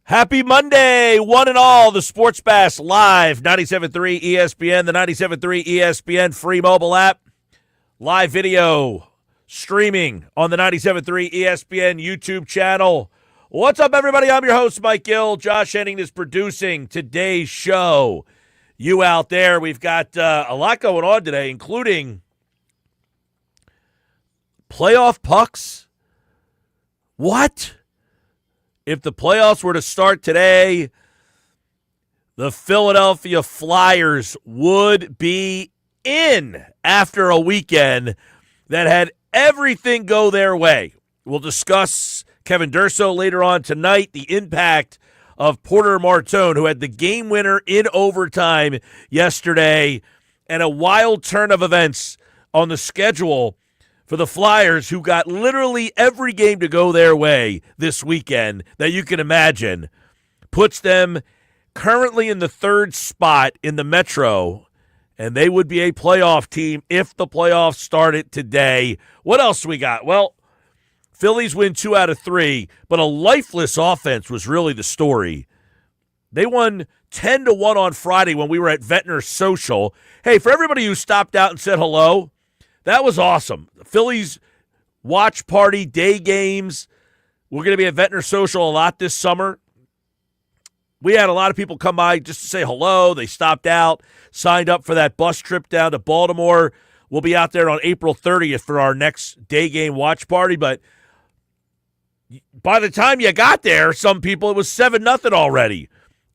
Happy Monday, one and all. The Sports Bash live, 97.3 ESPN, the 97.3 ESPN free mobile app, live video streaming on the 97.3 ESPN YouTube channel. What's up, everybody? I'm your host, Mike Gill. Josh Henning is producing today's show. You out there, we've got a lot going on today, including playoff pucks. What? If the playoffs were to start today, the Philadelphia Flyers would be in after a weekend that had everything go their way. We'll discuss Kevin Durso later on tonight, the impact of Porter Martone, who had the game winner in overtime yesterday, and a wild turn of events on the schedule for the Flyers, who got literally every game to go their way this weekend that you can imagine, puts them currently in the third spot in the Metro, and they would be a playoff team if the playoffs started today. What else we got? Well, Phillies win 2 out of 3, but a lifeless offense was really the story. They won 10-1 on Friday when we were at Ventnor Social. Hey, for everybody who stopped out and said hello, that was awesome. Phillies watch party, day games. We're going to be at Ventnor Social a lot this summer. We had a lot of people come by just to say hello. They stopped out, signed up for that bus trip down to Baltimore. We'll be out there on April 30th for our next day game watch party. But by the time you got there, some people, it was 7-0 already.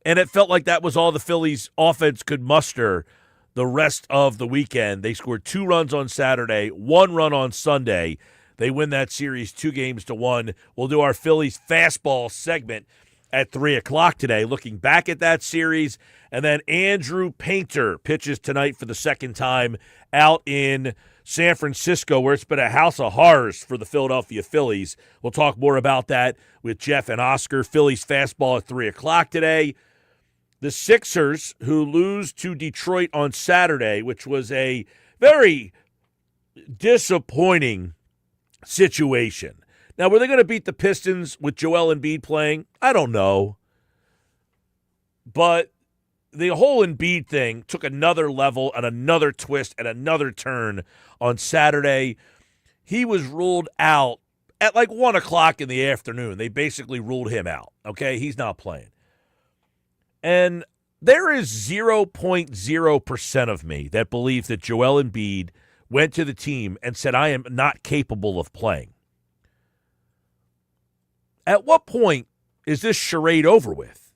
And it felt like that was all the Phillies offense could muster the rest of the weekend. They scored 2 runs on Saturday, 1 run on Sunday. They win that series 2-1. We'll do our Phillies fastball segment at 3 o'clock today, looking back at that series. And then Andrew Painter pitches tonight for the second time out in San Francisco, where it's been a house of horrors for the Philadelphia Phillies. We'll talk more about that with Jeff and Oscar. Phillies fastball at 3 o'clock today. The Sixers, who lose to Detroit on Saturday, which was a very disappointing situation. Now, were they going to beat the Pistons with Joel Embiid playing? I don't know. But the whole Embiid thing took another level and another twist and another turn on Saturday. He was ruled out at like 1 o'clock in the afternoon. They basically ruled him out, okay? He's not playing. And there is 0.0% of me that believes that Joel Embiid went to the team and said, I am not capable of playing. At what point is this charade over with?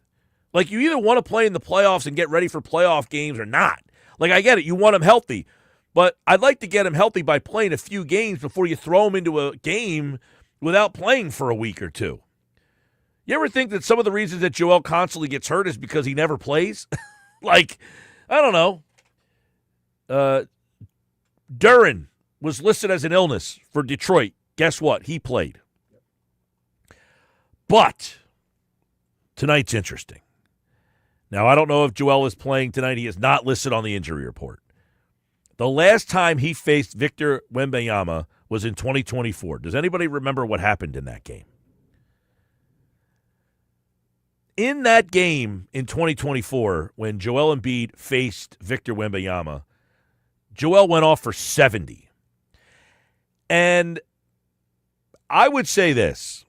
Like, you either want to play in the playoffs and get ready for playoff games or not. Like, I get it. You want him healthy. But I'd like to get him healthy by playing a few games before you throw him into a game without playing for a week or two. You ever think that some of the reasons that Joel constantly gets hurt is because he never plays? Like, I don't know. Duran was listed as an illness for Detroit. Guess what? He played. But tonight's interesting. Now, I don't know if Joel is playing tonight. He is not listed on the injury report. The last time he faced Victor Wembanyama was in 2024. Does anybody remember what happened in that game? In that game in 2024, when Joel Embiid faced Victor Wembanyama, Joel went off for 70. And I would say this.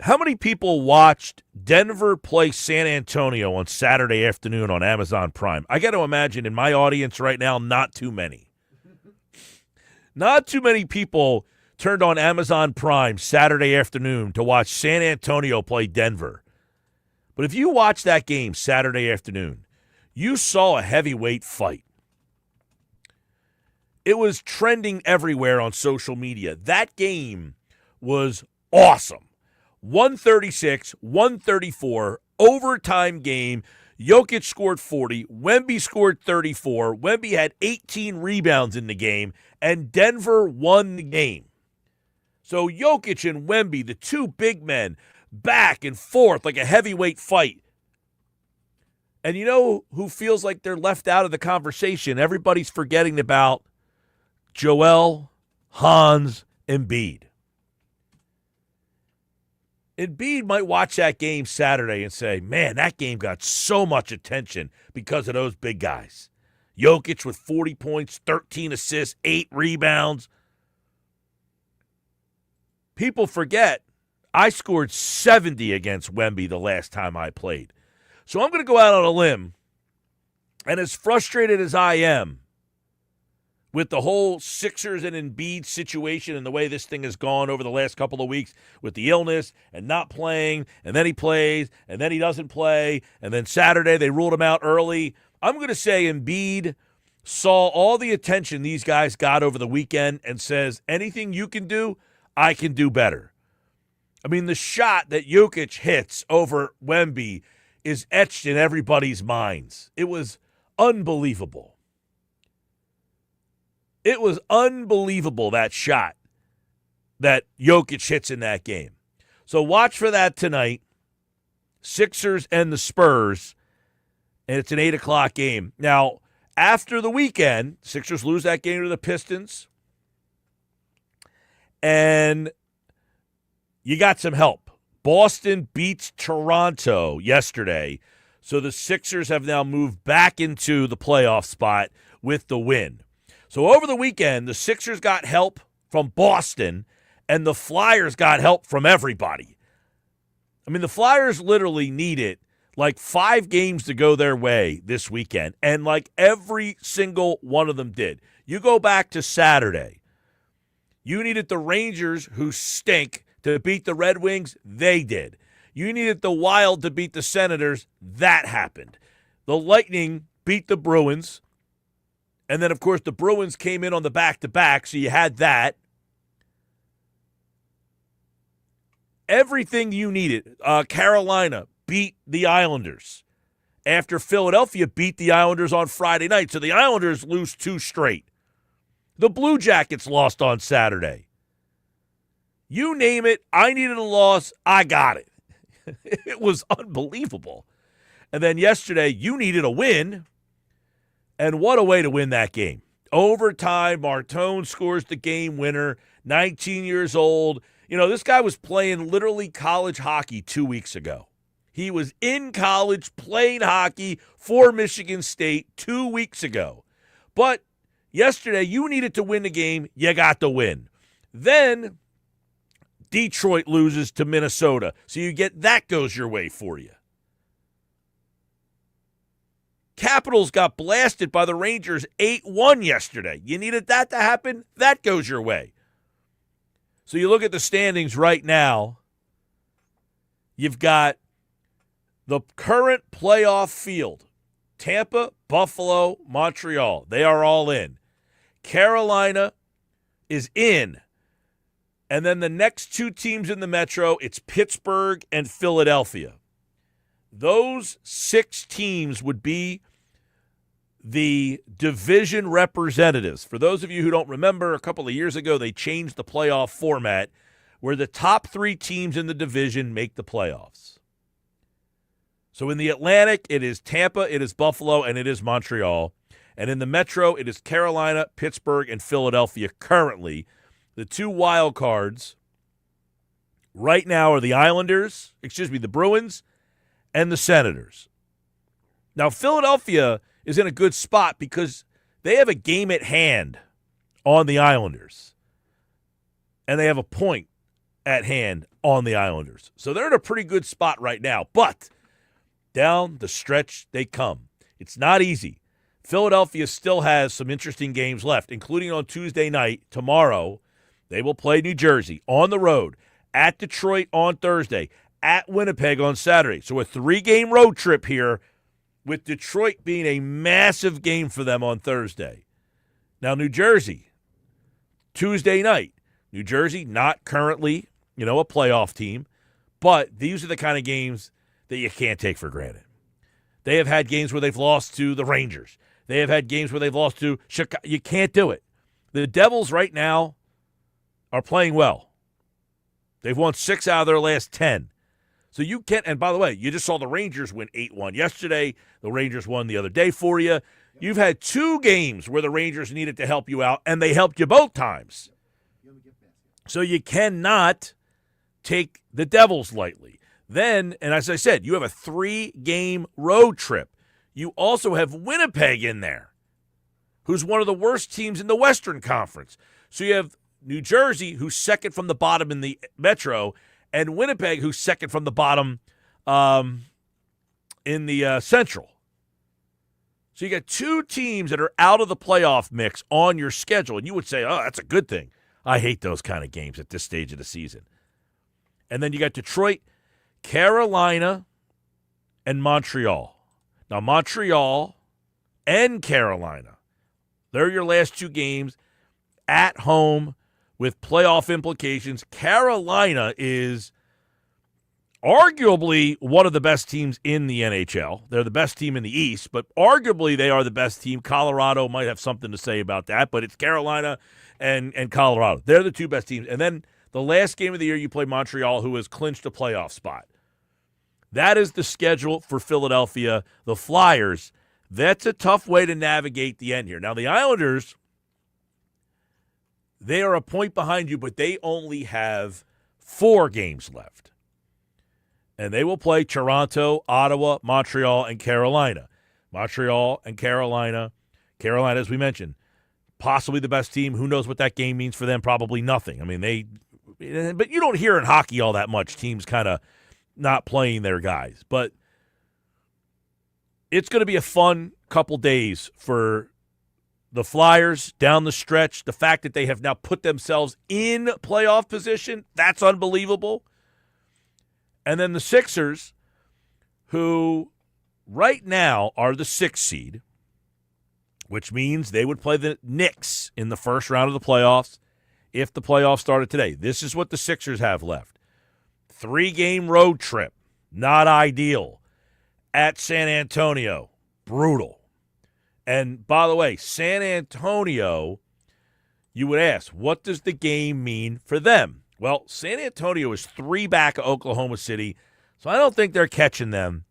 How many people watched Denver play San Antonio on Saturday afternoon on Amazon Prime? I got to imagine in my audience right now, not too many. Not too many people turned on Amazon Prime Saturday afternoon to watch San Antonio play Denver. But if you watch that game Saturday afternoon, you saw a heavyweight fight. It was trending everywhere on social media. That game was awesome. 136, 134, overtime game. Jokic scored 40. Wemby scored 34. Wemby had 18 rebounds in the game, and Denver won the game. So Jokic and Wemby, the two big men, back and forth like a heavyweight fight. And you know who feels like they're left out of the conversation? Everybody's forgetting about Joel Hans Embiid. Embiid might watch that game Saturday and say, man, that game got so much attention because of those big guys. Jokic with 40 points, 13 assists, 8 rebounds. People forget I scored 70 against Wemby the last time I played. So I'm going to go out on a limb, and as frustrated as I am with the whole Sixers and Embiid situation and the way this thing has gone over the last couple of weeks with the illness and not playing, and then he plays, and then he doesn't play, and then Saturday they ruled him out early. I'm going to say Embiid saw all the attention these guys got over the weekend and says, anything you can do, I can do better. I mean, the shot that Jokic hits over Wemby is etched in everybody's minds. It was unbelievable. It was unbelievable, that shot that Jokic hits in that game. So watch for that tonight. Sixers and the Spurs, and it's an 8 o'clock game. Now, after the weekend, Sixers lose that game to the Pistons, and you got some help. Boston beats Toronto yesterday, so the Sixers have now moved back into the playoff spot with the win. So over the weekend, the Sixers got help from Boston, and the Flyers got help from everybody. I mean, the Flyers literally needed like 5 games to go their way this weekend, and like every single one of them did. You go back to Saturday. You needed the Rangers, who stink, to beat the Red Wings. They did. You needed the Wild to beat the Senators. That happened. The Lightning beat the Bruins. And then, of course, the Bruins came in on the back-to-back, so you had that. Everything you needed. Carolina beat the Islanders after Philadelphia beat the Islanders on Friday night. So the Islanders lose 2 straight. The Blue Jackets lost on Saturday. You name it, I needed a loss, I got it. It was unbelievable. And then yesterday, you needed a win. And what a way to win that game. Overtime, Martone scores the game winner, 19 years old. You know, this guy was playing literally college hockey 2 weeks ago. He was in college playing hockey for Michigan State 2 weeks ago. But yesterday, you needed to win the game. You got the win. Then Detroit loses to Minnesota. So you get that goes your way for you. Capitals got blasted by the Rangers 8-1 yesterday. You needed that to happen? That goes your way. So you look at the standings right now. You've got the current playoff field. Tampa, Buffalo, Montreal. They are all in. Carolina is in. And then the next 2 teams in the Metro, it's Pittsburgh and Philadelphia. Those 6 teams would be the division representatives. For those of you who don't remember, a couple of years ago, they changed the playoff format where the top 3 teams in the division make the playoffs. So in the Atlantic, it is Tampa, it is Buffalo, and it is Montreal. And in the Metro, it is Carolina, Pittsburgh, and Philadelphia currently. The 2 wild cards right now are the Bruins, and the Senators. Now, Philadelphia is in a good spot because they have a game at hand on the Islanders. And they have a point at hand on the Islanders. So they're in a pretty good spot right now. But down the stretch they come. It's not easy. Philadelphia still has some interesting games left, including on Tuesday night. Tomorrow, they will play New Jersey on the road, at Detroit on Thursday, at Winnipeg on Saturday. So a 3-game road trip here, with Detroit being a massive game for them on Thursday. Now, New Jersey, Tuesday night. New Jersey, not currently, a playoff team, but these are the kind of games that you can't take for granted. They have had games where they've lost to the Rangers. They have had games where they've lost to Chicago. You can't do it. The Devils right now are playing well. They've won 6 out of their last 10. So you can't, and by the way, you just saw the Rangers win 8-1 yesterday. The Rangers won the other day for you. You've had 2 games where the Rangers needed to help you out, and they helped you both times. So you cannot take the Devils lightly. Then, and as I said, you have a 3-game road trip. You also have Winnipeg in there, who's one of the worst teams in the Western Conference. So you have New Jersey, who's second from the bottom in the Metro, and Winnipeg, who's second from the bottom in the Central. So you got 2 teams that are out of the playoff mix on your schedule, and you would say, oh, that's a good thing. I hate those kind of games at this stage of the season. And then you got Detroit, Carolina, and Montreal. Now, Montreal and Carolina, they're your last 2 games at home with playoff implications. Carolina is arguably one of the best teams in the NHL. They're the best team in the East, but arguably they are the best team. Colorado might have something to say about that, but it's Carolina and Colorado. They're the 2 best teams. And then the last game of the year, you play Montreal, who has clinched a playoff spot. That is the schedule for Philadelphia. The Flyers, that's a tough way to navigate the end here. Now, the Islanders, they are a point behind you, but they only have 4 games left. And they will play Toronto, Ottawa, Montreal, and Carolina. Montreal and Carolina. Carolina, as we mentioned, possibly the best team. Who knows what that game means for them? Probably nothing. I mean, but you don't hear in hockey all that much, teams kind of not playing their guys. But it's going to be a fun couple days for the Flyers down the stretch. The fact that they have now put themselves in playoff position, that's unbelievable. And then the Sixers, who right now are the 6th seed, which means they would play the Knicks in the first round of the playoffs if the playoffs started today. This is what the Sixers have left. 3-game road trip, not ideal. At San Antonio, brutal. And by the way, San Antonio, you would ask, what does the game mean for them? Well, San Antonio is 3 back of Oklahoma City, so I don't think they're catching them.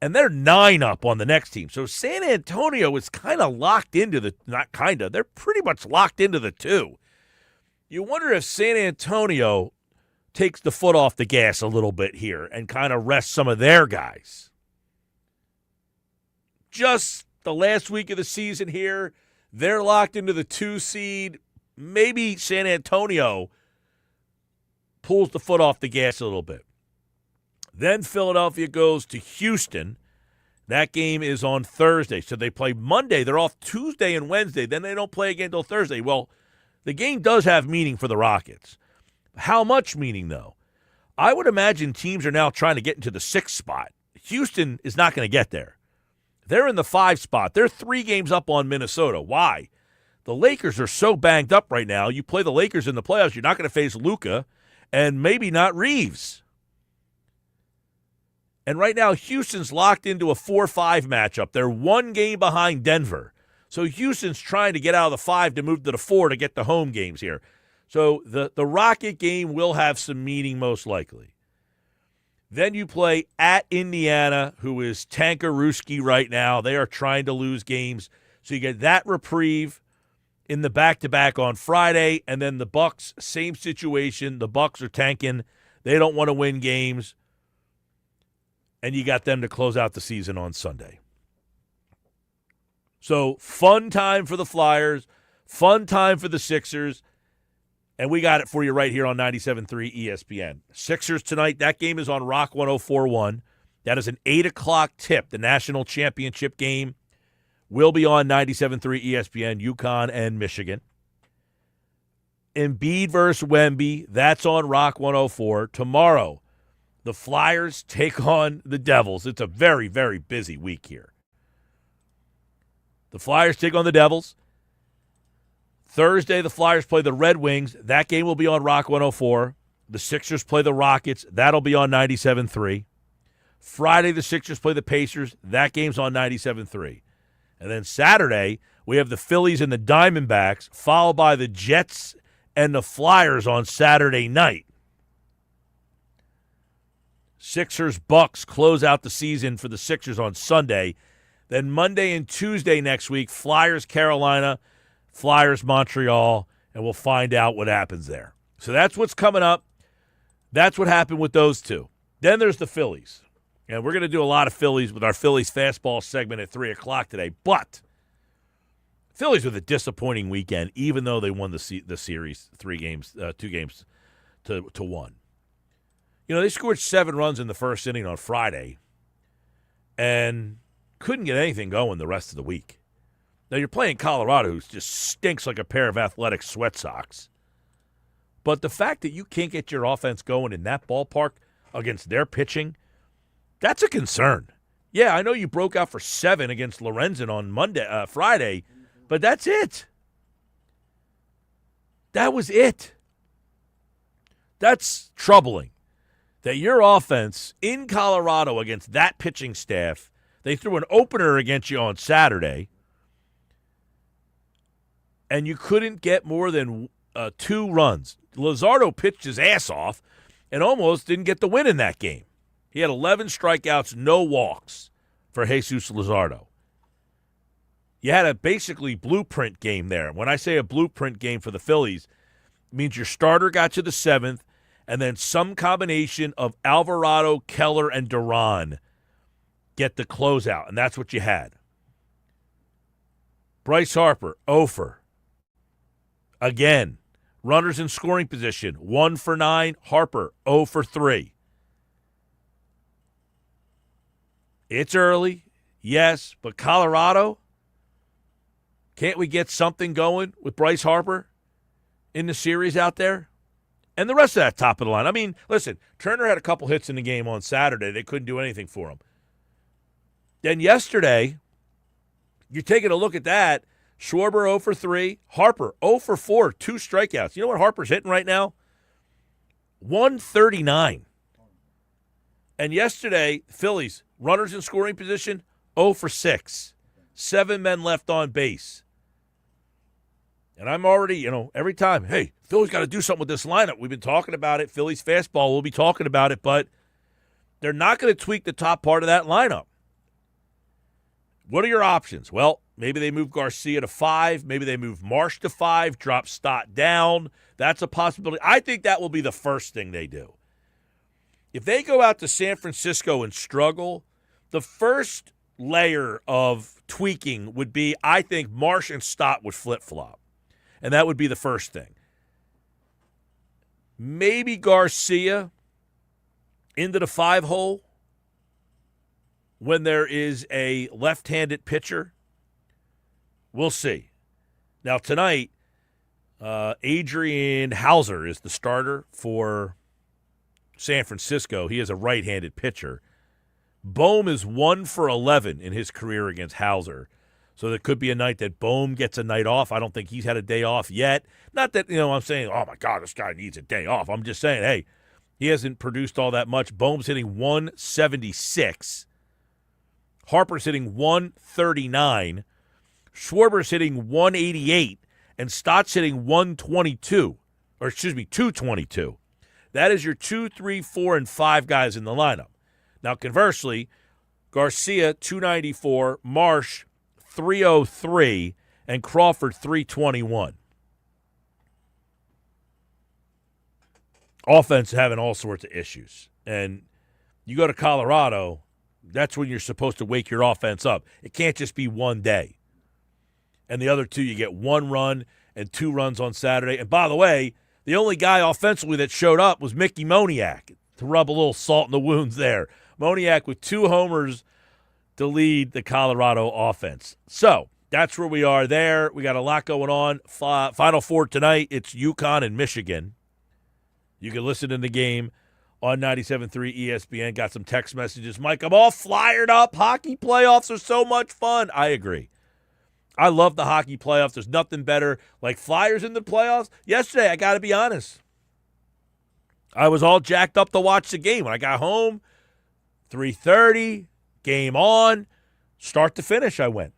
And they're 9 up on the next team. So San Antonio is kind of locked into they're pretty much locked into the 2. You wonder if San Antonio takes the foot off the gas a little bit here and kind of rests some of their guys. Just the last week of the season here, they're locked into the 2 seed. Maybe San Antonio pulls the foot off the gas a little bit. Then Philadelphia goes to Houston. That game is on Thursday. So they play Monday. They're off Tuesday and Wednesday. Then they don't play again until Thursday. Well, the game does have meaning for the Rockets. How much meaning, though? I would imagine teams are now trying to get into the 6th spot. Houston is not going to get there. They're in the 5 spot. They're 3 games up on Minnesota. Why? The Lakers are so banged up right now. You play the Lakers in the playoffs, you're not going to face Luka and maybe not Reeves. And right now, Houston's locked into a 4-5 matchup. They're 1 game behind Denver. So Houston's trying to get out of the 5 to move to the 4 to get the home games here. So the Rocket game will have some meaning most likely. Then you play at Indiana, who is Tankarooski right now. They are trying to lose games. So you get that reprieve in the back-to-back on Friday. And then the Bucks, same situation. The Bucks are tanking. They don't want to win games. And you got them to close out the season on Sunday. So fun time for the Flyers, fun time for the Sixers, and we got it for you right here on 97.3 ESPN. Sixers tonight, that game is on Rock 104.1. That is an 8 o'clock tip. The national championship game will be on 97.3 ESPN, UConn and Michigan. Embiid versus Wemby, that's on Rock 104. Tomorrow, the Flyers take on the Devils. It's a very, very busy week here. The Flyers take on the Devils. Thursday, the Flyers play the Red Wings. That game will be on Rock 104. The Sixers play the Rockets. That'll be on 97.3. Friday, the Sixers play the Pacers. That game's on 97.3. And then Saturday, we have the Phillies and the Diamondbacks, followed by the Jets and the Flyers on Saturday night. Sixers-Bucks close out the season for the Sixers on Sunday. Then Monday and Tuesday next week, Flyers-Carolina, Flyers-Montreal, and we'll find out what happens there. So that's what's coming up That's what happened with those two. Then there's the Phillies. And we're going to do a lot of Phillies with our Phillies fastball segment at 3 o'clock today. But Phillies with a disappointing weekend, even though they won the series 2 games to 1. They scored 7 runs in the first inning on Friday and couldn't get anything going the rest of the week. Now, you're playing Colorado, who just stinks like a pair of athletic sweat socks. But the fact that you can't get your offense going in that ballpark against their pitching, that's a concern. Yeah, I know you broke out for 7 against Lorenzen on Friday, but that's it. That was it. That's troubling. That your offense in Colorado against that pitching staff, they threw an opener against you on Saturday, and you couldn't get more than 2 runs. Luzardo pitched his ass off and almost didn't get the win in that game. He had 11 strikeouts, no walks for Jesus Luzardo. You had a basically blueprint game there. When I say a blueprint game for the Phillies, it means your starter got you the 7th, and then some combination of Alvarado, Keller, and Duran get the closeout, and that's what you had. Bryce Harper, 0 for. Again, runners in scoring position, 1 for 9. Harper, 0 for 3. It's early, yes, but Colorado, can't we get something going with Bryce Harper in the series out there? And the rest of that top of the line. I mean, listen, Turner had a couple hits in the game on Saturday. They couldn't do anything for him. Then yesterday, you're taking a look at that. Schwarber 0 for 3. Harper 0 for 4, 2 strikeouts. You know what Harper's hitting right now? 139. And yesterday, Phillies, runners in scoring position, 0 for 6. 7 men left on base. And I'm already, every time, hey, Phillies got to do something with this lineup. We've been talking about it. Phillies fastball, we'll be talking about it, but they're not going to tweak the top part of that lineup. What are your options? Well, maybe they move Garcia to 5. Maybe they move Marsh to 5, drop Stott down. That's a possibility. I think that will be the first thing they do. If they go out to San Francisco and struggle, the first layer of tweaking would be, I think, Marsh and Stott would flip-flop. And that would be the first thing. Maybe Garcia into the 5-hole when there is a left-handed pitcher. We'll see. Now, tonight, Adrian Hauser is the starter for San Francisco. He is a right-handed pitcher. Bohm is 1 for 11 in his career against Hauser. So there could be a night that Bohm gets a night off. I don't think he's had a day off yet. Not that, I'm saying, oh, my God, this guy needs a day off. I'm just saying, hey, he hasn't produced all that much. Bohm's hitting 176. Harper's hitting 139. Schwarber's hitting 188. And Stott's hitting 222. That is your 2, 3, 4, and 5 guys in the lineup. Now, conversely, Garcia, 294, Marsh, 303, and Crawford, 321. Offense having all sorts of issues. And you go to Colorado, that's when you're supposed to wake your offense up. It can't just be one day. And the other 2, you get 1 run and 2 runs on Saturday. And by the way, the only guy offensively that showed up was Mickey Moniak, to rub a little salt in the wounds there. Moniak with 2 homers to lead the Colorado offense. So that's where we are there. We got a lot going on. Final 4 tonight, it's UConn and Michigan. You can listen to the game on 97.3 ESPN. Got some text messages. Mike, I'm all flyered up. Hockey playoffs are so much fun. I agree. I love the hockey playoffs. There's nothing better. Like Flyers in the playoffs. Yesterday, I got to be honest, I was all jacked up to watch the game. When I got home, 3:30, game on, start to finish I went.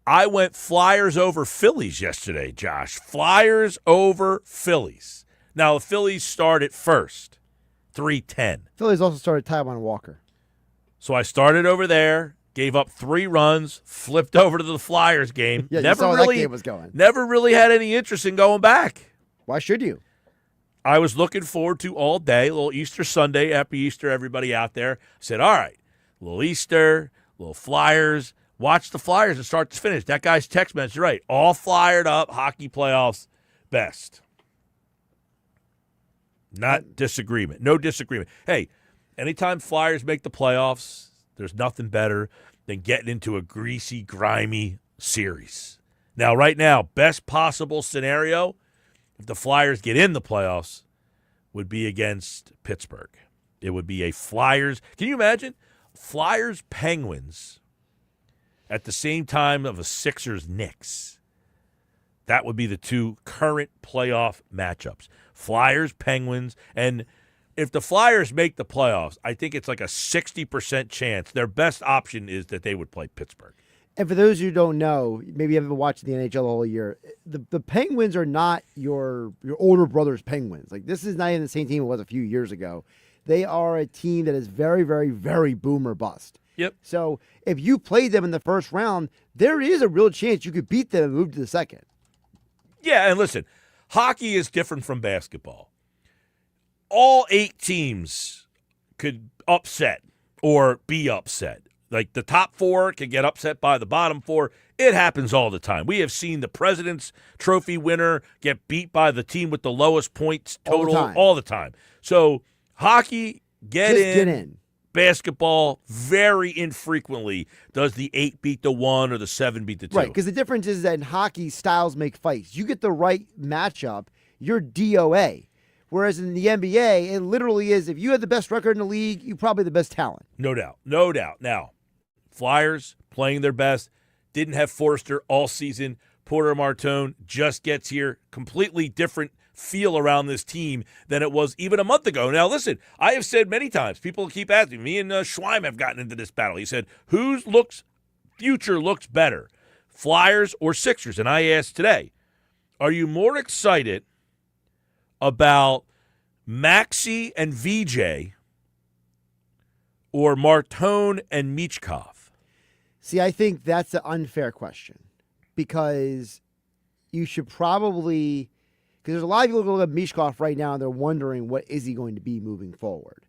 I went Flyers over Phillies yesterday, Josh. Flyers over Phillies. Now, the Phillies start at first, 3:10. Phillies also started Taijuan Walker. So I started over there, gave up 3 runs, flipped over to the Flyers game. Yeah, you saw how that game was going. Never really had any interest in going back. Why should you? I was looking forward to all day, a little Easter Sunday, happy Easter, everybody out there. I said, all right, a little Easter, a little Flyers. Watch the Flyers and start to finish. That guy's text message, right? All fired up, hockey playoffs, best. Not disagreement. No disagreement. Hey, anytime Flyers make the playoffs, there's nothing better than getting into a greasy, grimy series. Now, right now, best possible scenario, if the Flyers get in the playoffs, would be against Pittsburgh. It would be a Flyers. Can you imagine? Flyers-Penguins at the same time of a Sixers-Knicks. That would be the two current playoff matchups. Flyers-Penguins. And if the Flyers make the playoffs, I think it's like a 60% chance. Their best option is that they would play Pittsburgh. And for those who don't know, maybe you haven't been watching the NHL all year, the Penguins are not your older brother's Penguins. Like, this is not even the same team it was a few years ago. They are a team that is very, very, very boom or bust. Yep. So if you played them in the first round, there is a real chance you could beat them and move to the second. Yeah, and listen, hockey is different from basketball. All 8 teams could upset or be upset. Like the top 4 can get upset by the bottom 4. It happens all the time. We have seen the President's Trophy winner get beat by the team with the lowest points total all the time. So hockey, get in. Basketball, very infrequently does the 8 beat the 1 or the 7 beat the 2. Right, because the difference is that in hockey, styles make fights. You get the right matchup, you're DOA. Whereas in the NBA, it literally is, if you had the best record in the league, you're probably the best talent. No doubt. No doubt. Now, Flyers playing their best. Didn't have Forster all season. Porter Martone just gets here. Completely different feel around this team than it was even a month ago. Now, listen, I have said many times, people keep asking me, and Schweim have gotten into this battle. He said, whose future looks better, Flyers or Sixers? And I asked today, are you more excited about Maxey and VJ or Martone and Michkov? See, I think that's an unfair question because you should probably, because there's a lot of people looking at Michkov right now and they're wondering what is he going to be moving forward.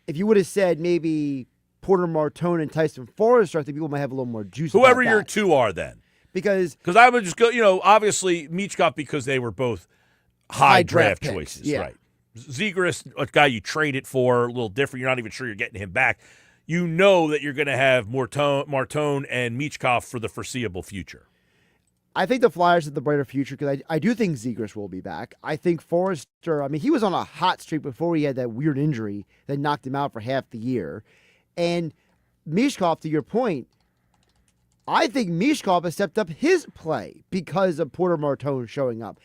If you would have said maybe Porter Martone and Tyson Forrester, I think people might have a little more juice. Whoever your two are then. Because I would just go, obviously Michkov because they were both high draft choices. Yeah. Right. Zegras, a guy you traded for, a little different. You're not even sure you're getting him back. You know that you're going to have Martone and Michkov for the foreseeable future. I think the Flyers have the brighter future because I do think Zegras will be back. I think Forrester, he was on a hot streak before he had that weird injury that knocked him out for half the year. And Michkov, to your point, I think Michkov has stepped up his play because of Porter Martone showing up.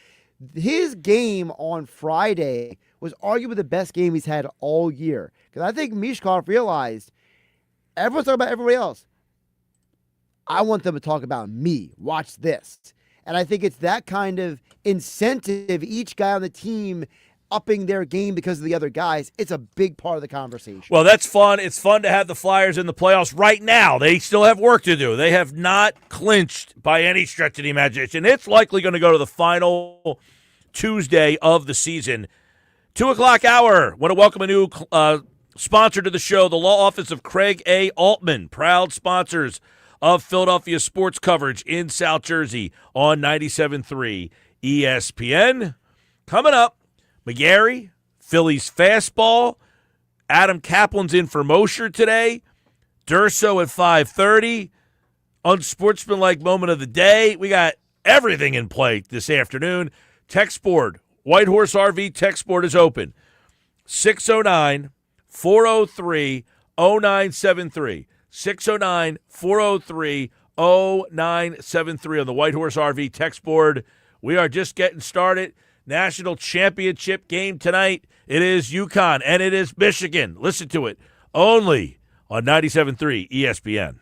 His game on Friday was arguably the best game he's had all year. Because I think Michkov realized everyone's talking about everybody else. I want them to talk about me. Watch this. And I think it's that kind of incentive, each guy on the team upping their game because of the other guys. It's a big part of the conversation. Well, that's fun. It's fun to have the Flyers in the playoffs right now. They still have work to do. They have not clinched by any stretch of the imagination. It's likely going to go to the final Tuesday of the season. 2 o'clock hour. Want to welcome a new sponsor to the show, the law office of Craig A. Altman, proud sponsors of Philadelphia sports coverage in South Jersey on 97.3 ESPN. Coming up, McGarry, Phillies fastball. Adam Kaplan's in for Mosher today. Durso at 5:30. Unsportsmanlike moment of the day. We got everything in play this afternoon. Text board, White Horse RV text board is open. 609-403-0973. 609-403-0973 on the White Horse RV text board. We are just getting started. National championship game tonight. It is UConn and it is Michigan. Listen to it only on 97.3 ESPN.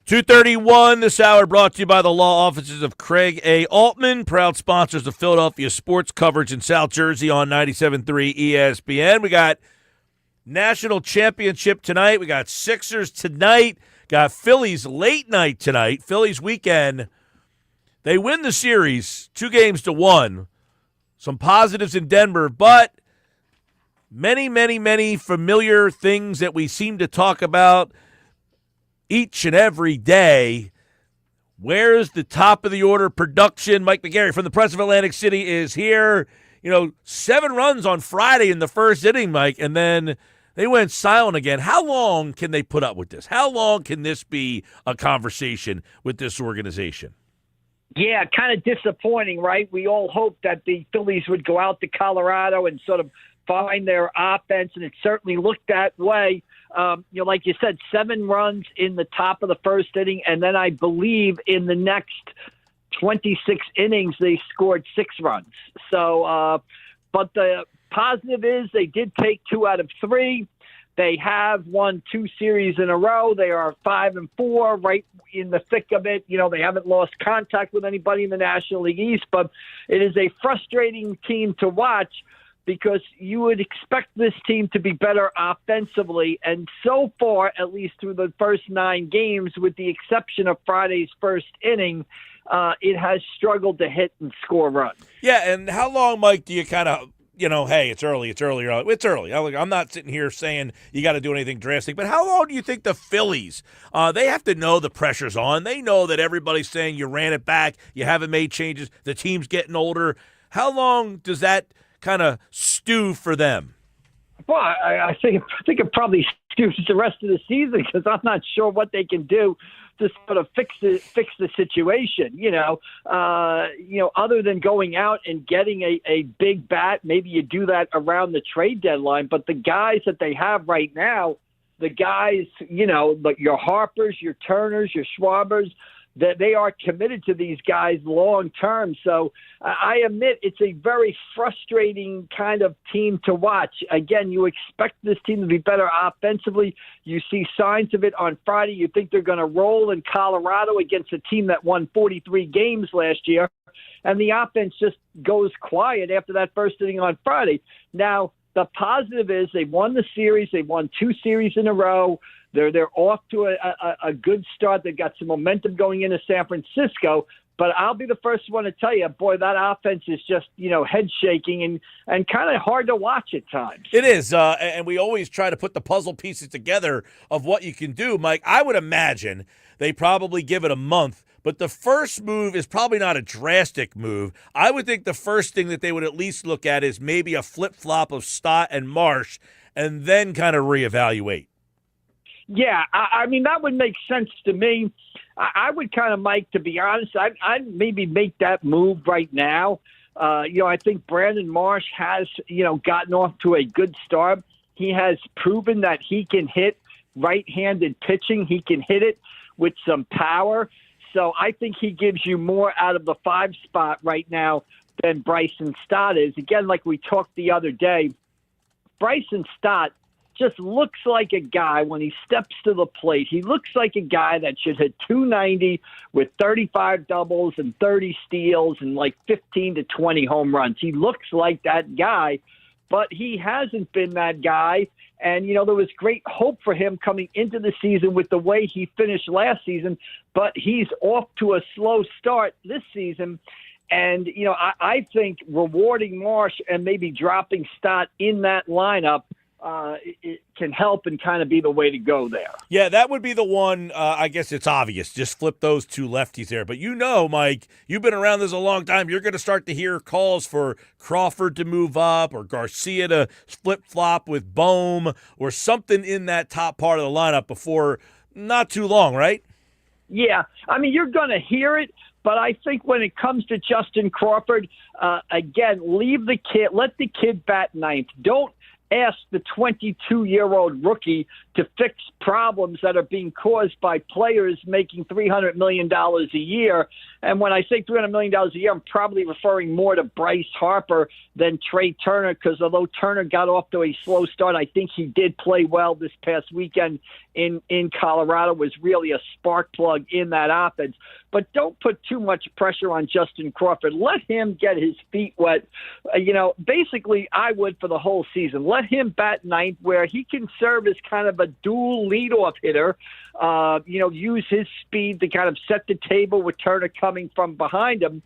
2:31 this hour, brought to you by the law offices of Craig A. Altman, proud sponsors of Philadelphia sports coverage in South Jersey on 97.3 ESPN. We got national championship tonight. We got Sixers tonight. Got Phillies late night tonight. Phillies weekend. They win the series 2-1. Some positives in Denver, but many familiar things that we seem to talk about each and every day. Where's the top of the order production? Mike McGarry from the Press of Atlantic City is here. 7 runs on Friday in the first inning, Mike, and then they went silent again. How long can they put up with this? How long can this be a conversation with this organization? Yeah, kind of disappointing, right? We all hoped that the Phillies would go out to Colorado and sort of find their offense, and it certainly looked that way. Like you said, 7 runs in the top of the first inning, and then I believe in the next 26 innings they scored 6 runs. So, but the positive is they did take 2 out of 3. They have won 2 series in a row. They are 5-4, right in the thick of it. They haven't lost contact with anybody in the National League East, but it is a frustrating team to watch because you would expect this team to be better offensively. And so far, at least through the first 9 games, with the exception of Friday's first inning, it has struggled to hit and score runs. Yeah, and how long, Mike, do you kind of, hey, it's early. It's early. I'm not sitting here saying you got to do anything drastic, but how long do you think the Phillies, they have to know the pressure's on. They know that everybody's saying you ran it back, you haven't made changes, the team's getting older. How long does that kind of stew for them? Well, I think it probably stews the rest of the season because I'm not sure what they can do to sort of fix the situation. Other than going out and getting a big bat, maybe you do that around the trade deadline. But the guys that they have right now, the guys, like your Harpers, your Turners, your Schwabers, that they are committed to these guys long term. So I admit it's a very frustrating kind of team to watch. Again, you expect this team to be better offensively. You see signs of it on Friday. You think they're going to roll in Colorado against a team that won 43 games last year. And the offense just goes quiet after that first inning on Friday. Now, the positive is they won the series. They won 2 series in a row. They're off to a good start. They've got some momentum going into San Francisco. But I'll be the first one to tell you, boy, that offense is just, head shaking and kind of hard to watch at times. It is. And we always try to put the puzzle pieces together of what you can do. Mike, I would imagine they probably give it a month. But the first move is probably not a drastic move. I would think the first thing that they would at least look at is maybe a flip-flop of Stott and Marsh and then kind of reevaluate. Yeah, I mean, that would make sense to me. I would kind of, Mike, to be honest, I'd maybe make that move right now. I think Brandon Marsh has, gotten off to a good start. He has proven that he can hit right-handed pitching. He can hit it with some power. So I think he gives you more out of the 5 spot right now than Bryson Stott is. Again, like we talked the other day, Bryson Stott just looks like a guy when he steps to the plate. He looks like a guy that should hit 290 with 35 doubles and 30 steals and like 15 to 20 home runs. He looks like that guy, but he hasn't been that guy. And, there was great hope for him coming into the season with the way he finished last season, but he's off to a slow start this season. And, I think rewarding Marsh and maybe dropping Stott in that lineup it can help and kind of be the way to go there. Yeah, that would be the one. I guess it's obvious. Just flip those 2 lefties there. But Mike, you've been around this a long time. You're going to start to hear calls for Crawford to move up or Garcia to flip-flop with Bohm or something in that top part of the lineup before not too long, right? Yeah. I mean, you're going to hear it. But I think when it comes to Justin Crawford, again, leave the kid, let the kid bat ninth. Don't ask the 22-year-old rookie to fix problems that are being caused by players making $300 million a year. And when I say $300 million a year, I'm probably referring more to Bryce Harper than Trey Turner, because although Turner got off to a slow start, I think he did play well this past weekend in Colorado, was really a spark plug in that offense. But don't put too much pressure on Justin Crawford. Let him get his feet wet. Basically, I would for the whole season. Let him bat ninth, where he can serve as kind of a dual leadoff hitter. Use his speed to kind of set the table with Turner coming from behind him.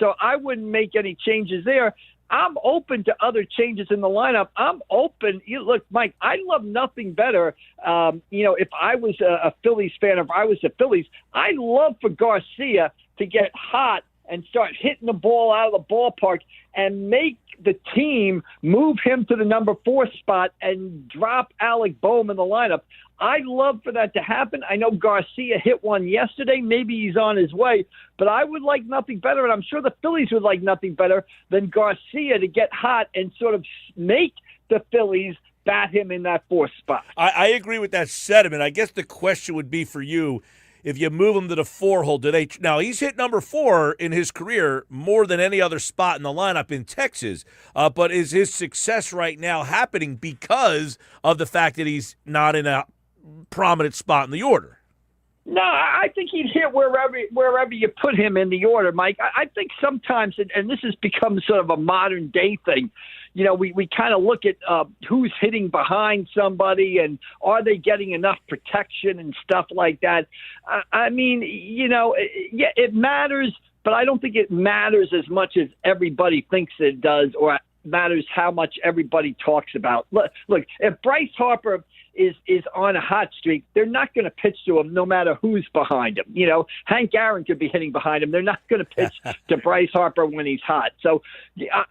So I wouldn't make any changes there. I'm open to other changes in the lineup. I'm open. Look, Mike, I love nothing better. If I was a Phillies fan, if I was the Phillies, I love for Garcia to get hot and start hitting the ball out of the ballpark and make the team move him to the number 4 spot and drop Alec Boehm in the lineup. I'd love for that to happen. I know Garcia hit one yesterday. Maybe he's on his way. But I would like nothing better, and I'm sure the Phillies would like nothing better than Garcia to get hot and sort of make the Phillies bat him in that 4th spot. I agree with that sentiment. I guess the question would be for you, if you move him to the 4 hole, now he's hit number 4 in his career more than any other spot in the lineup in Texas. But is his success right now happening because of the fact that he's not in a prominent spot in the order? No, I think he'd hit wherever you put him in the order, Mike. I think sometimes, and this has become sort of a modern day thing, we kind of look at who's hitting behind somebody and are they getting enough protection and stuff like that. It matters, but I don't think it matters as much as everybody thinks it does, or matters how much everybody talks about. Look, if Bryce Harper is on a hot streak, they're not going to pitch to him no matter who's behind him. Hank Aaron could be hitting behind him. They're not going to pitch to Bryce Harper when he's hot. So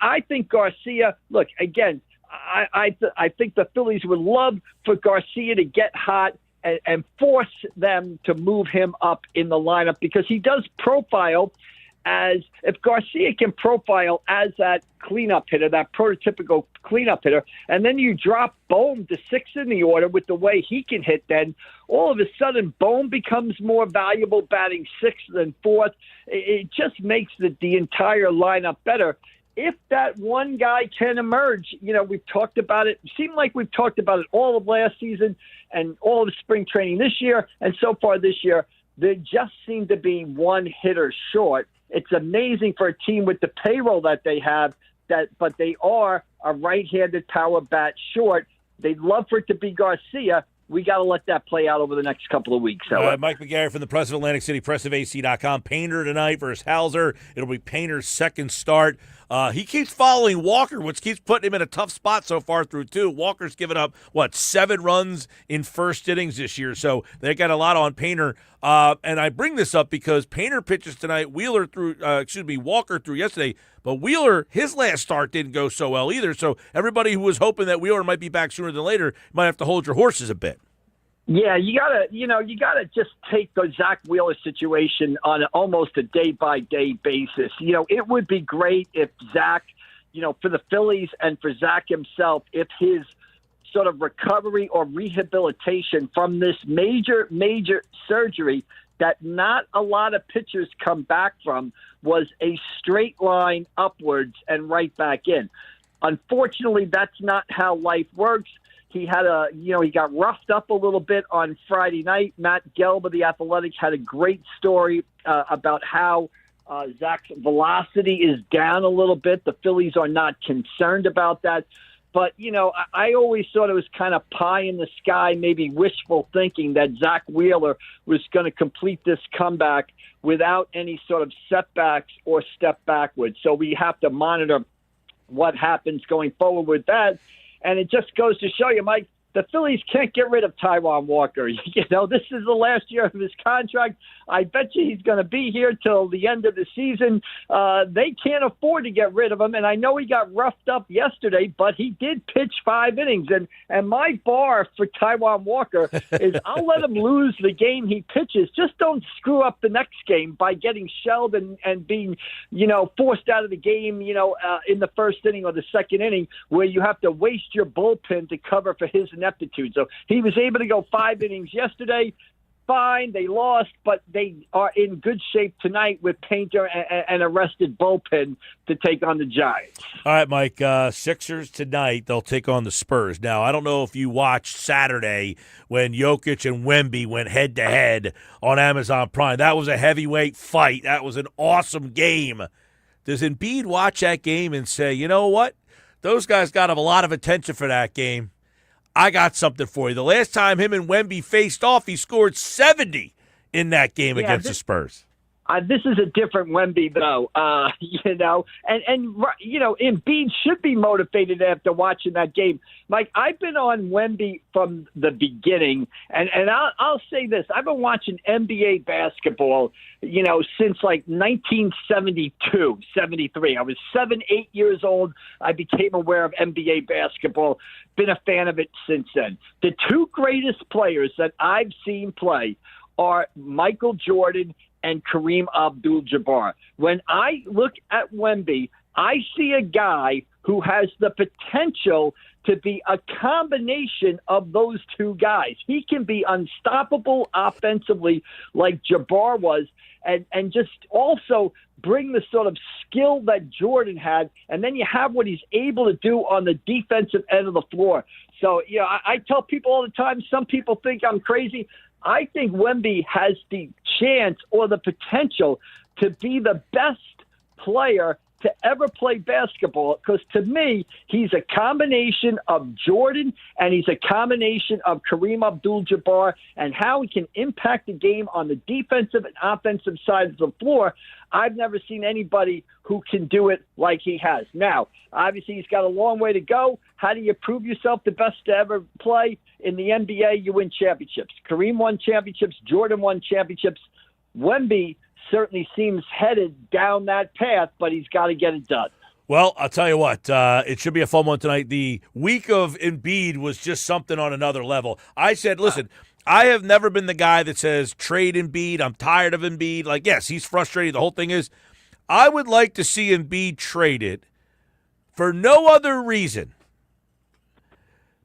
I think Garcia, look, again, I think the Phillies would love for Garcia to get hot and force them to move him up in the lineup, because he does profile as, if Garcia can profile as that cleanup hitter, that prototypical cleanup hitter, and then you drop Boehm to 6th in the order with the way he can hit, then all of a sudden Boehm becomes more valuable batting 6th than 4th. It just makes the entire lineup better. If that one guy can emerge, we've talked about it. It seemed like we've talked about it all of last season and all of spring training this year, and so far this year, they just seem to be one hitter short. It's amazing for a team with the payroll that they have, but they are a right-handed power bat short. They'd love for it to be Garcia. We got to let that play out over the next couple of weeks. So, Mike McGarry from the Press of Atlantic City, pressofac.com. Painter tonight versus Hauser. It'll be Painter's second start. He keeps following Walker, which keeps putting him in a tough spot so far through 2. Walker's given up, 7 runs in first innings this year, so they got a lot on Painter. And I bring this up because Painter pitches tonight. Walker threw yesterday, but Wheeler, his last start didn't go so well either. So everybody who was hoping that Wheeler might be back sooner than later might have to hold your horses a bit. Yeah, you gotta just take the Zach Wheeler situation on almost a day-by-day basis. It would be great if Zach, for the Phillies and for Zach himself, if his sort of recovery or rehabilitation from this major surgery that not a lot of pitchers come back from was a straight line upwards and right back in. Unfortunately, that's not how life works. He had he got roughed up a little bit on Friday night. Matt Gelb of The Athletic had a great story about how Zach's velocity is down a little bit. The Phillies are not concerned about that. But, I always thought it was kind of pie in the sky, maybe wishful thinking that Zach Wheeler was going to complete this comeback without any sort of setbacks or step backwards. So we have to monitor what happens going forward with that. And it just goes to show you, Mike, the Phillies can't get rid of Taijuan Walker. This is the last year of his contract. I bet you he's going to be here till the end of the season. They can't afford to get rid of him. And I know he got roughed up yesterday, but he did pitch 5 innings. And my bar for Taijuan Walker is I'll let him lose the game he pitches. Just don't screw up the next game by getting shelled and being, forced out of the game, in the first inning or the second inning, where you have to waste your bullpen to cover for his ineptitude. So he was able to go 5 innings yesterday. Fine, they lost, but they are in good shape tonight with Painter and a rested bullpen to take on the Giants. All right, Mike, Sixers tonight, they'll take on the Spurs. Now, I don't know if you watched Saturday when Jokic and Wemby went head-to-head on Amazon Prime. That was a heavyweight fight. That was an awesome game. Does Embiid watch that game and say, you know what? Those guys got a lot of attention for that game. I got something for you. The last time him and Wemby faced off, he scored 70 in that game against the Spurs. This is a different Wemby, though, and Embiid should be motivated after watching that game. Mike, I've been on Wemby from the beginning, and I'll say this. I've been watching NBA basketball, since like 1972, 73. I was 7, 8 years old. I became aware of NBA basketball, been a fan of it since then. The two greatest players that I've seen play are Michael Jordan and Kareem Abdul-Jabbar. When I look at Wemby, I see a guy who has the potential to be a combination of those two guys. He can be unstoppable offensively like Jabbar was, and just also bring the sort of skill that Jordan had, and then you have what he's able to do on the defensive end of the floor. So, I tell people all the time, some people think I'm crazy. I think Wemby has the chance or the potential to be the best player to ever play basketball, because to me, he's a combination of Jordan and he's a combination of Kareem Abdul-Jabbar, and how he can impact the game on the defensive and offensive sides of the floor. I've never seen anybody who can do it like he has. Now, obviously, he's got a long way to go. How do you prove yourself the best to ever play? In the NBA, you win championships. Kareem won championships. Jordan won championships. Wemby certainly seems headed down that path, but he's got to get it done. Well, I'll tell you what, it should be a fun one tonight. The week of Embiid was just something on another level. I said, listen, I have never been the guy that says trade Embiid. I'm tired of Embiid. Like, yes, he's frustrated. The whole thing is, I would like to see Embiid traded for no other reason,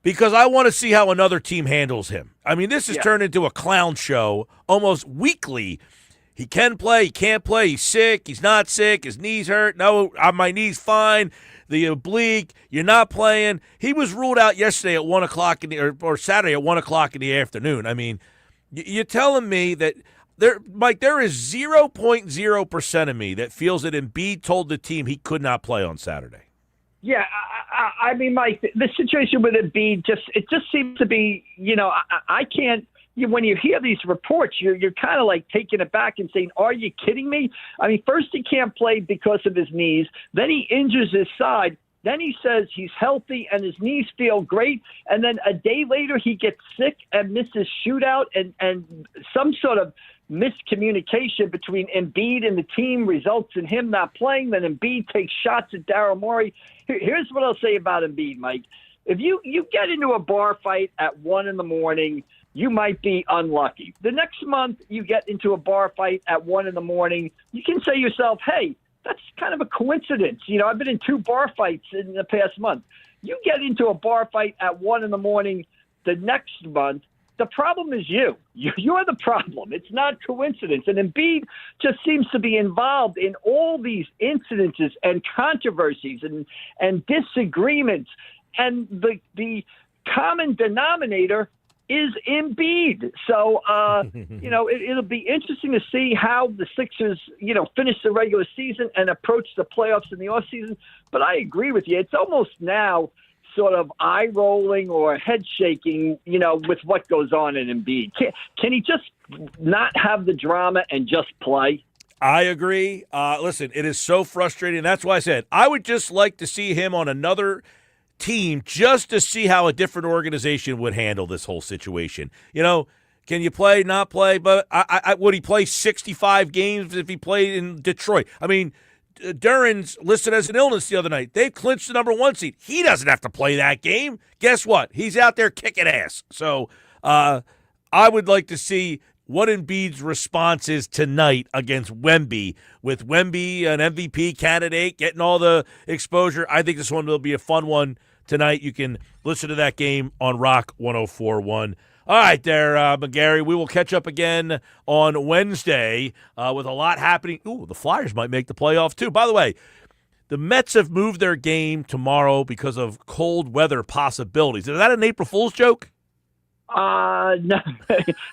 because I want to see how another team handles him. I mean, this has turned into a clown show almost weekly. He can play, he can't play, he's sick, he's not sick, his knee's hurt. No, my knee's fine. The oblique, you're not playing. He was ruled out yesterday at 1 o'clock or Saturday at 1 o'clock in the afternoon. I mean, you're telling me that Mike, there is 0.0% of me that feels that Embiid told the team he could not play on Saturday. Yeah, I mean, Mike, the situation with Embiid just seems to be, I can't. When you hear these reports, you're kind of like taking it back and saying, are you kidding me? I mean, first he can't play because of his knees. Then he injures his side. Then he says he's healthy and his knees feel great. And then a day later he gets sick and misses shootout, and some sort of miscommunication between Embiid and the team results in him not playing. Then Embiid takes shots at Daryl Morey. Here's what I'll say about Embiid, Mike. If you get into a bar fight at 1 a.m, you might be unlucky. The next month you get into a bar fight at 1 a.m, you can say to yourself, hey, that's kind of a coincidence. I've been in 2 bar fights in the past month. You get into a bar fight at 1 a.m. the next month, the problem is you. You're the problem. It's not coincidence. And Embiid just seems to be involved in all these incidences and controversies and disagreements. And the common denominator is Embiid. So, it'll be interesting to see how the Sixers, finish the regular season and approach the playoffs in the offseason. But I agree with you. It's almost now sort of eye-rolling or head-shaking, with what goes on in Embiid. Can he just not have the drama and just play? I agree. Listen, it is so frustrating. That's why I said I would just like to see him on another team just to see how a different organization would handle this whole situation. Can you play, not play? But would he play 65 games if he played in Detroit? I mean, Duran's listed as an illness the other night. They've clinched the number 1 seed. He doesn't have to play that game. Guess what? He's out there kicking ass. So I would like to see what Embiid's response is tonight against Wemby, with Wemby, an MVP candidate, getting all the exposure. I think this one will be a fun one tonight. You can listen to that game on Rock 104.1. All right, there, McGarry. We will catch up again on Wednesday with a lot happening. Ooh, the Flyers might make the playoff, too. By the way, the Mets have moved their game tomorrow because of cold weather possibilities. Is that an April Fool's joke? No.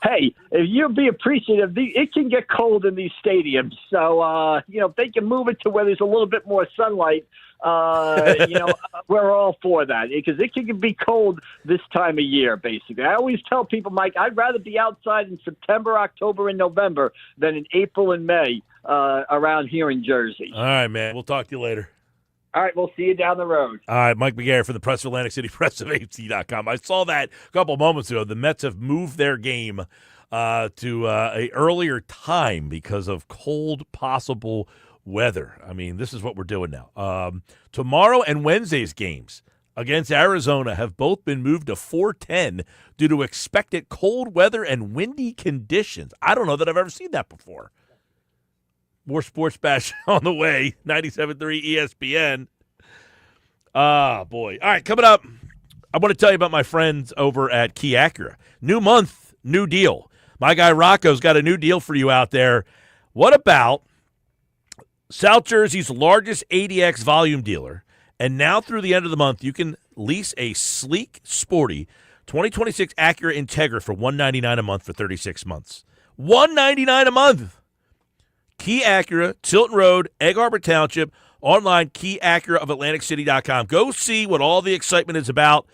Hey, if you'll be appreciative, it can get cold in these stadiums. So, if they can move it to where there's a little bit more sunlight, we're all for that because it can be cold this time of year, basically. I always tell people, Mike, I'd rather be outside in September, October, and November than in April and May around here in Jersey. All right, man. We'll talk to you later. All right, we'll see you down the road. All right, Mike McGarry for the Press of Atlantic City, Press of AFC.com. I saw that a couple moments ago. The Mets have moved their game to a earlier time because of cold possible weather. I mean, this is what we're doing now. Tomorrow and Wednesday's games against Arizona have both been moved to 4:10 due to expected cold weather and windy conditions. I don't know that I've ever seen that before. More Sports Bash on the way. 97.3 ESPN. Ah, boy. All right, coming up, I want to tell you about my friends over at Key Acura. New month, new deal. My guy Rocco's got a new deal for you out there. What about South Jersey's largest ADX volume dealer? And now through the end of the month, you can lease a sleek, sporty 2026 Acura Integra for $199 a month for 36 months. $199 a month. Key Acura, Tilton Road, Egg Harbor Township, online, KeyAcuraofAtlanticCity.com. Go see what all the excitement is about.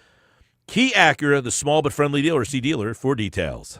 Key Acura, the small but friendly dealer. See dealer for details.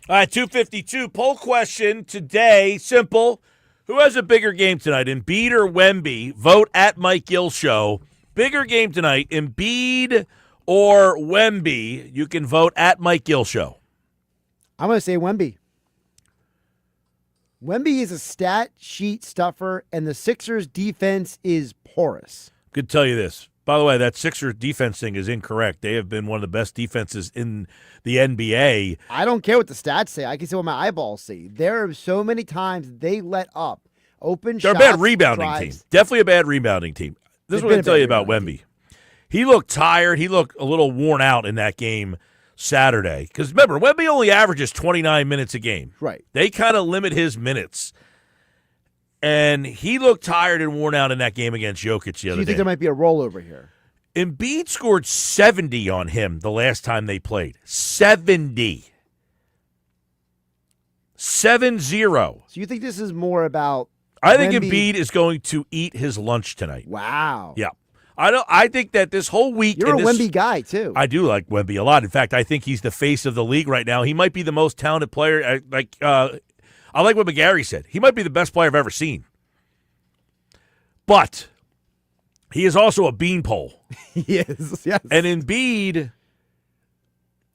All right, 252. Poll question today, simple. Who has a bigger game tonight, Embiid or Wemby? Vote at Mike Gill Show. Bigger game tonight, Embiid or Wemby? You can vote at Mike Gill Show. I'm going to say Wemby. Wemby is a stat sheet stuffer, and the Sixers' defense is porous. Could tell you this. By the way, that Sixers defense thing is incorrect. They have been one of the best defenses in the NBA. I don't care what the stats say. I can see what my eyeballs see. There are so many times they let up open They're shots. a bad rebounding drives. team. Definitely a bad rebounding team. This is what I tell you about Wemby. He looked tired. He looked a little worn out in that game Saturday. Because remember, Wemby only averages 29 minutes a game. Right. They kind of limit his minutes. And he looked tired and worn out in that game against Jokic the other day. Do you think there might be a rollover here? Embiid scored 70 on him the last time they played. 70. 7-0. So you think this is more about I think Wemby? Embiid is going to eat his lunch tonight. Wow. Yeah. I think that this whole week. You're a Wemby guy, too. I do like Wemby a lot. In fact, I think he's the face of the league right now. He might be the most talented player. I like what McGarry said. He might be the best player I've ever seen. But he is also a beanpole. He is, yes. And Embiid,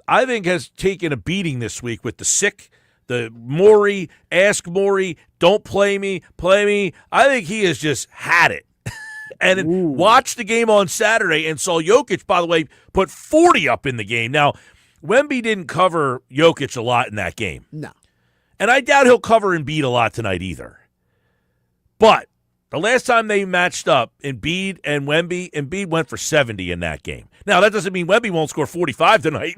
I think, has taken a beating this week with the sick, the Morey, ask Morey, don't play me, play me. I think he has just had it. And watched the game on Saturday and saw Jokic, by the way, put 40 up in the game. Now, Wemby didn't cover Jokic a lot in that game. No. And I doubt he'll cover Embiid a lot tonight either. But the last time they matched up, Embiid and Wemby, Embiid went for 70 in that game. Now, that doesn't mean Wemby won't score 45 tonight.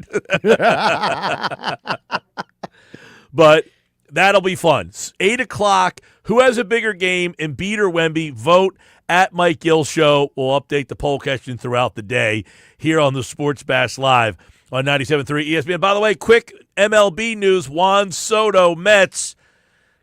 But that'll be fun. 8 o'clock. Who has a bigger game, Embiid or Wemby? Vote at Mike Gill Show. We'll update the poll question throughout the day here on the Sports Bash Live on 97.3 ESPN. By the way, quick MLB news. Juan Soto, Mets,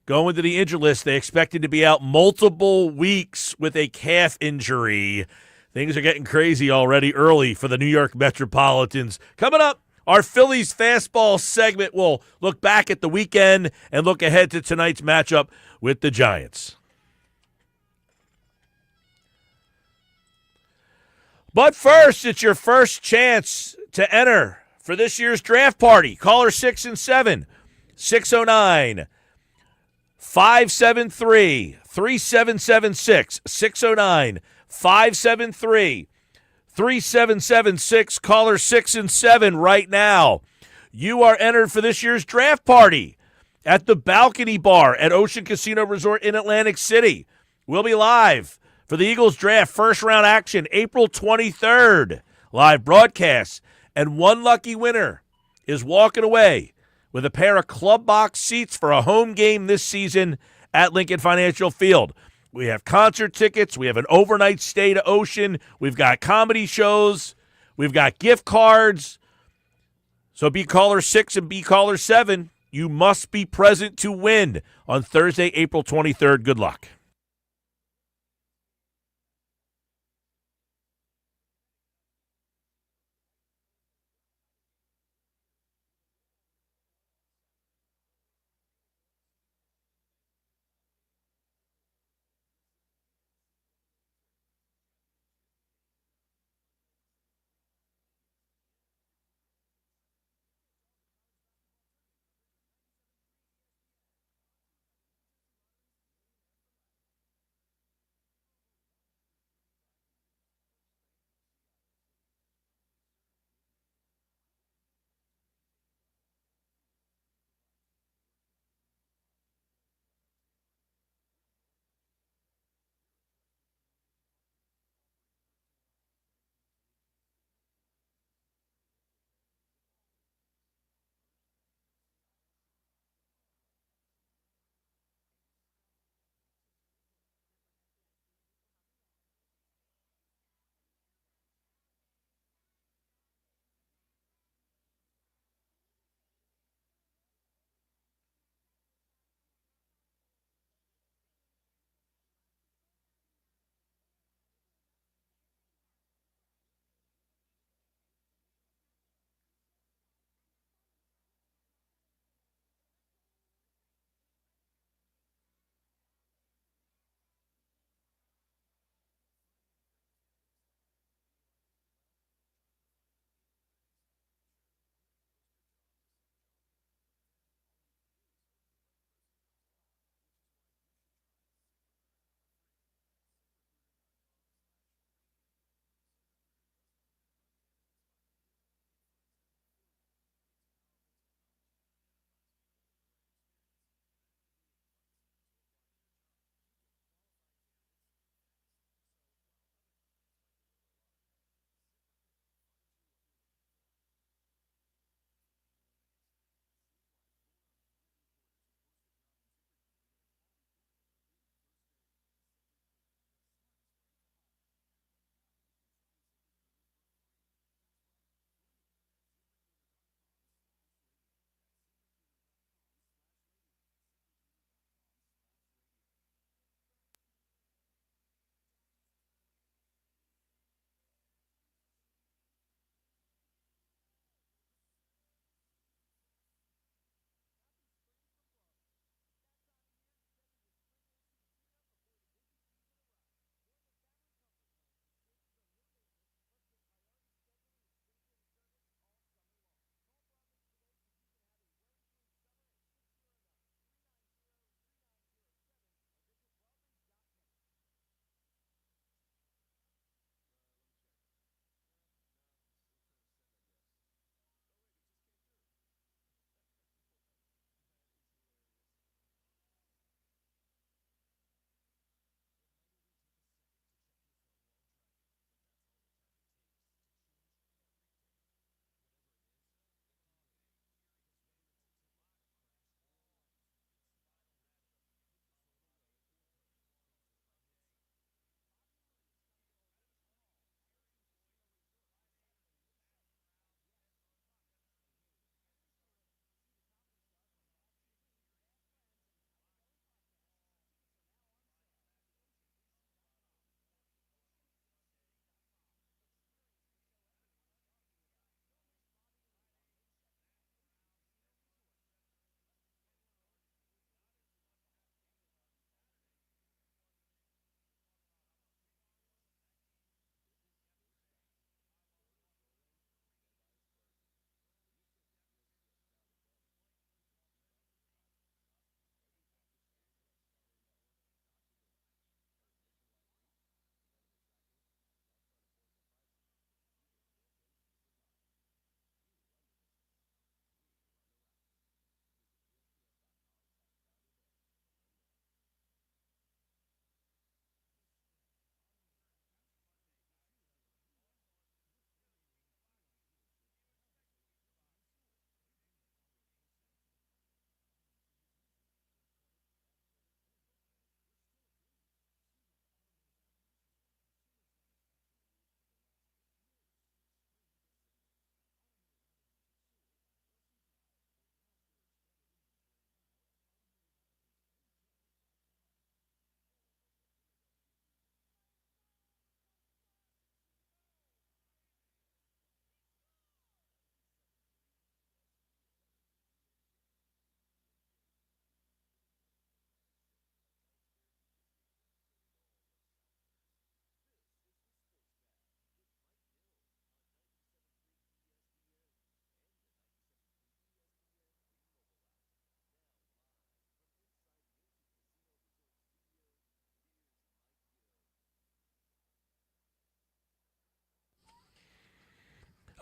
going to the injured list. They expected to be out multiple weeks with a calf injury. Things are getting crazy already early for the New York Metropolitans. Coming up, our Phillies fastball segment will look back at the weekend and look ahead to tonight's matchup with the Giants. But first, it's your first chance to enter for this year's draft party. Caller 6 and 7, 609 573 3776, 609 573 3776. Caller 6 and 7 right now. You are entered for this year's draft party at the Balcony Bar at Ocean Casino Resort in Atlantic City. We'll be live for the Eagles draft first round action April 23rd. Live broadcast. And one lucky winner is walking away with a pair of club box seats for a home game this season at Lincoln Financial Field. We have concert tickets. We have an overnight stay to Ocean. We've got comedy shows. We've got gift cards. So be caller 6 and be caller 7. You must be present to win on Thursday, April 23rd. Good luck.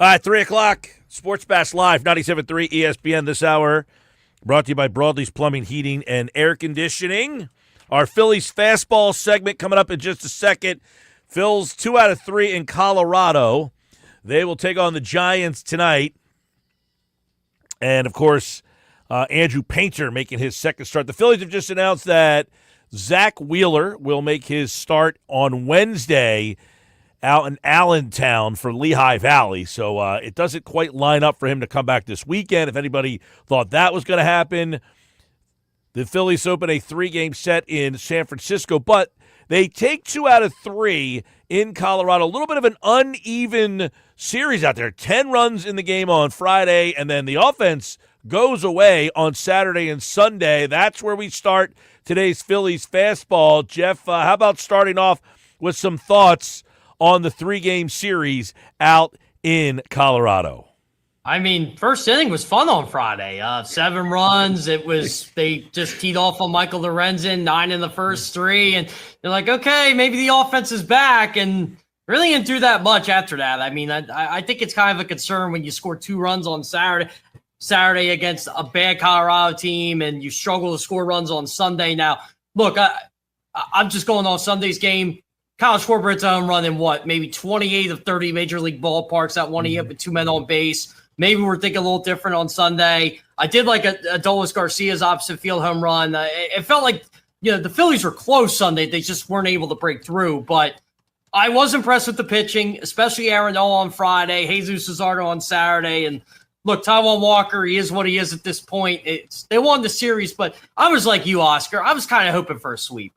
All right, 3 o'clock, Sports Bash Live, 97.3 ESPN this hour. Brought to you by Broadley's Plumbing, Heating, and Air Conditioning. Our Phillies fastball segment coming up in just a second. Phil's 2 out of 3 in Colorado. They will take on the Giants tonight. And, of course, Andrew Painter making his second start. The Phillies have just announced that Zach Wheeler will make his start on Wednesday out in Allentown for Lehigh Valley. So it doesn't quite line up for him to come back this weekend. If anybody thought that was going to happen, the Phillies open a 3-game set in San Francisco, but they take 2 out of 3 in Colorado. A little bit of an uneven series out there. 10 runs in the game on Friday, and then the offense goes away on Saturday and Sunday. That's where we start today's Phillies fastball. Jeff, how about starting off with some thoughts on the 3-game series out in Colorado? I mean, first inning was fun on Friday. 7 runs. They just teed off on Michael Lorenzen, 9 in the first 3. And they're like, okay, maybe the offense is back. And really didn't do that much after that. I mean, I think it's kind of a concern when you score 2 runs on Saturday against a bad Colorado team and you struggle to score runs on Sunday. Now, look, I'm just going on Sunday's game. Kyle Schwarber hits a home run in maybe 28 of 30 major league ballparks. That one he hit with 2 men on base. Maybe we're thinking a little different on Sunday. I did like Adolis Garcia's opposite field home run. It felt like, the Phillies were close Sunday. They just weren't able to break through. But I was impressed with the pitching, especially Aaron Nola on Friday, Jesus Luzardo on Saturday. And look, Taijuan Walker, he is what he is at this point. They won the series, but I was like you, Oscar. I was kind of hoping for a sweep.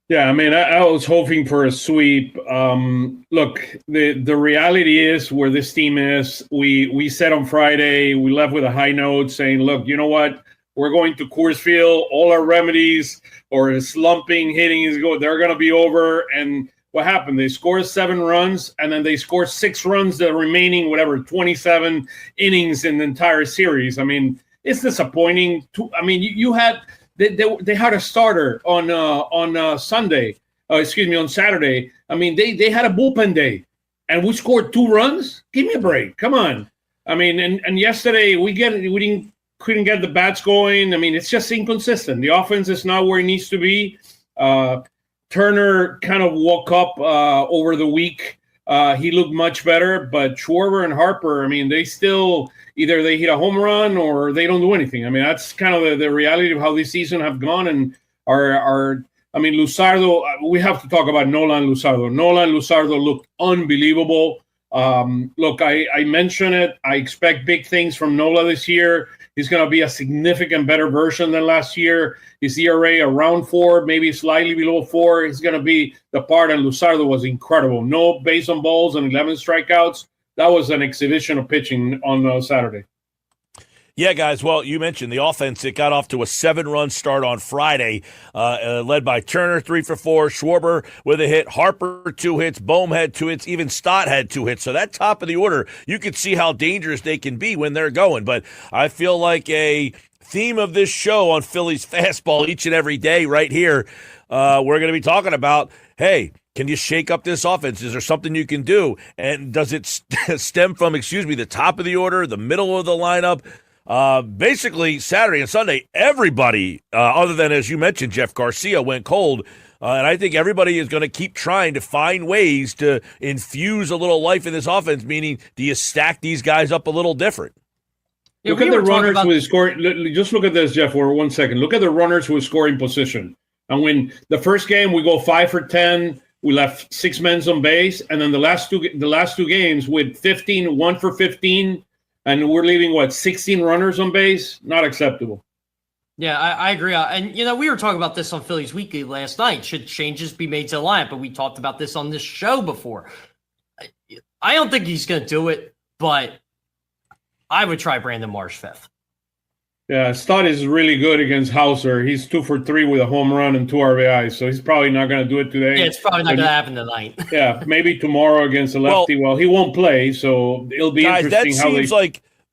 Yeah, I mean, I was hoping for a sweep. Look, the reality is where this team is. We said on Friday, we left with a high note saying, look, you know what? We're going to Coors Field. All our remedies or slumping, hitting they're going to be over. And what happened? They scored 7 runs, and then they scored 6 runs the remaining, 27 innings in the entire series. I mean, it's disappointing. You had – They had a starter on Sunday. On Saturday. I mean, they had a bullpen day, and we scored 2 runs. Give me a break. Come on. I mean, and yesterday couldn't get the bats going. I mean, it's just inconsistent. The offense is not where it needs to be. Turner kind of woke up over the week. He looked much better, but Schwarber and Harper, I mean, they still either they hit a home run or they don't do anything. I mean, that's kind of the reality of how this season have gone. And Luzardo, we have to talk about Nola and Luzardo. Nola and Luzardo look unbelievable. Look, I mentioned it. I expect big things from Nola this year. He's going to be a significant better version than last year. His ERA around 4, maybe slightly below 4. He's going to be the part, and Luzardo was incredible. No base on balls and 11 strikeouts. That was an exhibition of pitching on Saturday. Yeah, guys, well, you mentioned the offense. It got off to a 7-run start on Friday, led by Turner, 3 for 4, Schwarber with a hit, Harper 2 hits, Bohm had 2 hits, even Stott had 2 hits. So that top of the order, you could see how dangerous they can be when they're going. But I feel like a theme of this show on Phillies Fastball each and every day right here, we're going to be talking about, hey, can you shake up this offense? Is there something you can do? And does it stem from, the top of the order, the middle of the lineup? Basically, Saturday and Sunday, everybody, other than, as you mentioned, Jeff Garcia, went cold. And I think everybody is going to keep trying to find ways to infuse a little life in this offense, meaning do you stack these guys up a little different? Look at the runners who is scoring. Just look at this, Jeff, for 1 second. Look at the runners who is scoring position. And when the first game we go 5 for 10, we left 6 men on base, and then the last two games with 15, 1 for 15, and we're leaving 16 runners on base. Not acceptable. Yeah, I agree. And we were talking about this on Phillies Weekly last night. Should changes be made to the lineup? But we talked about this on this show before. I don't think he's going to do it, but I would try Brandon Marsh 5th. Yeah, Stott is really good against Hauser. He's 2 for 3 with a home run and 2 RBIs, so he's probably not going to do it today. Yeah, it's probably not going to happen tonight. Yeah, maybe tomorrow against a lefty. Well, he won't play, so it'll be interesting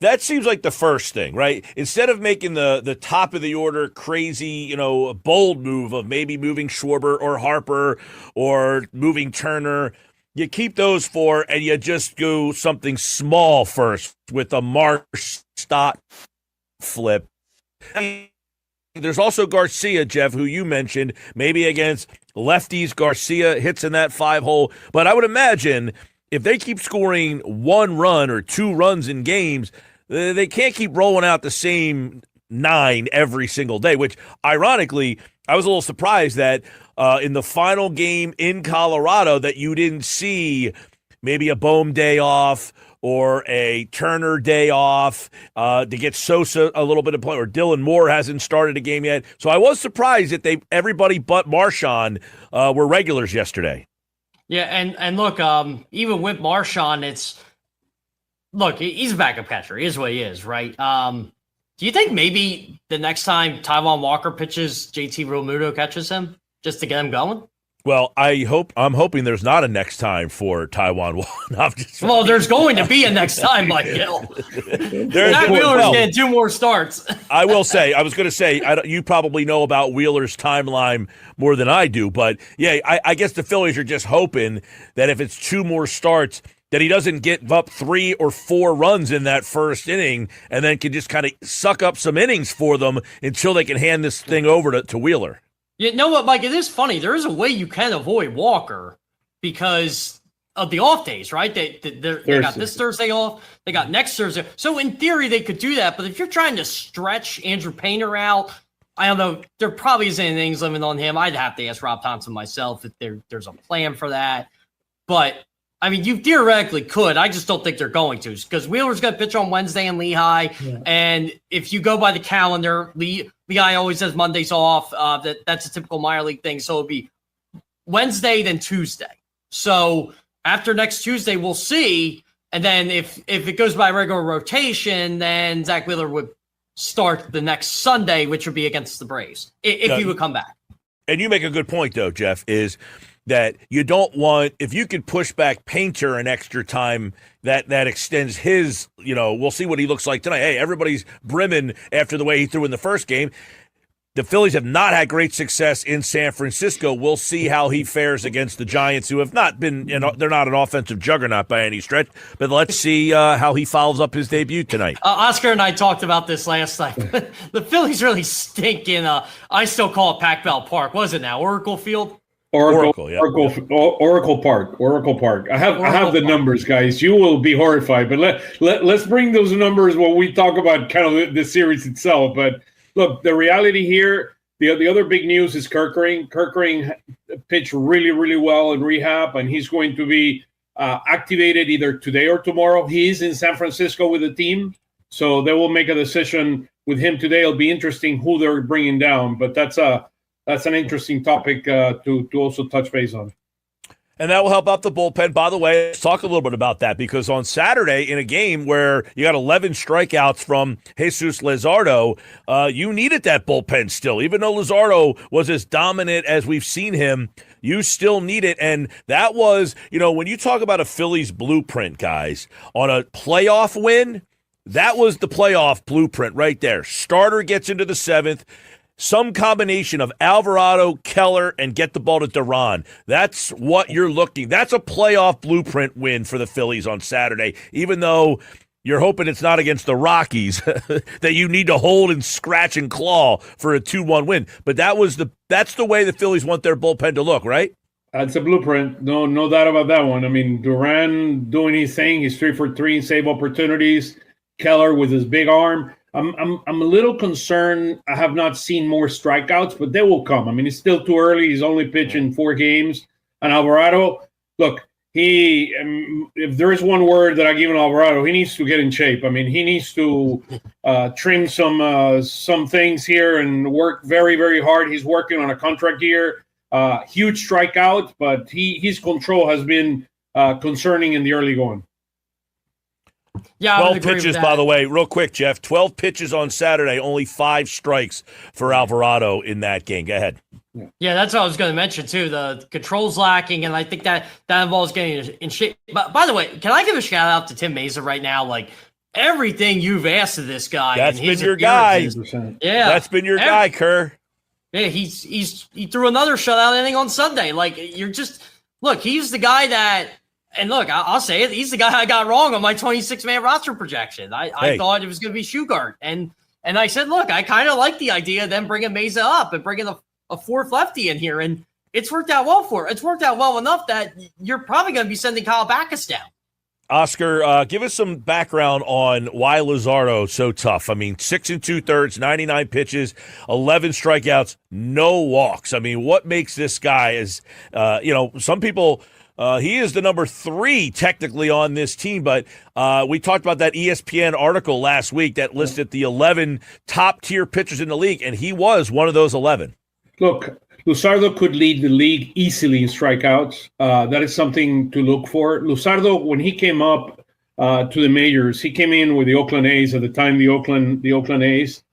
that seems like the first thing, right? Instead of making the top of the order crazy, bold move of maybe moving Schwarber or Harper or moving Turner, you keep those 4 and you just do something small first with a Marsh Stott flip. There's also Garcia, Jeff, who you mentioned, maybe against lefties. Garcia hits in that 5-hole. But I would imagine if they keep scoring 1 run or 2 runs in games, they can't keep rolling out the same 9 every single day, which ironically, I was a little surprised that in the final game in Colorado that you didn't see maybe a Bohm day off or a Turner day off to get Sosa a little bit of play, or Dylan Moore hasn't started a game yet. So I was surprised that everybody but Marchand were regulars yesterday. Yeah, and look, even with Marchand, he's a backup catcher. He is what he is, right? Do you think maybe the next time Taijuan Walker pitches, JT Realmuto catches him just to get him going? Well, I'm hoping there's not a next time for Taijuan Walker. Well, there's going to be a next time, Mike Gill. Zach Wheeler's getting 2 more starts. I will say, you probably know about Wheeler's timeline more than I do, but yeah, I guess the Phillies are just hoping that if it's 2 more starts, that he doesn't give up 3 or 4 runs in that first inning and then can just kind of suck up some innings for them until they can hand this thing over to Wheeler. You know what, Mike? It is funny. There is a way you can avoid Walker because of the off days, right? They got this Thursday off. They got next Thursday. So in theory, they could do that. But if you're trying to stretch Andrew Painter out, I don't know. There probably isn't an innings limit on him. I'd have to ask Rob Thompson myself if there's a plan for that. But I mean, you theoretically could. I just don't think they're going to, because Wheeler's going to pitch on Wednesday in Lehigh. Yeah. And if you go by the calendar, Lehigh always has Mondays off. That's a typical minor league thing. So it'll be Wednesday, then Tuesday. So after next Tuesday, we'll see. And then if it goes by regular rotation, then Zach Wheeler would start the next Sunday, which would be against the Braves, if he would come back. And you make a good point, though, Jeff, is that you don't want, if you could push back Painter an extra time, that extends his, we'll see what he looks like tonight. Hey, everybody's brimming after the way he threw in the first game. The Phillies have not had great success in San Francisco. We'll see how he fares against the Giants, who have not been, they're not an offensive juggernaut by any stretch. But let's see how he follows up his debut tonight. Oscar and I talked about this last night. The Phillies really stink in, I still call it Pac Bell Park. What is it now, Oracle Field? Oracle Park. I have the numbers, guys. You will be horrified, but let's bring those numbers when we talk about kind of the series itself. But look, the reality here, the other big news is Kerkering. Kerkering pitched really, really well in rehab, and he's going to be activated either today or tomorrow. He's in San Francisco with the team, so they will make a decision with him today. It'll be interesting who they're bringing down, but that's an interesting topic to also touch base on. And that will help out the bullpen. By the way, let's talk a little bit about that, because on Saturday, in a game where you got 11 strikeouts from Jesus Luzardo, you needed that bullpen still. Even though Luzardo was as dominant as we've seen him, you still need it. And that was, when you talk about a Phillies blueprint, guys, on a playoff win, that was the playoff blueprint right there. Starter gets into the 7th. Some combination of Alvarado, Keller, and get the ball to Duran. That's what you're looking. That's a playoff blueprint win for the Phillies on Saturday, even though you're hoping it's not against the Rockies that you need to hold and scratch and claw for a 2-1 win. But that's the way the Phillies want their bullpen to look, right? That's a blueprint. No doubt about that one. I mean, Duran doing his thing. He's 3 for 3 in save opportunities. Keller with his big arm. I'm a little concerned. I have not seen more strikeouts, but they will come. I mean, it's still too early. He's only pitching 4 games. And Alvarado, look, if there is one word that I give Alvarado, he needs to get in shape. I mean, he needs to trim some things here and work very, very hard. He's working on a contract year. Huge strikeout, but his control has been concerning in the early going. Yeah, 12 pitches, by the way, real quick, Jeff. 12 pitches on Saturday, only 5 strikes for Alvarado in that game. Go ahead. Yeah, that's what I was going to mention, too. The control's lacking, and I think that involves getting in shape. But by the way, can I give a shout-out to Tim Mesa right now? Like, everything you've asked of this guy. That's been your guy. Yeah. That's been your guy, Kerr. Yeah, he threw another shutout inning on Sunday. Like, you're just – look, he's the guy that – And look, I'll say it. He's the guy I got wrong on my 26-man roster projection. I thought it was going to be Shugart. And I said, look, I kind of like the idea of them bringing Mesa up and bringing a fourth lefty in here. And it's worked out well for it. It's worked out well enough that you're probably going to be sending Kyle Backus down. Oscar, give us some background on why Luzardo so tough. I mean, 6 2/3, 99 pitches, 11 strikeouts, no walks. I mean, what makes this guy is, some people he is the number 3 technically on this team, but we talked about that ESPN article last week that listed the 11 top-tier pitchers in the league, and he was one of those 11. Look, Luzardo could lead the league easily in strikeouts. That is something to look for. Luzardo, when he came up to the majors, he came in with the Oakland A's at the time, the Oakland A's.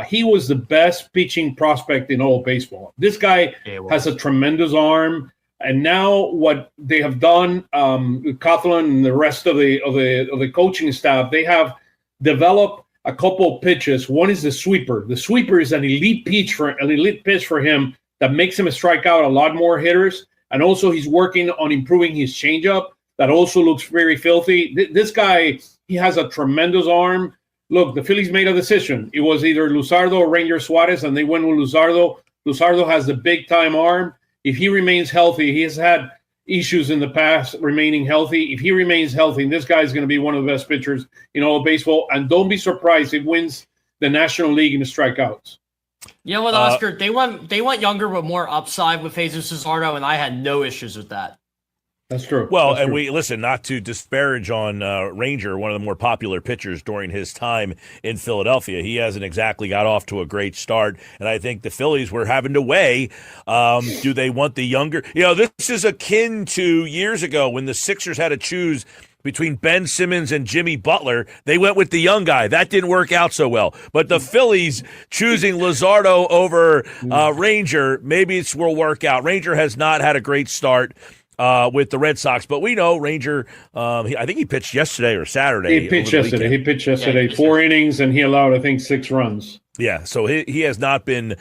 He was the best pitching prospect in all of baseball. This guy has a tremendous arm. And now what they have done, Coughlin and the rest of the coaching staff, they have developed a couple of pitches. One is the sweeper. The sweeper is an elite pitch for him that makes him strike out a lot more hitters. And also he's working on improving his changeup. That also looks very filthy. This guy, he has a tremendous arm. Look, the Phillies made a decision. It was either Luzardo or Ranger Suarez, and they went with Luzardo. Luzardo has the big-time arm. If he remains healthy, he has had issues in the past remaining healthy. If he remains healthy, this guy is going to be one of the best pitchers in all of baseball. And don't be surprised if he wins the National League in the strikeouts. You know what, Oscar? They went younger with more upside with Jesus Luzardo, and I had no issues with that. That's true. Well, That's true. we listen, not to disparage on Ranger, one of the more popular pitchers during his time in Philadelphia. He hasn't exactly got off to a great start, and I think the Phillies were having to weigh, do they want the younger? This is akin to years ago when the Sixers had to choose between Ben Simmons and Jimmy Butler. They went with the young guy. That didn't work out so well. But the Phillies choosing Luzardo over Ranger, maybe it will work out. Ranger has not had a great start with the Red Sox, but we know Ranger, I think he pitched yesterday or Saturday. He pitched yesterday. 4 innings, and he allowed, I think, 6 runs. Yeah, so he has not been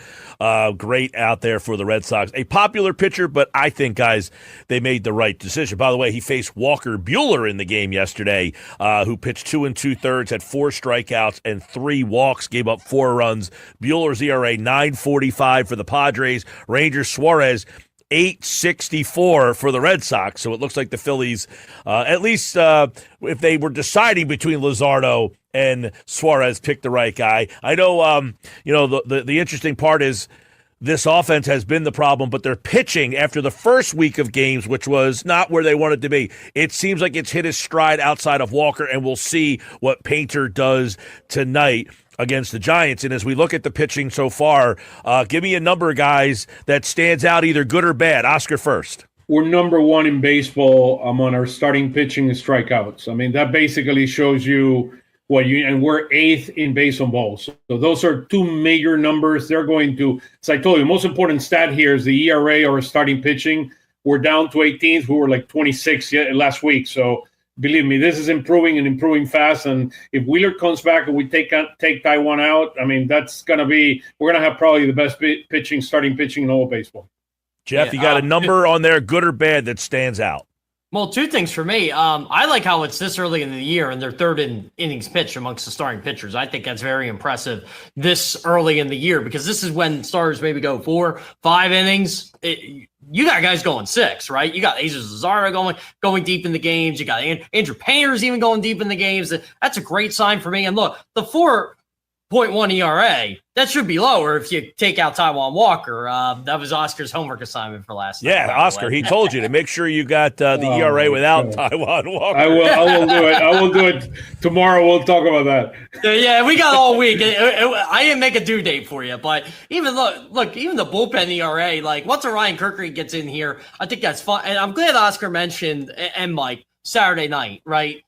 great out there for the Red Sox. A popular pitcher, but I think, guys, they made the right decision. By the way, he faced Walker Buehler in the game yesterday, who pitched 2 2/3, had 4 strikeouts and 3 walks, gave up 4 runs. Buehler's ERA 9.45 for the Padres. Ranger Suarez 8.64 for the Red Sox. So it looks like the Phillies, at least if they were deciding between Luzardo and Suarez, picked the right guy. I know, the interesting part is this offense has been the problem, but their pitching after the first week of games, which was not where they wanted to be, it seems like it's hit its stride outside of Walker, and we'll see what Painter does tonight against the Giants. And as we look at the pitching so far, give me a number of guys that stands out, either good or bad. Oscar first. We're number 1 in baseball on our starting pitching and strikeouts. I mean, that basically shows you and we're 8th in base on balls. So those are 2 major numbers. They're going to, as I told you, the most important stat here is the ERA or starting pitching. We're down to 18th. We were like 26 last week. So believe me, this is improving fast. And if Wheeler comes back and we take Taiwan out, I mean, we're going to have probably the best starting pitching in all of baseball. Jeff, you got a number on there, good or bad, that stands out? Well, 2 things for me. I like how it's this early in the year and they're third in innings pitched amongst the starting pitchers. I think that's very impressive this early in the year, because this is when starters maybe go 4, 5 innings. You got guys going 6, right? You got Jesus Luzardo going deep in the games. You got Andrew Painter's even going deep in the games. That's a great sign for me. And look, the 4.1 ERA, that should be lower if you take out Taiwan Walker. That was Oscar's homework assignment for last night. Yeah, Oscar, he told you to make sure you got the ERA without Taiwan Walker. I will do it. I will do it tomorrow. We'll talk about that. Yeah, we got all week. I didn't make a due date for you, but even look, even the bullpen ERA, like once Ryan Kirkry gets in here, I think that's fun. And I'm glad Oscar mentioned, and Mike, Saturday night, right?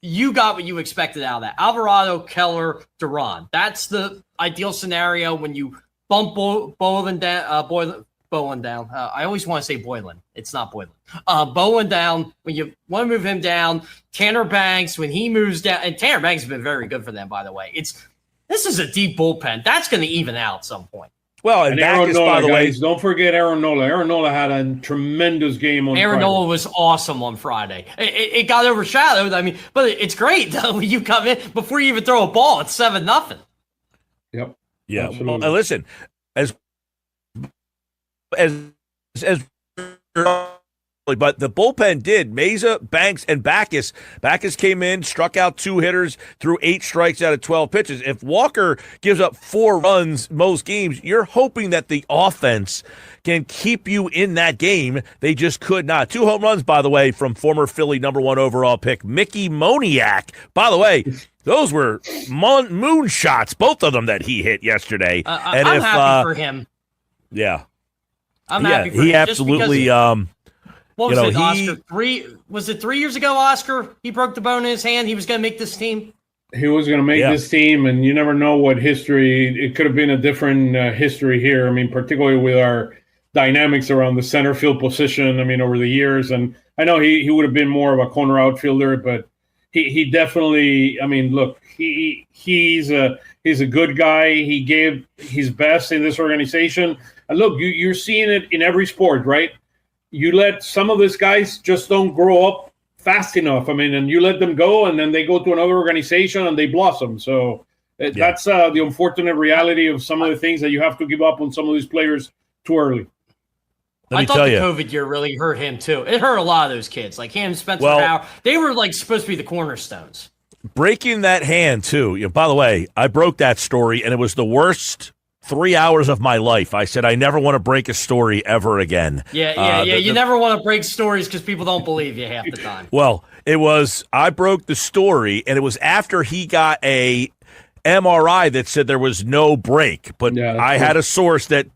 You got what you expected out of that. Alvarado, Keller, Duran. That's the ideal scenario when you bump Boylan down. I always want to say Boylan. It's not Boylan. Boylan down. When you want to move him down, Tanner Banks, when he moves down, and Tanner Banks has been very good for them, by the way. This is a deep bullpen. That's going to even out at some point. Well, and Aaron Backus, Nola, by the way, guys, don't forget Aaron Nola. Aaron Nola had a tremendous game on Aaron Friday. Nola was awesome on Friday. It got overshadowed. I mean, but it's great though. When you come in before you even throw a ball, it's 7-0. Yep. Yeah. Absolutely. Well, listen, as but the bullpen did. Mesa, Banks, and Backus. Backus came in, struck out 2 hitters, threw 8 strikes out of 12 pitches. If Walker gives up 4 runs most games, you're hoping that the offense can keep you in that game. They just could not. 2 home runs, by the way, from former Philly #1 overall pick Mickey Moniak. By the way, those were moon shots, both of them that he hit yesterday. And I'm happy for him. Yeah. I'm happy for him. He absolutely. What was it, he, Oscar? Was it 3 years ago, Oscar? He broke the bone in his hand. He was going to make this team. He was going to make this team, and you never know what history. It could have been a different history here. I mean, particularly with our dynamics around the center field position. I mean, over the years, and I know he would have been more of a corner outfielder, but he definitely. I mean, look, he's a good guy. He gave his best in this organization. And look, you're seeing it in every sport, right? You let some of these guys just don't grow up fast enough. I mean, and you let them go, and then they go to another organization and they blossom. So that's the unfortunate reality of some of the things that you have to give up on some of these players too early. I thought the COVID year really hurt him too. It hurt a lot of those kids, like him, Spencer Howard. They were like supposed to be the cornerstones. Breaking that hand too. By the way, I broke that story, and it was the worst 3 hours of my life. I said I never want to break a story ever again. You never want to break stories because people don't believe you half the time. Well, I broke the story, and it was after he got a MRI that said there was no break. But I had a source that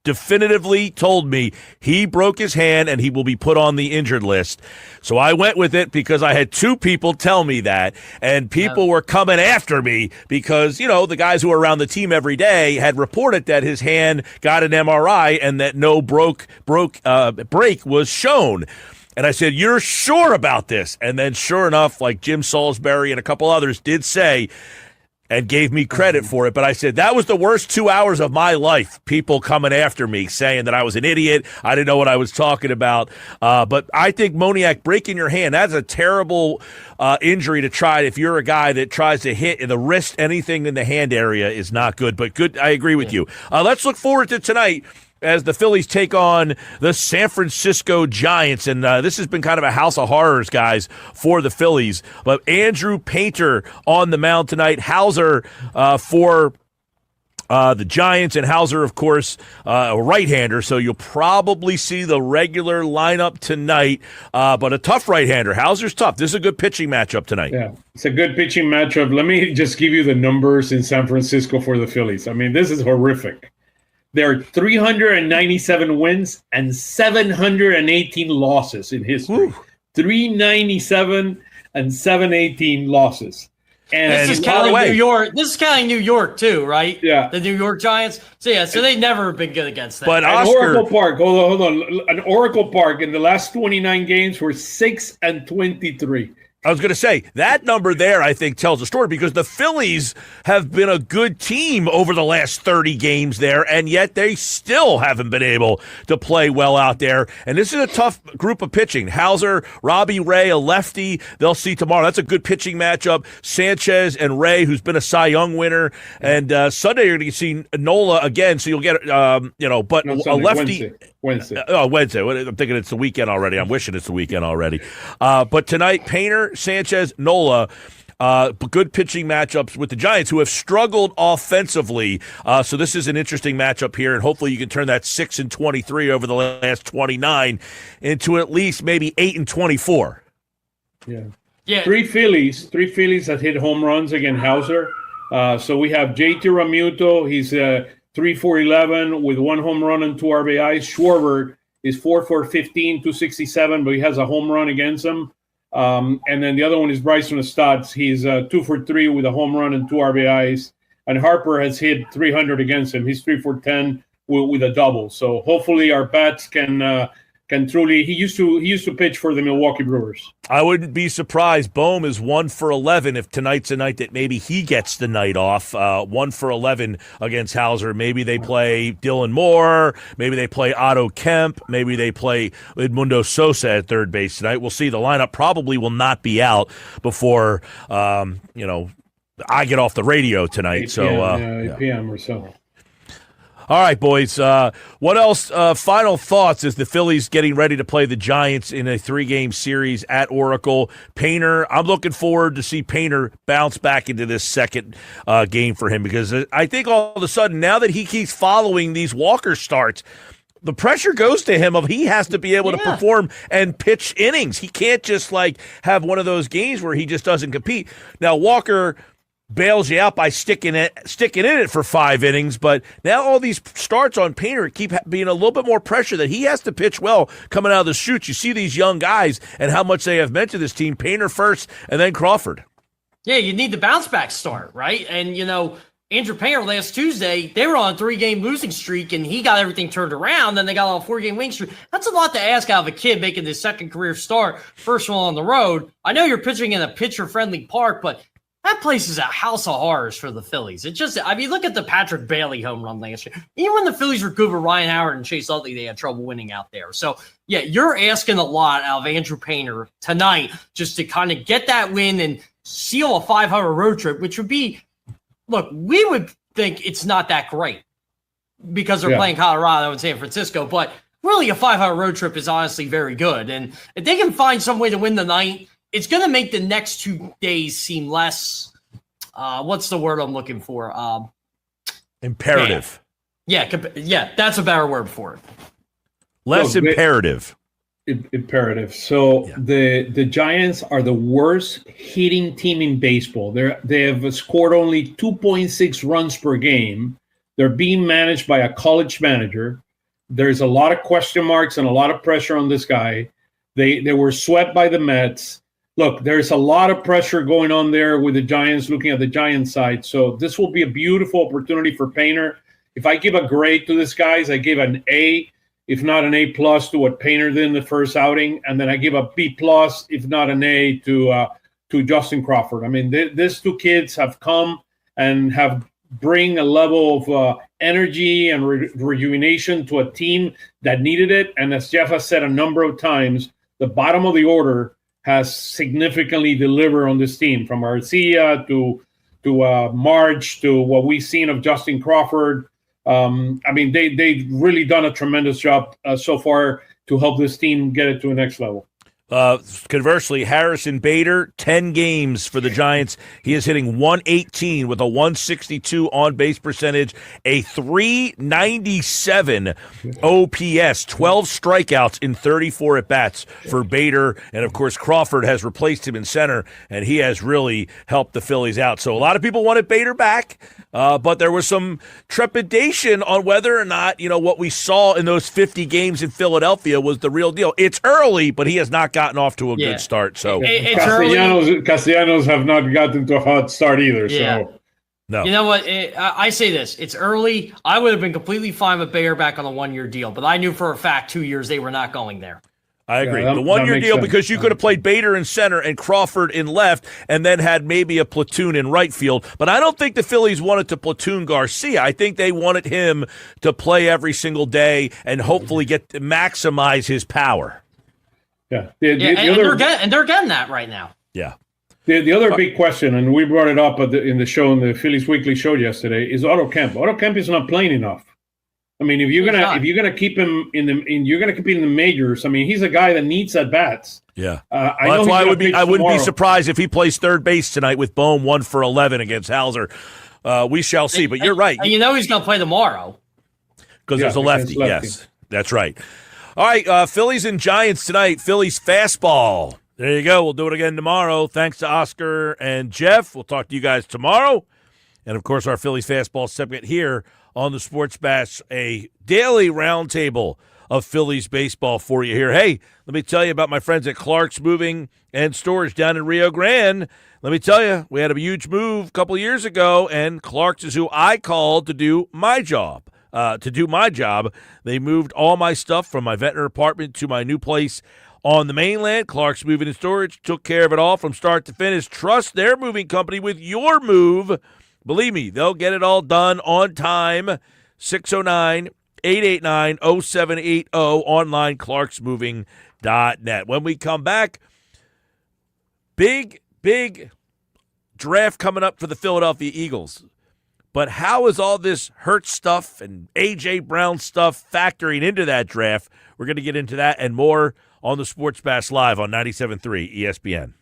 definitively told me he broke his hand and he will be put on the injured list. So I went with it because I had 2 people tell me that, and people were coming after me because, the guys who are around the team every day had reported that his hand got an MRI and that no break was shown. And I said, "You're sure about this?" And then sure enough, like Jim Salisbury and a couple others did say, and gave me credit for it. But I said, that was the worst 2 hours of my life. People coming after me saying that I was an idiot. I didn't know what I was talking about. But I think Moniak breaking your hand, that's a terrible injury to try. If you're a guy that tries to hit in the wrist, anything in the hand area is not good. But good, I agree with you. Let's look forward to tonight as the Phillies take on the San Francisco Giants. And this has been kind of a house of horrors, guys, for the Phillies. But Andrew Painter on the mound tonight. Hauser for the Giants, and Hauser, of course, a right-hander. So you'll probably see the regular lineup tonight. But a tough right-hander. Hauser's tough. This is a good pitching matchup tonight. Yeah, it's a good pitching matchup. Let me just give you the numbers in San Francisco for the Phillies. I mean, this is horrific. There are 397 wins and 718 losses in history. 397 and 718 losses. And this is counting New York. This is counting New York too, right? Yeah. The New York Giants. So they've never been good against them. But Oracle Park, hold on. An Oracle Park in the last 29 games were 6-23. I was going to say, that number there, I think, tells a story because the Phillies have been a good team over the last 30 games there, and yet they still haven't been able to play well out there. And this is a tough group of pitching. Hauser, Robbie Ray, a lefty, they'll see tomorrow. That's a good pitching matchup. Sanchez and Ray, who's been a Cy Young winner. And Sunday you're going to see Nola again, so you'll get, but no, Sunday, a lefty. Wednesday. Wednesday. I'm thinking it's the weekend already. I'm wishing it's the weekend already. But tonight, Painter, Sanchez, Nola, good pitching matchups with the Giants, who have struggled offensively. So this is an interesting matchup here, and hopefully you can turn that 6-23 over the last 29 into at least maybe 8-24. Yeah. Three Phillies that hit home runs against Hauser. So we have JT Realmuto. He's 3-for-11 with 1 home run and 2 RBIs. Schwarber is 4-for-15, 267, but he has a home run against him. And then the other one is Bryson Stott. He's 2-for-3 with a home run and 2 RBIs. And Harper has hit 300 against him. He's 3-for-10 with a double. So hopefully our bats can can truly. He used to pitch for the Milwaukee Brewers. I wouldn't be surprised. Bohm is 1 for 11 if tonight's a night that maybe he gets the night off. 1 for 11 against Hauser. Maybe they play Dylan Moore. Maybe they play Otto Kemp. Maybe they play Edmundo Sosa at third base tonight. We'll see. The lineup probably will not be out before I get off the radio tonight. 8 p.m. or so. All right, boys. What else? Final thoughts as the Phillies getting ready to play the Giants in a 3-game series at Oracle. Painter, I'm looking forward to see Painter bounce back into this second game for him, because I think all of a sudden, now that he keeps following these Walker starts, the pressure goes to him of he has to be able to perform and pitch innings. He can't just have one of those games where he just doesn't compete. Now, Walker bails you out by sticking in it for 5 innings, but now all these starts on Painter keep being a little bit more pressure that he has to pitch well coming out of the chute. You see these young guys and how much they have meant to this team. Painter first and then Crawford. Yeah, you need the bounce back start, right? And Andrew Painter last Tuesday, they were on a 3-game losing streak and he got everything turned around. Then they got on a 4-game winning streak. That's a lot to ask out of a kid making his second career start, first one on the road. I know you're pitching in a pitcher-friendly park, but that place is a house of horrors for the Phillies. Look at the Patrick Bailey home run last year. Even when the Phillies were good with Ryan Howard and Chase Utley, they had trouble winning out there. So, yeah, you're asking a lot out of Andrew Painter tonight just to kind of get that win and seal a 500 road trip, which would be, look, we would think it's not that great because they're playing Colorado and San Francisco, but really a 500 road trip is honestly very good. And if they can find some way to win the night, it's going to make the next 2 days seem less, what's the word I'm looking for? Imperative. Yeah, that's a better word for it. Less imperative. Imperative. So the Giants are the worst hitting team in baseball. They have scored only 2.6 runs per game. They're being managed by a college manager. There's a lot of question marks and a lot of pressure on this guy. They were swept by the Mets. Look, there's a lot of pressure going on there with the Giants, looking at the Giants side. So this will be a beautiful opportunity for Painter. If I give a grade to this guys, I give an A, if not an A plus to what Painter did in the first outing. And then I give a B plus, if not an A to Justin Crawford. I mean, these 2 kids have come and have bring a level of energy and rejuvenation to a team that needed it. And as Jeff has said a number of times, the bottom of the order has significantly delivered on this team, from Arcia to March to what we've seen of Justin Crawford. They've really done a tremendous job so far to help this team get it to the next level. Conversely, Harrison Bader, 10 games for the Giants. He is hitting 118 with a 162 on-base percentage, a 397 OPS, 12 strikeouts in 34 at-bats for Bader. And, of course, Crawford has replaced him in center, and he has really helped the Phillies out. So a lot of people wanted Bader back, but there was some trepidation on whether or not, what we saw in those 50 games in Philadelphia was the real deal. It's early, but he has not gotten off to a good start. So Castellanos have not gotten to a hot start either. So no. You know what? I say this. It's early. I would have been completely fine with Bader back on a 1-year deal, but I knew for a fact 2 years they were not going there. I agree. The 1-year deal, because you could have played Bader in center and Crawford in left and then had maybe a platoon in right field. But I don't think the Phillies wanted to platoon Garcia. I think they wanted him to play every single day and hopefully get to maximize his power. Yeah. They're getting that right now. Yeah. The other big question, and we brought it up in the show, in the Phillies Weekly show yesterday, is Otto Kemp. Otto Kemp is not playing enough. I mean, if you're gonna keep him you're gonna compete in the majors. I mean, he's a guy that needs at bats. Yeah, that's why I wouldn't be surprised if he plays third base tonight with Bohm 1 for 11 against Hauser. We shall see. But you're right. And he's gonna play tomorrow because there's a lefty. Yes, that's right. All right, Phillies and Giants tonight. Phillies fastball. There you go. We'll do it again tomorrow. Thanks to Oscar and Jeff. We'll talk to you guys tomorrow. And, of course, our Phillies fastball segment here on the Sports Bash, a daily roundtable of Phillies baseball for you here. Hey, let me tell you about my friends at Clark's Moving and Storage down in Rio Grande. Let me tell you, we had a huge move a couple of years ago, and Clark's is who I called to do my job. to do my job. They moved all my stuff from my Ventnor apartment to my new place on the mainland. Clark's Moving and Storage took care of it all from start to finish. Trust their moving company with your move. Believe me, they'll get it all done on time. 609-889-0780, online, clarksmoving.net. When we come back, big draft coming up for the Philadelphia Eagles. But how is all this Hurts stuff and A.J. Brown stuff factoring into that draft? We're going to get into that and more on the Sports Bash Live on 97.3 ESPN.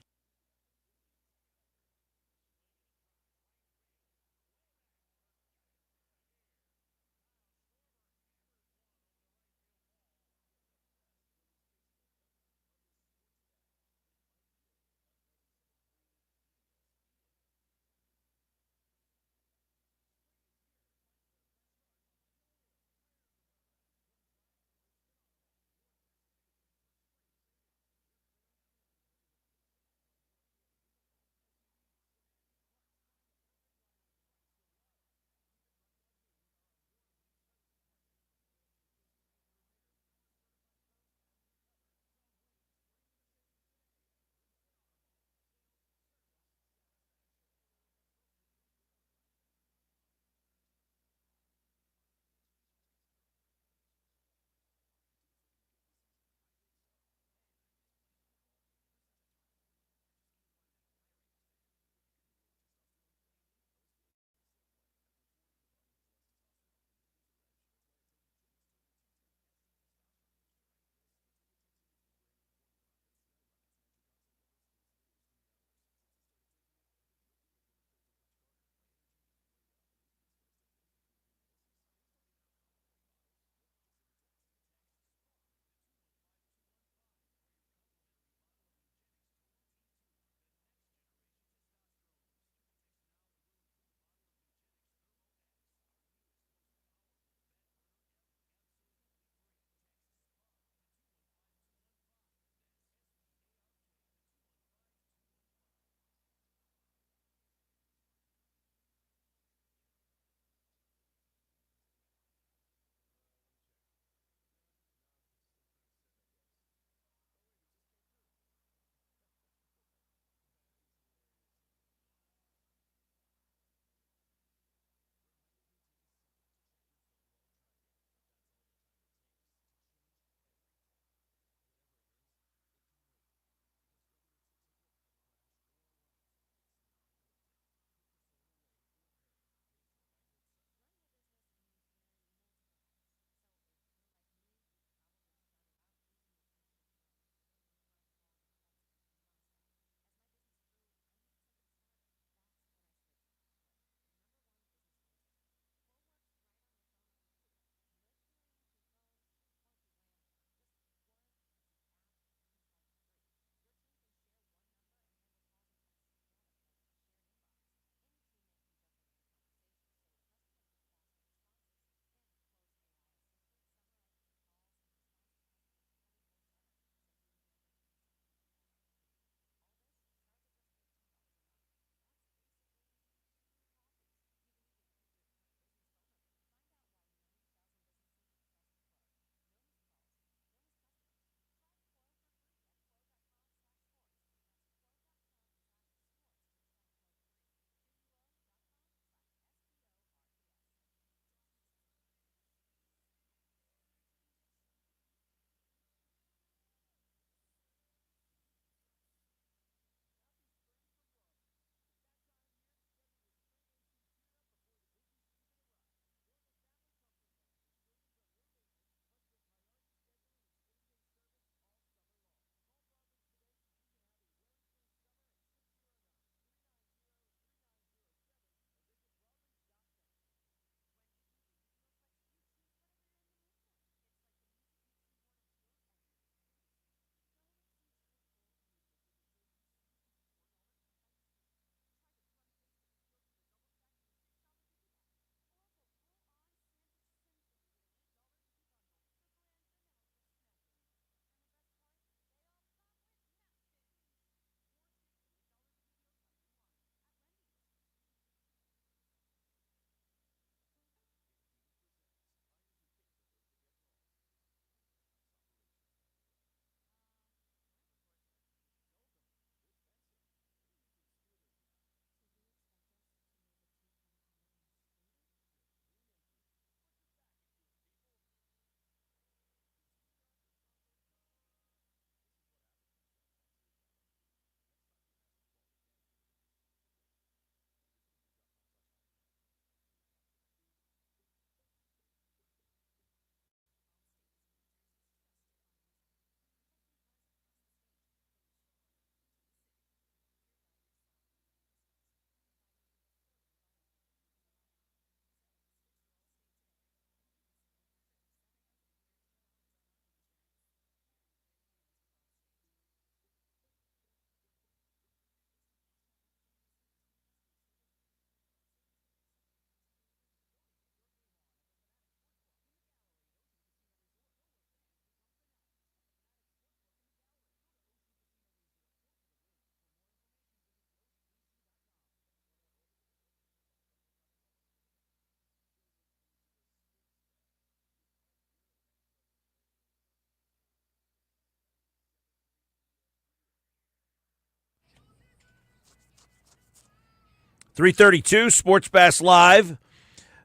3:32 Sports Bass Live,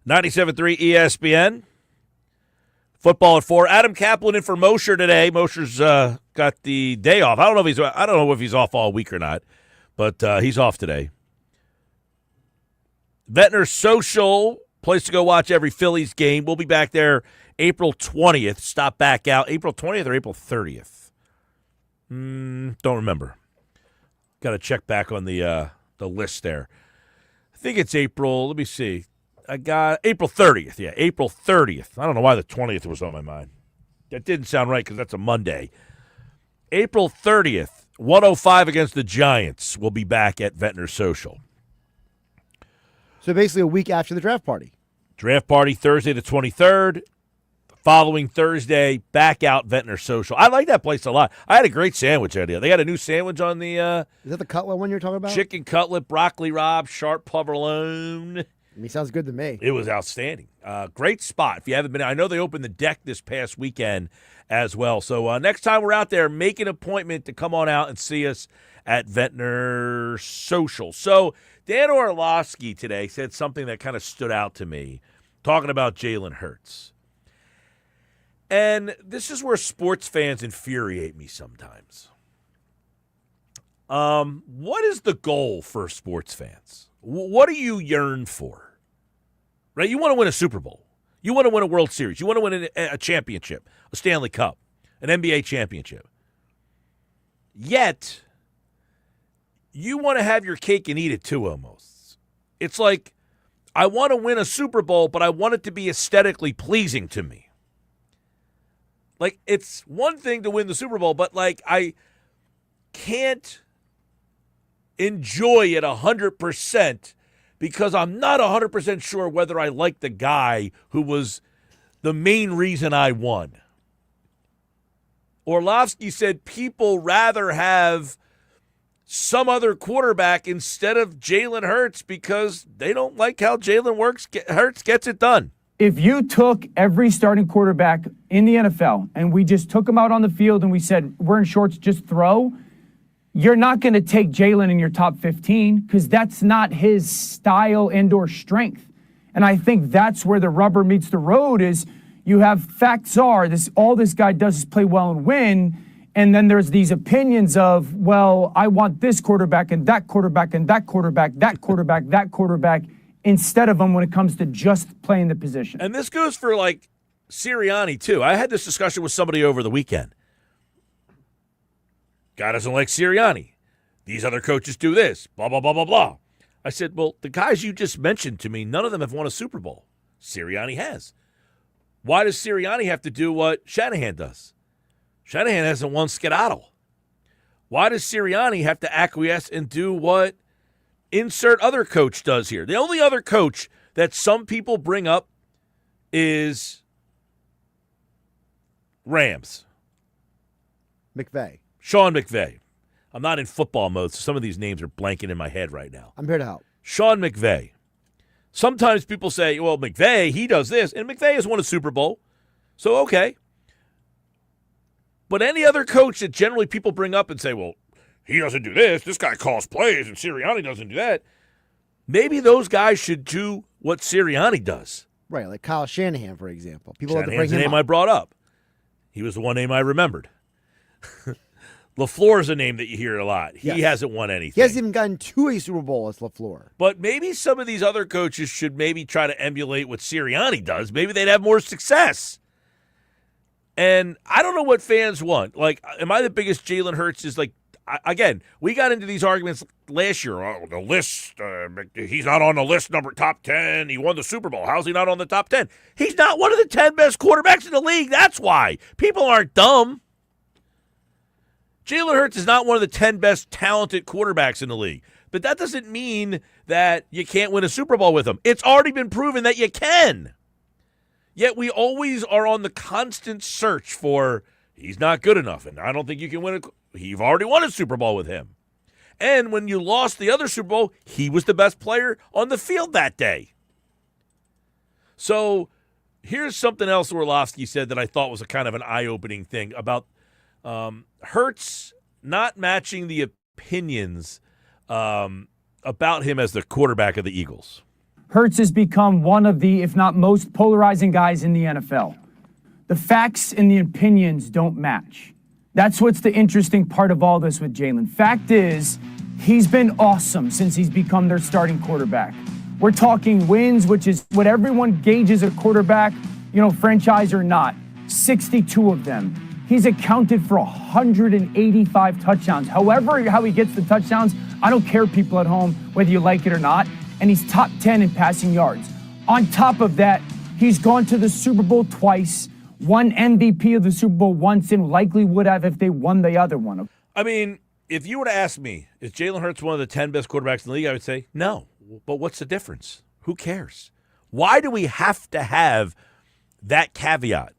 97.3 ESPN. Football at 4. Adam Kaplan in for Mosher today. Mosher's got the day off. I don't know if he's off all week or not, but he's off today. Ventnor Social, place to go watch every Phillies game. We'll be back there April 20th. Stop back out. April 20th or April 30th? Don't remember. Got to check back on the list there. I think it's April. Let me see. I got April 30th. Yeah, April 30th. I don't know why the 20th was on my mind. That didn't sound right because that's a Monday. April 30th, 105 against the Giants. We'll be back at Ventnor Social. So basically a week after the draft party. Draft party Thursday the 23rd. Following Thursday, back out Ventnor Social. I like that place a lot. I had a great sandwich idea. They got a new sandwich on the Is that the cutlet one you're talking about? chicken cutlet, broccoli rabe, sharp provolone. I mean, sounds good to me. It was outstanding. Great spot. If you haven't been, I know they opened the deck this past weekend as well. So next time we're out there, make an appointment to come on out and see us at Ventnor Social. So Dan Orlovsky today said something that kind of stood out to me, talking about Jalen Hurts. And this is where sports fans infuriate me sometimes. What is the goal for sports fans? What do you yearn for? Right? You want to win a Super Bowl. You want to win a World Series. You want to win a championship, a Stanley Cup, an NBA championship. Yet, you want to have your cake and eat it too almost. It's like, I want to win a Super Bowl, but I want it to be aesthetically pleasing to me. Like, it's one thing to win the Super Bowl, but, like, I can't enjoy it 100% because I'm not 100% sure whether I like the guy who was the main reason I won. Orlovsky said people rather have some other quarterback instead of Jalen Hurts because they don't like how Hurts gets it done. If you took every starting quarterback in the NFL and we just took them out on the field and we said, we're in shorts, just throw, you're not going to take Jalen in your top 15 because that's not his style and or strength. And I think that's where the rubber meets the road is you have facts are all this guy does is play well and win. And then there's these opinions of, well, I want this quarterback and that quarterback and that quarterback, that quarterback, that quarterback, instead of them when it comes to just playing the position. And this goes for, like, Sirianni, too. I had this discussion with somebody over the weekend. Guy doesn't like Sirianni. These other coaches do this, blah, blah, blah, blah, blah. I said, well, the guys you just mentioned to me, none of them have won a Super Bowl. Sirianni has. Why does Sirianni have to do what Shanahan does? Shanahan hasn't won skedaddle. Why does Sirianni have to acquiesce and do what insert other coach does here? The only other coach that some people bring up is Rams. McVay. Sean McVay. I'm not in football mode, so some of these names are blanking in my head right now. I'm here to help. Sean McVay. Sometimes people say, well, McVay, he does this, and McVay has won a Super Bowl. So, okay. But any other coach that generally people bring up and say, well, he doesn't do this guy calls plays, and Sirianni doesn't do that, maybe those guys should do what Sirianni does. Right, like Kyle Shanahan, for example. People have to Shanahan's bring the him name up. I brought up. He was the one name I remembered. LaFleur is a name that you hear a lot. He Yes. hasn't won anything. He hasn't even gotten to a Super Bowl as LaFleur. But maybe some of these other coaches should maybe try to emulate what Sirianni does. Maybe they'd have more success. And I don't know what fans want. Like, am I the biggest Jalen Hurts is like, again, we got into these arguments last year. Oh, the list, he's not on the list number top 10. He won the Super Bowl. How's he not on the top 10? He's not one of the 10 best quarterbacks in the league. That's why. People aren't dumb. Jalen Hurts is not one of the 10 best talented quarterbacks in the league. But that doesn't mean that you can't win a Super Bowl with him. It's already been proven that you can. Yet we always are on the constant search for he's not good enough, and I don't think you can win You've already won a Super Bowl with him. And when you lost the other Super Bowl, he was the best player on the field that day. So here's something else Orlovsky said that I thought was a kind of an eye-opening thing about Hurts not matching the opinions about him as the quarterback of the Eagles? Hurts has become one of the, if not most, polarizing guys in the NFL. The facts and the opinions don't match. That's what's the interesting part of all this with Jalen. Fact is, he's been awesome since he's become their starting quarterback. We're talking wins, which is what everyone gauges a quarterback, franchise or not. 62 of them. He's accounted for 185 touchdowns. However, how he gets the touchdowns, I don't care, people at home, whether you like it or not. And he's top 10 in passing yards. On top of that, he's gone to the Super Bowl twice, won MVP of the Super Bowl once, and likely would have if they won the other one. I mean, if you were to ask me, is Jalen Hurts one of the 10 best quarterbacks in the league, I would say no. But what's the difference? Who cares? Why do we have to have that caveat?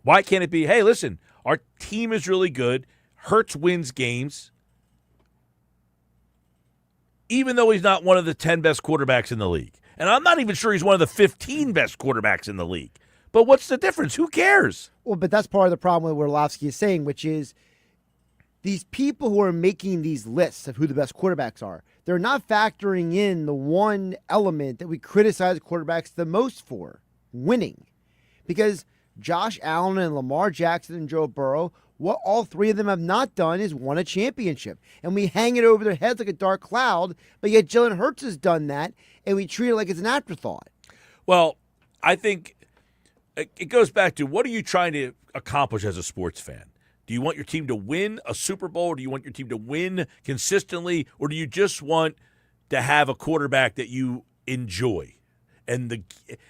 Why can't it be, hey, listen, our team is really good. Hurts wins games, even though he's not one of the 10 best quarterbacks in the league. And I'm not even sure he's one of the 15 best quarterbacks in the league. But what's the difference? Who cares? Well, but that's part of the problem with what Orlovsky is saying, which is these people who are making these lists of who the best quarterbacks are, they're not factoring in the one element that we criticize quarterbacks the most for, winning. Because Josh Allen and Lamar Jackson and Joe Burrow, what all three of them have not done is won a championship. And we hang it over their heads like a dark cloud, but yet Jalen Hurts has done that, and we treat it like it's an afterthought. Well, I think it goes back to, what are you trying to accomplish as a sports fan? Do you want your team to win a Super Bowl, or do you want your team to win consistently, or do you just want to have a quarterback that you enjoy? And it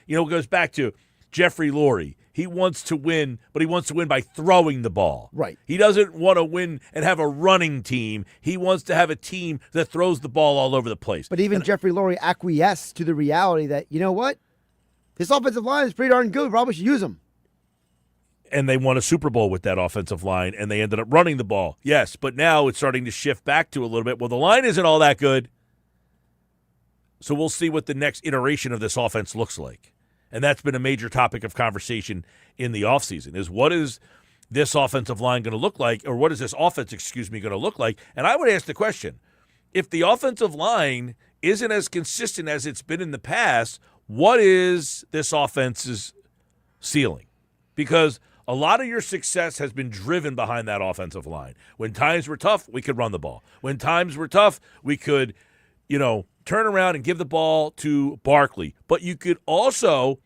goes back to Jeffrey Lurie. He wants to win, but he wants to win by throwing the ball. Right. He doesn't want to win and have a running team. He wants to have a team that throws the ball all over the place. But even Jeffrey Lurie acquiesced to the reality that, you know what? This offensive line is pretty darn good. Probably should use them. And they won a Super Bowl with that offensive line, and they ended up running the ball. Yes, but now it's starting to shift back to a little bit. Well, the line isn't all that good. So we'll see what the next iteration of this offense looks like. And that's been a major topic of conversation in the offseason, is what is this offensive line going to look like, or what is this offense, going to look like? And I would ask the question, if the offensive line isn't as consistent as it's been in the past, what is this offense's ceiling? Because a lot of your success has been driven behind that offensive line. When times were tough, we could run the ball. When times were tough, we could, turn around and give the ball to Barkley. But you could also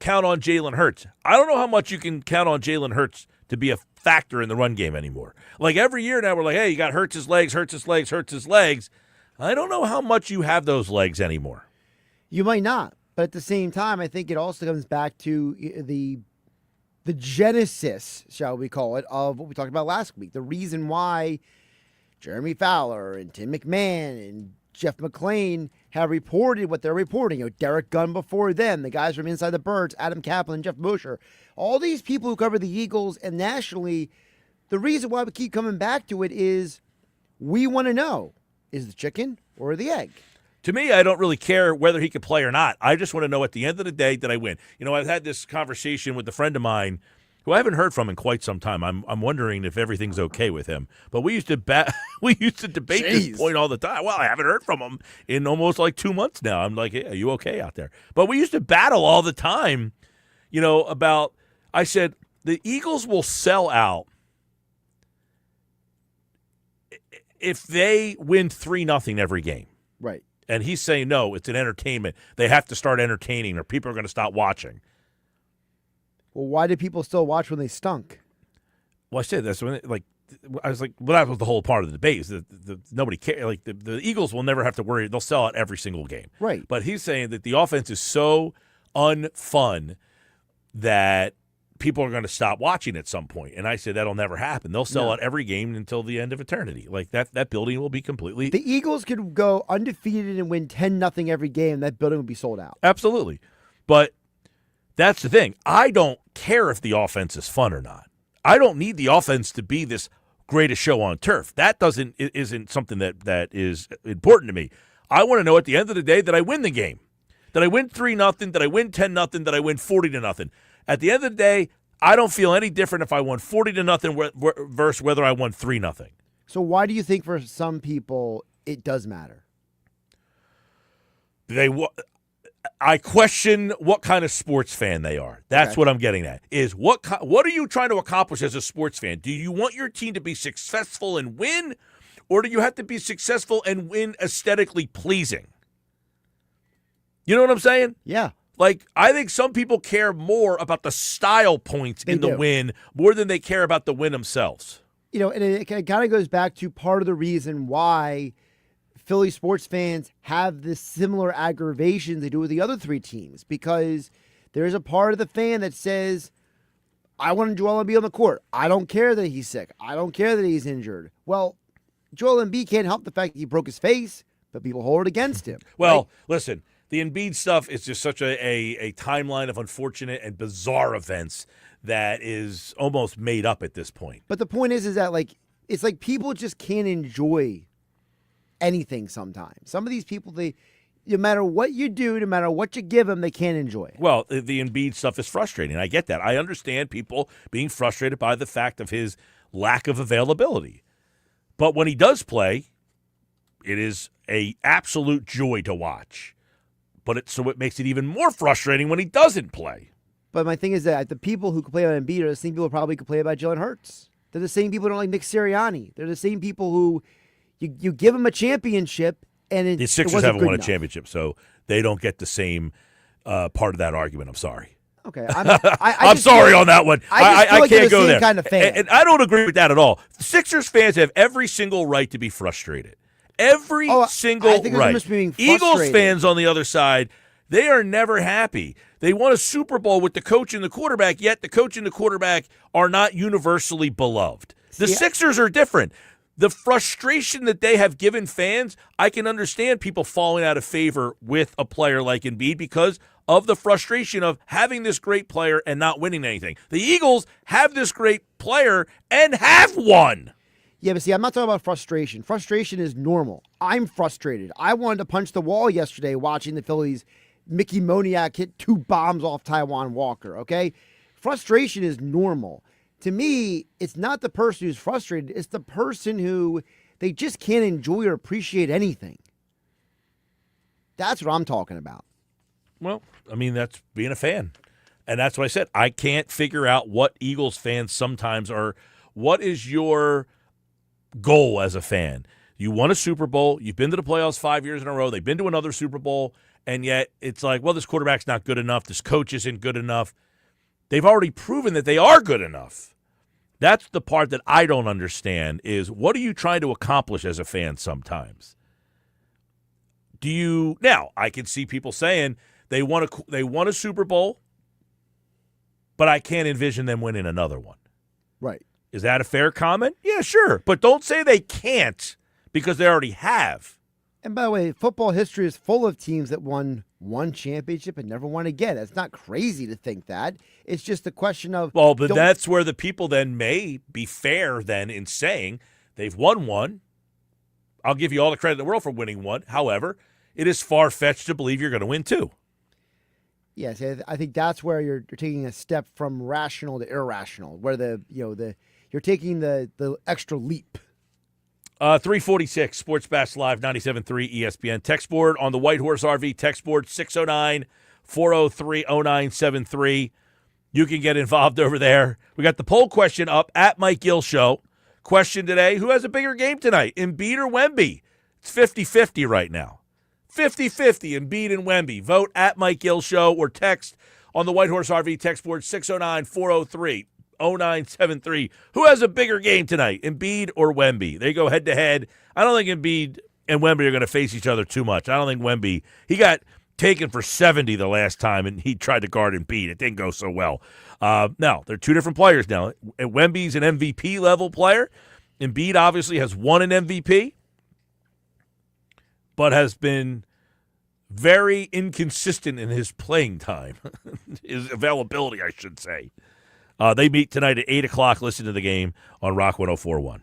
count on Jalen Hurts. I don't know how much you can count on Jalen Hurts to be a factor in the run game anymore. Like every year now, we're like, hey, you got Hurts' legs. I don't know how much you have those legs anymore. You might not. But at the same time, I think it also comes back to the genesis, shall we call it, of what we talked about last week. The reason why Jeremy Fowler and Tim McMahon and Jeff McClain have reported what they're reporting. Derek Gunn before them, the guys from Inside the Birds, Adam Kaplan, Jeff Mosher, all these people who cover the Eagles and nationally, the reason why we keep coming back to it is we want to know, is the chicken or the egg? To me, I don't really care whether he could play or not. I just want to know at the end of the day, did I win? I've had this conversation with a friend of mine who I haven't heard from in quite some time. I'm wondering if everything's okay with him. But we used to debate this point all the time. Well, I haven't heard from him in almost like 2 months now. I'm like, hey, are you okay out there? But we used to battle all the time, about, I said, the Eagles will sell out if they win 3-0 every game. Right. And he's saying, no, it's an entertainment. They have to start entertaining or people are going to stop watching. Well, why did people still watch when they stunk? Well, I said that's when, I was like, well, that was the whole part of the debate. Is that nobody cares. Like the Eagles will never have to worry. They'll sell out every single game. Right. But he's saying that the offense is so unfun that people are going to stop watching at some point. And I said that'll never happen. They'll sell out every game until the end of eternity. Like that building will be completely. The Eagles could go undefeated and win 10-0 every game. That building would be sold out. Absolutely. But that's the thing. I don't care if the offense is fun or not. I don't need the offense to be this greatest show on turf. That isn't something that is important to me. I want to know at the end of the day that I win the game. That I win 3-0, that I win 10-0, that I win 40-0. At the end of the day, I don't feel any different if I won 40-0 versus whether I won 3-0. So why do you think for some people it does matter? I question what kind of sports fan they are. That's Okay. what I'm getting at. Is what are you trying to accomplish as a sports fan? Do you want your team to be successful and win, or do you have to be successful and win aesthetically pleasing? You know what I'm saying? Yeah. Like, I think some people care more about the style points in the do. win more than they care about the win themselves. And it kind of goes back to part of the reason why Philly sports fans have this similar aggravation they do with the other three teams, because there's a part of the fan that says, I want Joel Embiid on the court. I don't care that he's sick. I don't care that he's injured. Well, Joel Embiid can't help the fact that he broke his face, but people hold it against him. Well, right? listen, the Embiid stuff is just such a timeline of unfortunate and bizarre events that is almost made up at this point. But the point is that it's like people just can't enjoy anything sometimes. Some of these people, no matter what you do, no matter what you give them, they can't enjoy it. Well, the Embiid stuff is frustrating. I get that. I understand people being frustrated by the fact of his lack of availability. But when he does play, it is a absolute joy to watch. So it makes it even more frustrating when he doesn't play. But my thing is that the people who complain about Embiid are the same people who probably complain about Jalen Hurts. They're the same people who don't like Nick Sirianni. They're the same people who you give them a championship and the Sixers haven't won a championship, so they don't get the same part of that argument. I'm sorry. Okay, I'm sorry on that one. I can't go there. Kind of fan. And I don't agree with that at all. Sixers fans have every single right to be frustrated. Every single I think right. Just being Eagles fans on the other side, they are never happy. They won a Super Bowl with the coach and the quarterback, yet the coach and the quarterback are not universally beloved. The Sixers are different. The frustration that they have given fans, I can understand people falling out of favor with a player like Embiid because of the frustration of having this great player and not winning anything. The Eagles have this great player and have won. Yeah, but see, I'm not talking about frustration. Frustration is normal. I'm frustrated. I wanted to punch the wall yesterday watching the Phillies. Mickey Moniak hit 2 bombs off Taiwan Walker, okay? Frustration is normal. To me, it's not the person who's frustrated. It's the person who they just can't enjoy or appreciate anything. That's what I'm talking about. Well, I mean, that's being a fan. And that's what I said. I can't figure out what Eagles fans sometimes are. What is your goal as a fan? You won a Super Bowl. You've been to the playoffs 5 years in a row. They've been to another Super Bowl. And yet it's like, well, this quarterback's not good enough. This coach isn't good enough. They've already proven that they are good enough. That's the part that I don't understand is what are you trying to accomplish as a fan sometimes? Now, I can see people saying they won a Super Bowl, but I can't envision them winning another one. Right. Is that a fair comment? Yeah, sure. But don't say they can't because they already have. And by the way, football history is full of teams that won one championship and never won again. It's not crazy to think that. It's just a question of... Well, but that's where the people then may be fair then in saying they've won one. I'll give you all the credit in the world for winning one. However, it is far-fetched to believe you're going to win two. Yes, I think that's where you're taking a step from rational to irrational, where you're taking the extra leap. 346 Sports Bash Live 97.3 ESPN. Text board on the White Horse RV text board 609-403-0973. You can get involved over there. We got the poll question up at Mike Gill Show. Question today, who has a bigger game tonight, Embiid or Wemby? It's 50-50 right now. 50-50 Embiid and Wemby. Vote at Mike Gill Show or text on the White Horse RV text board 609-403-0973. Who has a bigger game tonight, Embiid or Wemby? They go head-to-head. I don't think Embiid and Wemby are going to face each other too much. I don't think Wemby, he got taken for 70 the last time, and he tried to guard Embiid. It didn't go so well. Now, they're two different players now. Wemby's an MVP-level player. Embiid obviously has won an MVP, but has been very inconsistent in his playing time, his availability, I should say. They meet tonight at 8 o'clock. Listen to the game on Rock 104.1.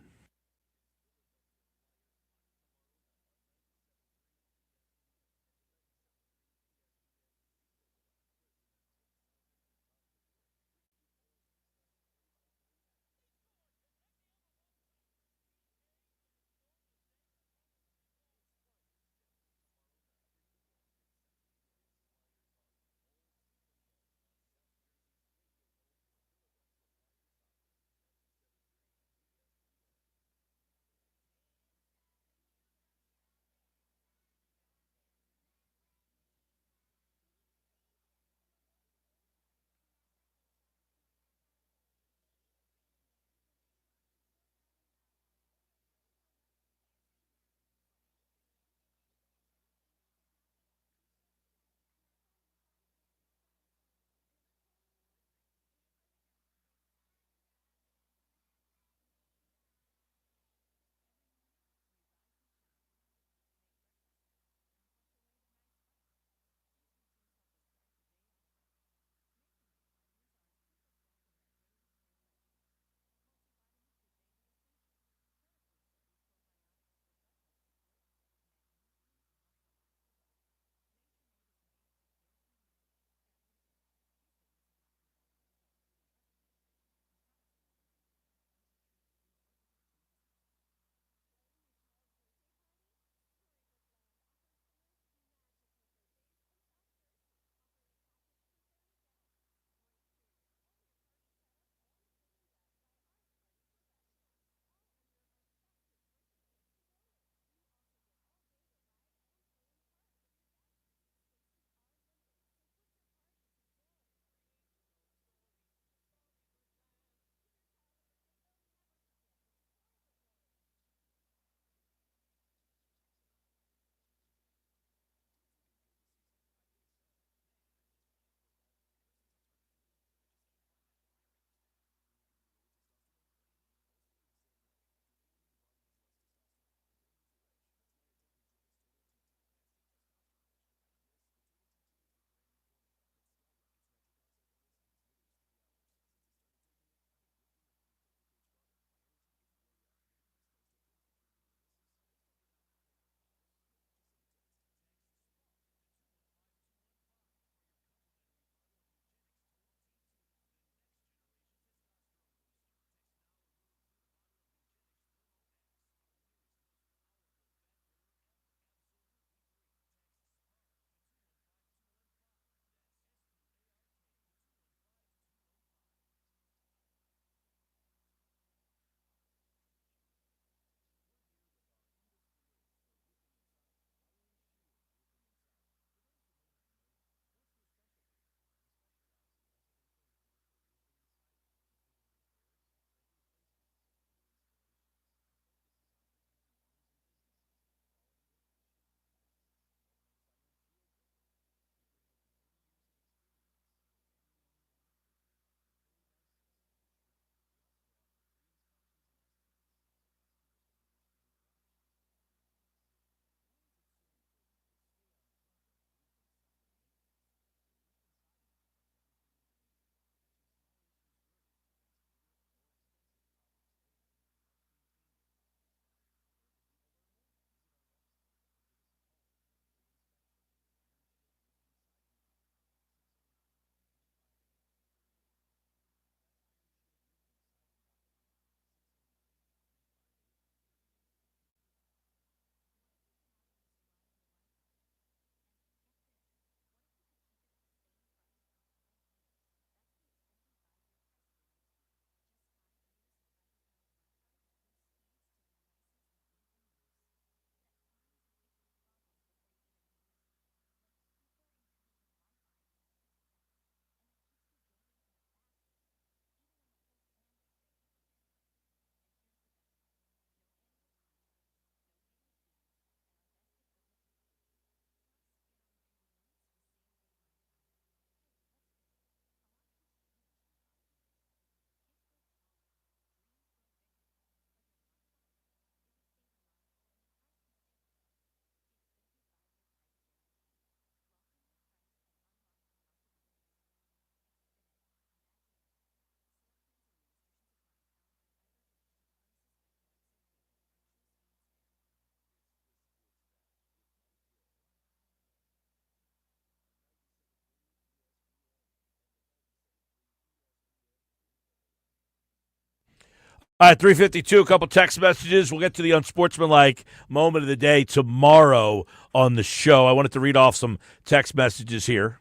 All right, 352, a couple text messages. We'll get to the unsportsmanlike moment of the day tomorrow on the show. I wanted to read off some text messages here.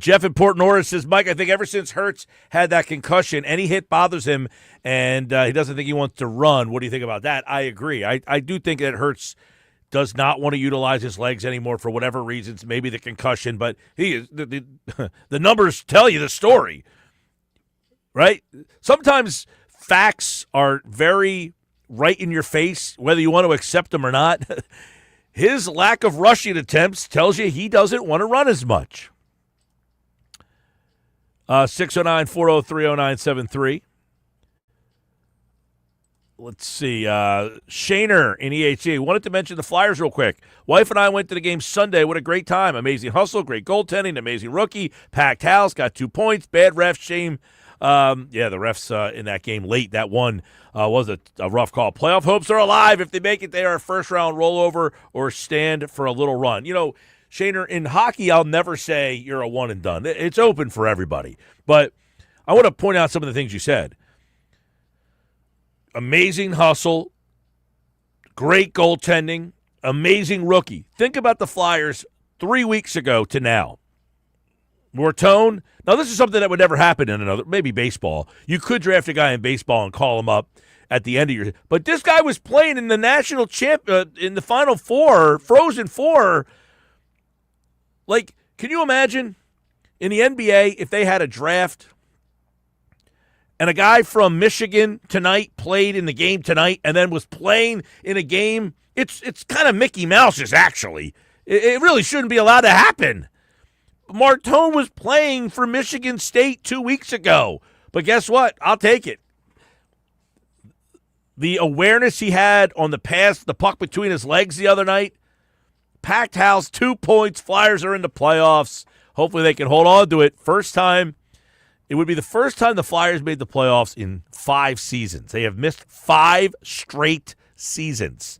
Jeff in Port Norris says, Mike, I think ever since Hurts had that concussion, any hit bothers him, and he doesn't think he wants to run. What do you think about that? I agree. I do think that Hurts does not want to utilize his legs anymore for whatever reasons, maybe the concussion, but he is the numbers tell you the story, right? Sometimes facts are very right in your face, whether you want to accept them or not. His lack of rushing attempts tells you he doesn't want to run as much. 609-403-0973. Let's see. Shaner in EHE. Wanted to mention the Flyers real quick. Wife and I went to the game Sunday. What a great time. Amazing hustle, great goaltending, amazing rookie, packed house, got 2 points, bad ref, shame. The refs in that game late. That one was a rough call. Playoff hopes are alive. If they make it, they are a first-round rollover or stand for a little run. You know, Shaner, in hockey, I'll never say you're a one and done. It's open for everybody. But I want to point out some of the things you said. Amazing hustle, great goaltending, amazing rookie. Think about the Flyers 3 weeks ago to now. Mortone. Now, this is something that would never happen in another, maybe baseball. You could draft a guy in baseball and call him up at the end of your. But this guy was playing in the national in the Final Four, Frozen Four. Like, can you imagine in the NBA if they had a draft and a guy from Michigan tonight played in the game tonight and then was playing in a game? It's kind of Mickey Mouse's, actually. It really shouldn't be allowed to happen. Martone was playing for Michigan State 2 weeks ago. But guess what? I'll take it. The awareness he had on the pass, the puck between his legs the other night, packed house, 2 points. Flyers are in the playoffs. Hopefully they can hold on to it. First time. It would be the first time the Flyers made the playoffs in 5 seasons. They have missed 5 straight seasons.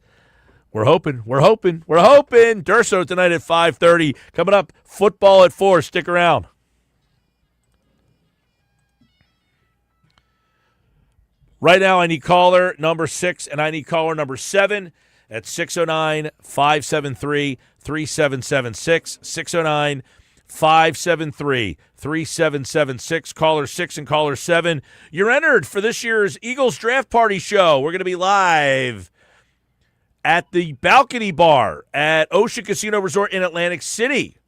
We're hoping. Durso tonight at 5:30. Coming up, football at 4. Stick around. Right now, I need caller number 6, and I need caller number 7 at 609-573-3776. 609-573-3776. Caller 6 and caller 7. You're entered for this year's Eagles Draft Party show. We're going to be live at the Balcony Bar at Ocean Casino Resort in Atlantic City,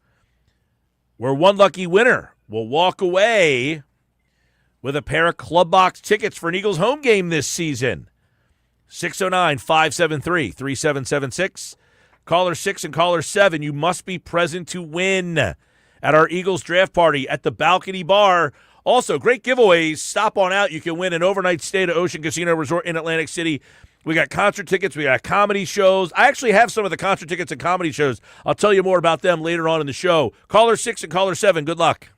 where one lucky winner will walk away with a pair of Club Box tickets for an Eagles home game this season. 609-573-3776. Caller 6 and caller 7, you must be present to win at our Eagles Draft Party at the Balcony Bar. Also, great giveaways. Stop on out. You can win an overnight stay to Ocean Casino Resort in Atlantic City. We got concert tickets. We got comedy shows. I actually have some of the concert tickets and comedy shows. I'll tell you more about them later on in the show. Caller 6 and caller 7, good luck.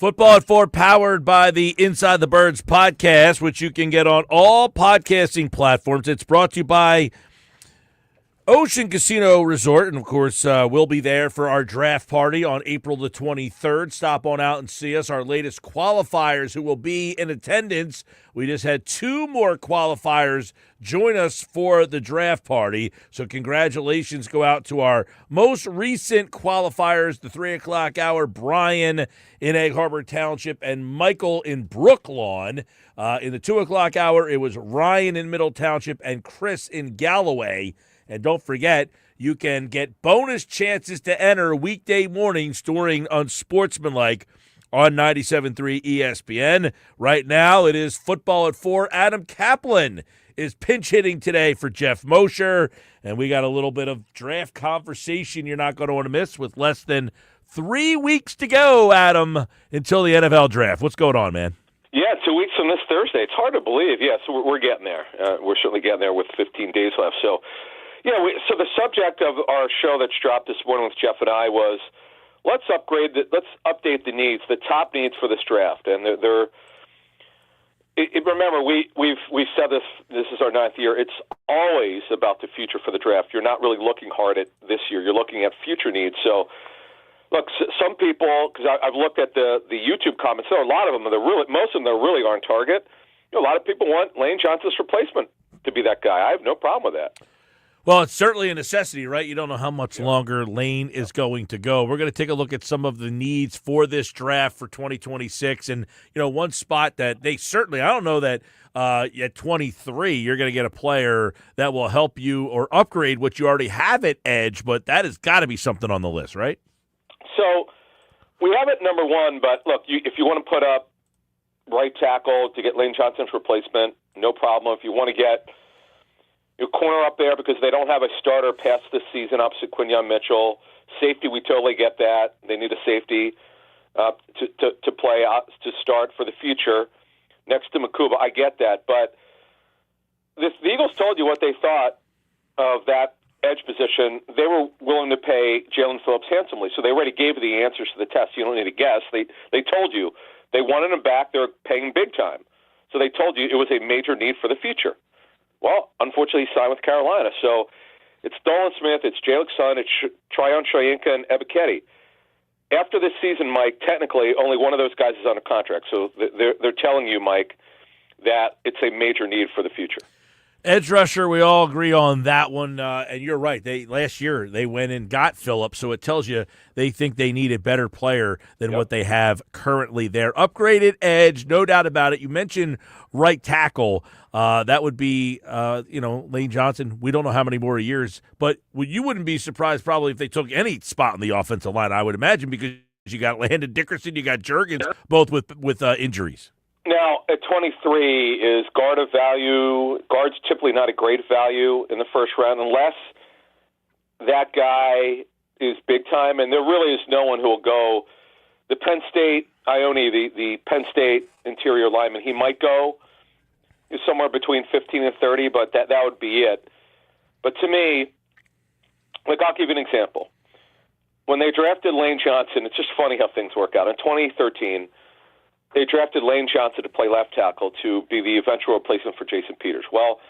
Football at 4, powered by the Inside the Birds podcast, which you can get on all podcasting platforms. It's brought to you by Ocean Casino Resort, and of course, we'll be there for our draft party on April the 23rd. Stop on out and see us. Our latest qualifiers who will be in attendance. We just had 2 more qualifiers join us for the draft party, so congratulations go out to our most recent qualifiers, the 3 o'clock hour, Brian in Egg Harbor Township and Michael in Brooklawn. In the 2 o'clock hour, it was Ryan in Middle Township and Chris in Galloway. And don't forget, you can get bonus chances to enter weekday mornings during Unsportsmanlike on 97.3 ESPN. Right now, it is Football at 4. Adam Kaplan is pinch hitting today for Jeff Mosher. And we got a little bit of draft conversation you're not going to want to miss with less than 3 weeks to go, Adam, until the NFL draft. What's going on, man? Yeah, 2 weeks from this Thursday. It's hard to believe. Yeah, so we're getting there. We're certainly getting there with 15 days left. So, yeah, so the subject of our show that's dropped this morning with Jeff and I was let's update the needs, the top needs for this draft. And remember, we've said this is our 9th year. It's always about the future for the draft. You're not really looking hard at this year. You're looking at future needs. So, look, some people, because I've looked at the YouTube comments, there are a lot of them that most of them are really on target. A lot of people want Lane Johnson's replacement to be that guy. I have no problem with that. Well, it's certainly a necessity, right? You don't know how much longer Lane is going to go. We're going to take a look at some of the needs for this draft for 2026. And, one spot that they certainly, I don't know that at 23 you're going to get a player that will help you or upgrade what you already have at edge, but that has got to be something on the list, right? So we have it number 1, but look, if you want to put up right tackle to get Lane Johnson's replacement, no problem. If you want to get your corner up there because they don't have a starter past this season opposite Quinyon Mitchell. Safety, we totally get that. They need a safety to play to start for the future next to Makuba. I get that. But the Eagles told you what they thought of that edge position. They were willing to pay Jalen Phillips handsomely. So they already gave you the answers to the test. You don't need to guess. They told you. They wanted him back. They were paying big time. So they told you it was a major need for the future. Well, unfortunately, he signed with Carolina. So it's Dolan Smith, it's Jalen Son, it's Tryon Shoyinka, and Ebiketie. After this season, Mike, technically only one of those guys is under contract. So they're telling you, Mike, that it's a major need for the future. Edge rusher, we all agree on that one, and you're right. Last year they went and got Phillips, so it tells you they think they need a better player than what they have currently there. Upgraded edge, no doubt about it. You mentioned right tackle. That would be, Lane Johnson. We don't know how many more years, but you wouldn't be surprised probably if they took any spot in the offensive line, I would imagine, because you got Landon Dickerson, you got Juergens, both with injuries. Now, at 23 is guard of value. Guard's typically not a great value in the first round unless that guy is big time, and there really is no one who will go. The Penn State, Ione, the Penn State interior lineman, he might go somewhere between 15 and 30, but that would be it. But to me, I'll give you an example. When they drafted Lane Johnson, it's just funny how things work out. In 2013, they drafted Lane Johnson to play left tackle to be the eventual replacement for Jason Peters. Well,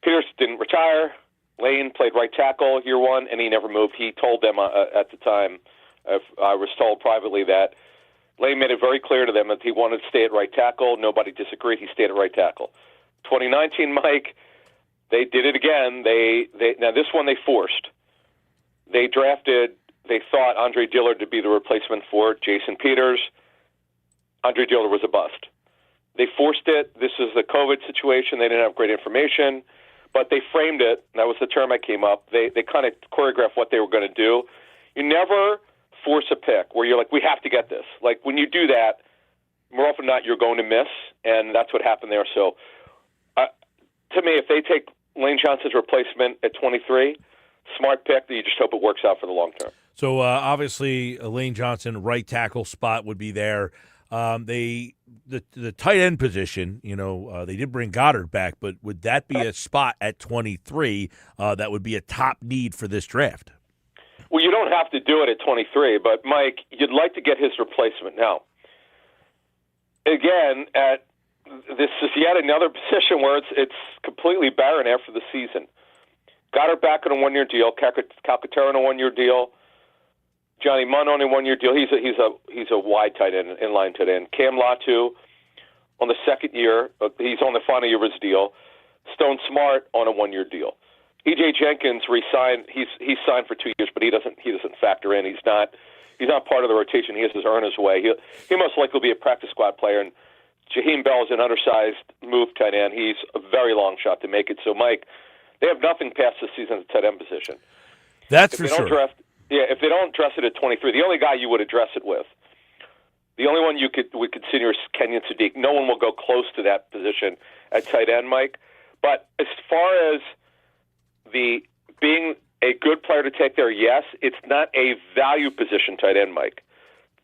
Peters didn't retire. Lane played right tackle year 1, and he never moved. He told them at the time, I was told privately, that Lane made it very clear to them that he wanted to stay at right tackle. Nobody disagreed. He stayed at right tackle. 2019, Mike, they did it again. Now this one they forced. They thought Andre Dillard to be the replacement for Jason Peters. Andre Dillard was a bust. They forced it. This is the COVID situation. They didn't have great information, but they framed it. That was the term I came up. They kind of choreographed what they were going to do. You never force a pick where you're like, we have to get this. Like, when you do that, more often than not, you're going to miss, and that's what happened there. So, to me, if they take Lane Johnson's replacement at 23, smart pick. You just hope it works out for the long term. So, obviously, Lane Johnson, right tackle spot would be there. The tight end position, they did bring Goddard back, but would that be a spot at 23 that would be a top need for this draft? Well, you don't have to do it at 23, but Mike, you'd like to get his replacement. Now, again, this is yet another position where it's completely barren after the season. Got her back on a 1-year deal. Calcaterra on a 1-year deal. Johnny Munn on a 1-year deal. He's a wide tight end, inline tight end. Cam Latu on the second year. He's on the final year of his deal. Stone Smart on a 1-year deal. E.J. Jenkins re-signed. He's signed for 2 years, but he doesn't factor in. He's not part of the rotation. He has to earn his way. He most likely will be a practice squad player. And Jaheim Bell is an undersized move tight end. He's a very long shot to make it. So, Mike, they have nothing past this season at the tight end position. That's for sure. If they don't address it at 23, the only guy you would address it with, the only one would consider is Kenyon Sadiq. No one will go close to that position at tight end, Mike. But as far as the being a good player to take there, yes, it's not a value position tight end, Mike.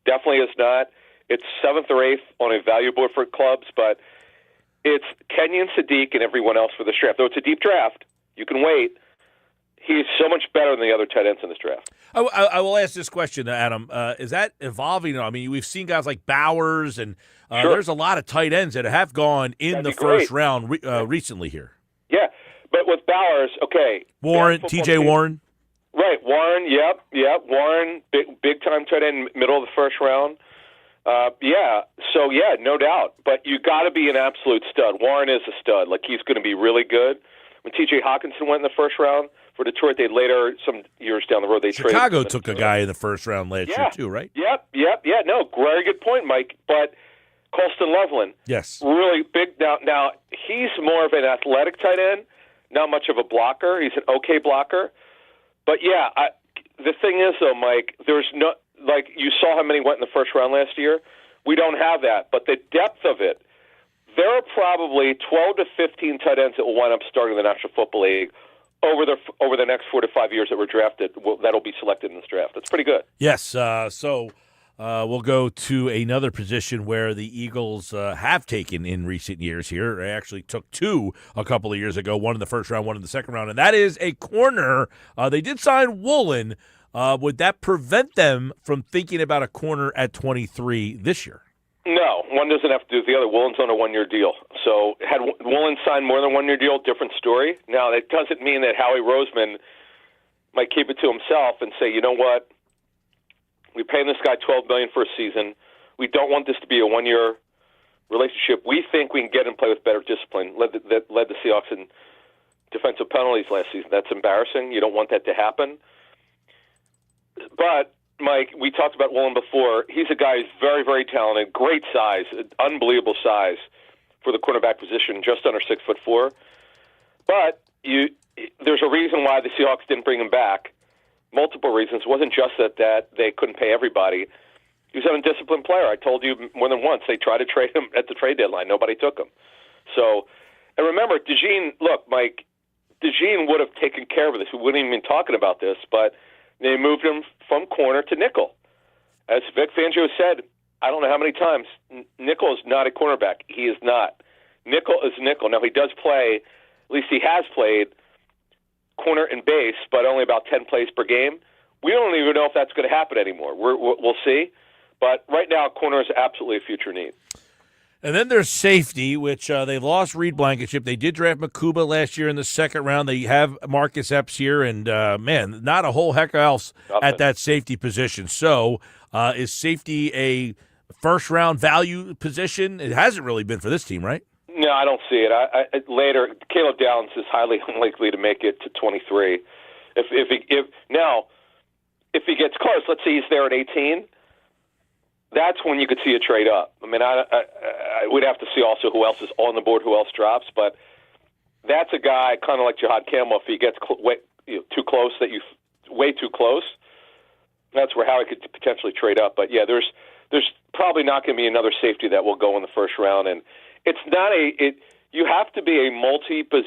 Definitely is not. It's 7th or 8th on a value board for clubs, but it's Kenyon Sadiq and everyone else for this draft. Though it's a deep draft, you can wait. He's so much better than the other tight ends in this draft. I will ask this question, Adam. Is that evolving? I mean, we've seen guys like Bowers, and Sure. There's a lot of tight ends that have gone in the first round recently here. Yeah, but with Bowers, okay. Warren, TJ Warren. Right, Warren, yep. Warren, big time tight end, middle of the first round. No doubt. But you got to be an absolute stud. Warren is a stud. Like, he's going to be really good. When T.J. Hawkinson went in the first round for Detroit, they later, some years down the road, they traded. Chicago took a guy in the first round last year too, right? Yep. No, very good point, Mike. But Colston Loveland, yes, really big. Now he's more of an athletic tight end, not much of a blocker. He's an okay blocker. But the thing is, though, Mike, there's no, like, you saw how many went in the first round last year. We don't have that. But the depth of it, there are probably 12 to 15 tight ends that will wind up starting in the National Football League over the next 4 to 5 years that were drafted. That'll be selected in this draft. That's pretty good. Yes. So we'll go to another position where the Eagles have taken in recent years here. They actually took two a couple of years ago, one in the first round, one in the second round, and that is a corner. They did sign Woolen. Would that prevent them from thinking about a corner at 23 this year? No, one doesn't have to do with the other. Woolen's on a 1-year deal. So had Woolen signed more than 1-year deal, different story. Now, that doesn't mean that Howie Roseman might keep it to himself and say, you know what, we're paying this guy $12 million for a season. We don't want this to be a 1-year relationship. We think we can get him play with better discipline. Led the Seahawks in defensive penalties last season. That's embarrassing. You don't want that to happen. But Mike, we talked about Woolen before. He's a guy who's very, very talented, great size, unbelievable size for the cornerback position, just under 6'4". But there's a reason why the Seahawks didn't bring him back. Multiple reasons. It wasn't just that they couldn't pay everybody. He was an undisciplined player. I told you more than once. They tried to trade him at the trade deadline. Nobody took him. So, and remember, Mike, DeJean would have taken care of this. We wouldn't even be talking about this, but they moved him from corner to nickel. As Vic Fangio said, I don't know how many times, nickel is not a cornerback. He is not. Nickel is nickel. Now, he does play, at least he has played, corner and base, but only about 10 plays per game. We don't even know if that's going to happen anymore. We'll see. But right now, corner is absolutely a future need. And then there's safety, which they've lost Reed Blankenship. They did draft Makuba last year in the second round. They have Marcus Epps here, and, not a whole heck else at that safety position. So is safety a first-round value position? It hasn't really been for this team, right? No, I don't see it. Later, Caleb Downs is highly unlikely to make it to 23. If he gets close, let's say he's there at 18, that's when you could see a trade up. I mean, I would have to see also who else is on the board, who else drops, but that's a guy kind of like Jihad Campbell. If he gets too close, way too close, that's where Howie could potentially trade up. But yeah, there's probably not going to be another safety that will go in the first round, and it's not you have to be a multi-purpose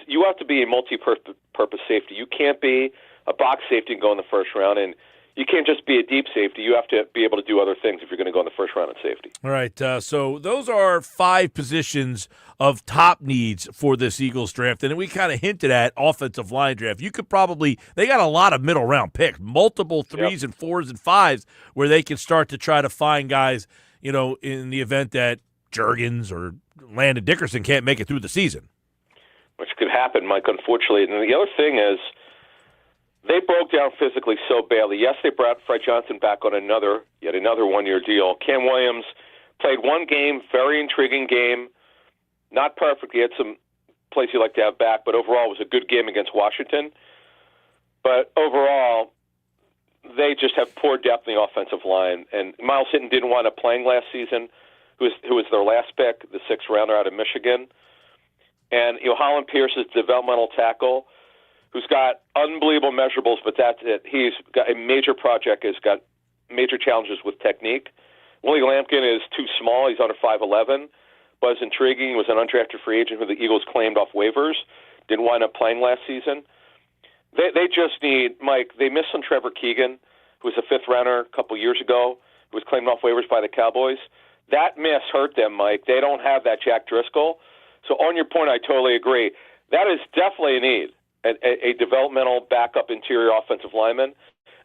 safety. You can't be a box safety and go in the first round, and you can't just be a deep safety. You have to be able to do other things if you're going to go in the first round at safety. All right, so those are 5 positions of top needs for this Eagles draft, and we kind of hinted at offensive line draft. You could they got a lot of middle round picks, multiple 3s and 4s and 5s, where they can start to try to find guys, in the event that Juergens or Landon Dickerson can't make it through the season. Which could happen, Mike, unfortunately. And the other thing is they broke down physically so badly. Yes, they brought Fred Johnson back on yet another one-year deal. Cam Williams played one game, very intriguing game, not perfect. He had some plays he'd like to have back, but overall it was a good game against Washington. But overall, they just have poor depth in the offensive line. And Miles Hinton didn't wind up playing last season, who was their last pick, the sixth rounder out of Michigan. And Holland Pierce is developmental tackle who's got unbelievable measurables, but that's it. He's got a major project, has got major challenges with technique. Willie Lampkin is too small. He's under 5'11", but is intriguing. He was an undrafted free agent who the Eagles claimed off waivers. Didn't wind up playing last season. They just need, Mike, they missed on Trevor Keegan, who was a fifth-rounder a couple years ago, who was claimed off waivers by the Cowboys. That miss hurt them, Mike. They don't have that Jack Driscoll. So on your point, I totally agree. That is definitely a need, a developmental backup interior offensive lineman.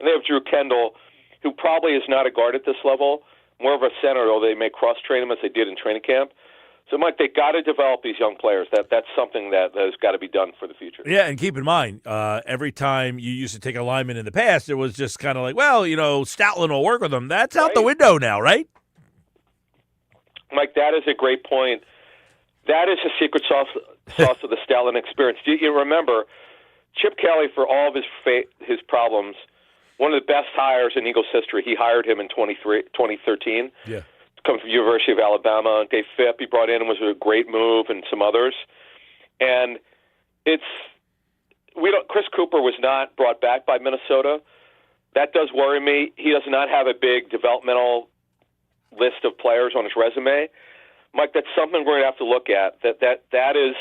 And they have Drew Kendall, who probably is not a guard at this level, more of a center, though they may cross-train him as they did in training camp. So, Mike, they got to develop these young players. That's something that has got to be done for the future. Yeah, and keep in mind, every time you used to take a lineman in the past, it was just kind of like, well, Stoutland will work with them. That's out the window now, right? Mike, that is a great point. That is the secret sauce of the Stoutland experience. Do you remember Chip Kelly, for all of his problems, one of the best hires in Eagles history? He hired him in 2013. Yeah. Comes from the University of Alabama. Dave Phipp he brought in was a great move, and some others. And Chris Cooper was not brought back by Minnesota. That does worry me. He does not have a big developmental list of players on his resume. Mike, that's something we're going to have to look at. That is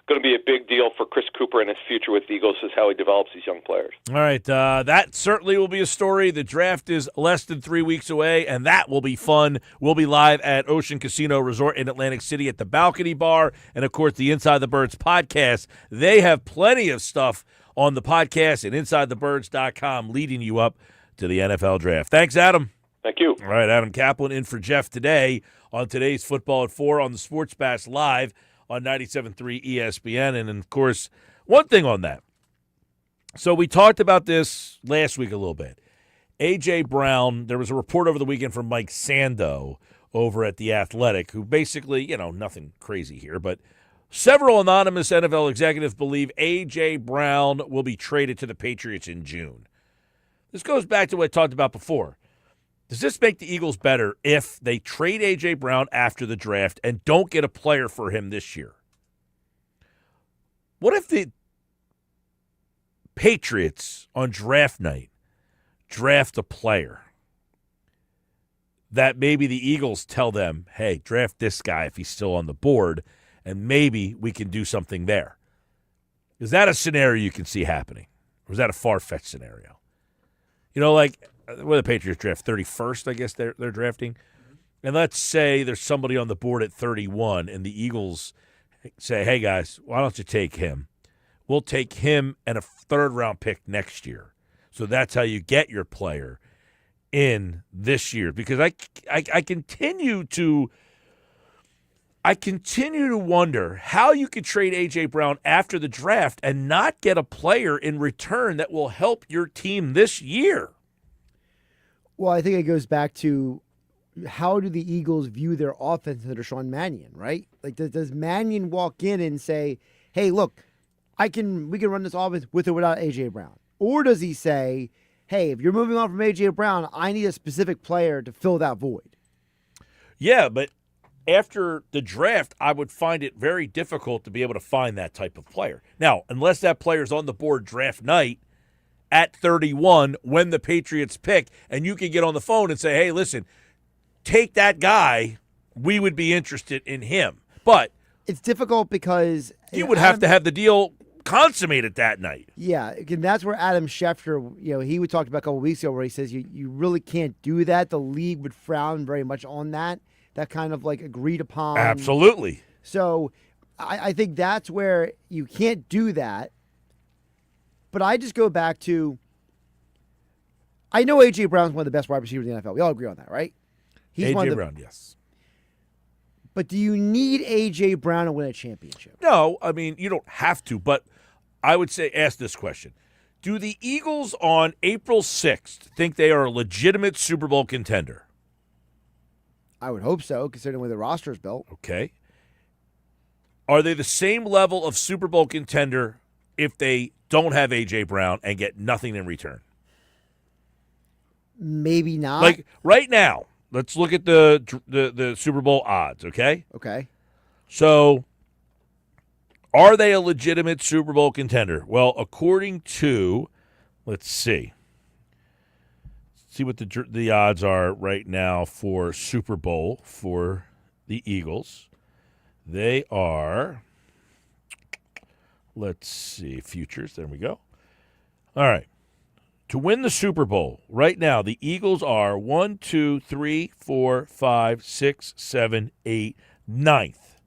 going to be a big deal for Chris Cooper and his future with the Eagles, is how he develops these young players. All right, that certainly will be a story. The draft is less than 3 weeks away, and that will be fun. We'll be live at Ocean Casino Resort in Atlantic City at the Balcony Bar, and, of course, the Inside the Birds podcast. They have plenty of stuff on the podcast at InsideTheBirds.com leading you up to the NFL draft. Thanks, Adam. Thank you. All right, Adam Kaplan in for Jeff today on today's Football at 4 on the Sports Bash Live on 97.3 ESPN. And, of course, one thing on that. So we talked about this last week a little bit. A.J. Brown, there was a report over the weekend from Mike Sando over at The Athletic, who basically, nothing crazy here, but several anonymous NFL executives believe A.J. Brown will be traded to the Patriots in June. This goes back to what I talked about before. Does this make the Eagles better if they trade A.J. Brown after the draft and don't get a player for him this year? What if the Patriots on draft night draft a player that maybe the Eagles tell them, hey, draft this guy if he's still on the board, and maybe we can do something there? Is that a scenario you can see happening? Or is that a far-fetched scenario? Where the Patriots draft 31st, I guess they're drafting. And let's say there's somebody on the board at 31, and the Eagles say, hey, guys, why don't you take him? We'll take him and a third-round pick next year. So that's how you get your player in this year. Because I continue to wonder how you could trade A.J. Brown after the draft and not get a player in return that will help your team this year. Well, I think it goes back to how do the Eagles view their offense under Sean Mannion, right? Like, does Mannion walk in and say, hey, look, we can run this offense with or without A.J. Brown? Or does he say, hey, if you're moving on from A.J. Brown, I need a specific player to fill that void? Yeah, but after the draft, I would find it very difficult to be able to find that type of player. Now, unless that player's on the board draft night, at 31 when the Patriots pick, and you can get on the phone and say, hey, listen, take that guy. We would be interested in him. But it's difficult because you would have to have the deal consummated that night. Yeah, and that's where Adam Schefter, he would talk about a couple of weeks ago where he says you really can't do that. The league would frown very much on that kind of like agreed upon. Absolutely. So I think that's where you can't do that. But I just go back to, I know A.J. Brown's one of the best wide receivers in the NFL. We all agree on that, right? A.J. Brown, yes. But do you need A.J. Brown to win a championship? No, I mean, you don't have to, but I would say ask this question. Do the Eagles on April 6th think they are a legitimate Super Bowl contender? I would hope so, considering where the roster is built. Okay. Are they the same level of Super Bowl contender if they don't have A.J. Brown and get nothing in return? Maybe not. Like right now, let's look at the Super Bowl odds, okay? Okay. So are they a legitimate Super Bowl contender? Well, according to, let's see what the odds are right now for Super Bowl for the Eagles. They are, let's see, futures. There we go. All right. To win the Super Bowl, right now, the Eagles are 1, 2, 3, 4, 5, 6, 7, 8, 9th.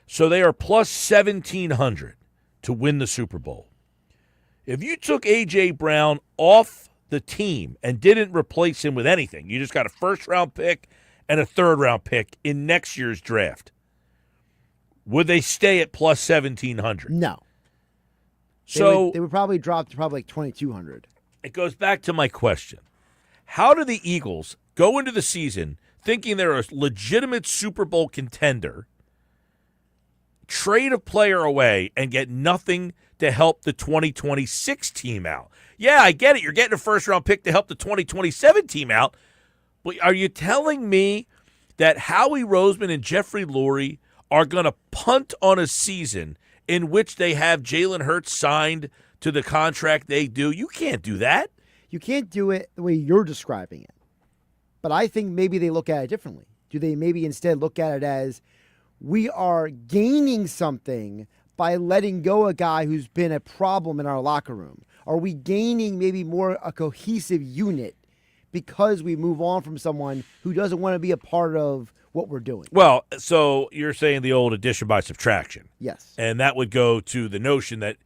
So they are plus 1,700 to win the Super Bowl. If you took A.J. Brown off the team and didn't replace him with anything, you just got a first-round pick and a third-round pick in next year's draft, would they stay at plus 1,700? No. So they would probably drop to probably like 2,200. It goes back to my question. How do the Eagles go into the season thinking they're a legitimate Super Bowl contender, trade a player away, and get nothing to help the 2026 team out? Yeah, I get it. You're getting a first-round pick to help the 2027 team out. But are you telling me that Howie Roseman and Jeffrey Lurie are going to punt on a season in which they have Jalen Hurts signed to the contract they do? You can't do that. You can't do it the way you're describing it. But I think maybe they look at it differently. Do they maybe instead look at it as we are gaining something by letting go a guy who's been a problem in our locker room? Are we gaining maybe more a cohesive unit because we move on from someone who doesn't want to be a part of what we're doing? Well, so you're saying the old addition by subtraction. Yes. And that would go to the notion that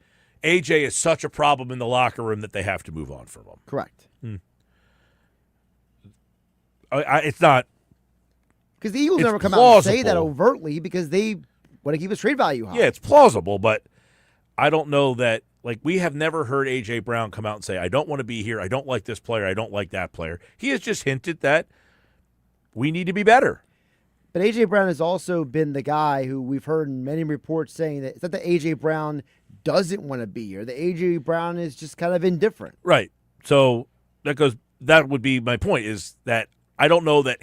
AJ is such a problem in the locker room that they have to move on from him. Correct. It's not. Because the Eagles It's never come out and say that plausible. overtly because they want to keep his trade value high. Yeah, it's plausible, but I don't know that. Like, we have never heard A.J. Brown come out and say, I don't want to be here. I don't like this player. I don't like that player. He has just hinted that we need to be better. But A.J. Brown has also been the guy who we've heard in many reports saying that it's not that A.J. Brown doesn't want to be here. The A.J. Brown is just kind of indifferent. Right. So that would be my point, is that I don't know that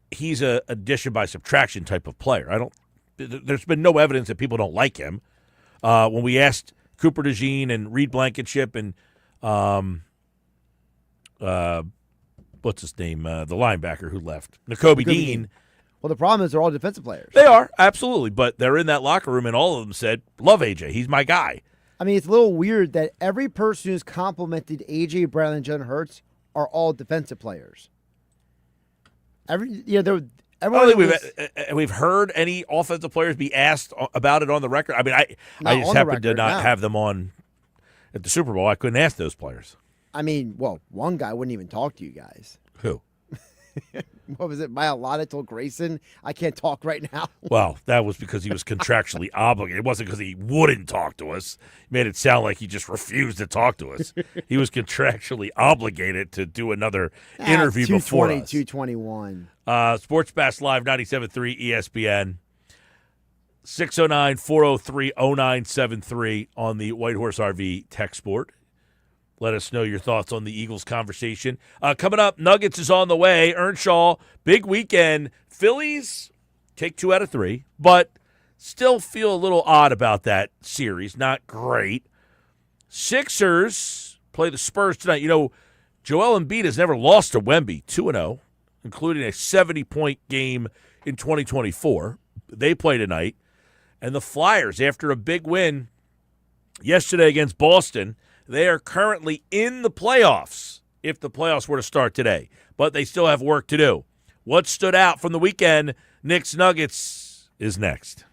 he's a addition by subtraction type of player. There's been no evidence that people don't like him. When we asked Cooper DeJean and Reed Blankenship and what's his name, the linebacker who left, Nakobe Dean. Well, the problem is they're all defensive players. They are, absolutely, but they're in that locker room, and all of them said, love AJ. He's my guy. I mean, it's a little weird that every person who's complimented A.J. Brown and Jalen Hurts are all defensive players. I don't think we've heard any offensive players be asked about it on the record. I mean, I just happened to not have them on at the Super Bowl. I couldn't ask those players. I mean, well, one guy wouldn't even talk to you guys. Who? What was it? Mailata told Grayson, I can't talk right now. Well, that was because he was contractually obligated. It wasn't because he wouldn't talk to us. He made it sound like he just refused to talk to us. He was contractually obligated to do another interview before us. 221. Sports Bash Live, 97.3 ESPN. 609-403-0973 on the White Horse RV text board. Let us know your thoughts on the Eagles conversation. Coming up, Nuggets is on the way. Earnshaw, big weekend. Phillies take 2 out of 3, but still feel a little odd about that series. Not great. Sixers play the Spurs tonight. You know, Joel Embiid has never lost to Wemby, 2-0, including a 70-point game in 2024. They play tonight. And the Flyers, after a big win yesterday against Boston, they are currently in the playoffs if the playoffs were to start today, but they still have work to do. What stood out from the weekend, Knicks Nuggets, is next.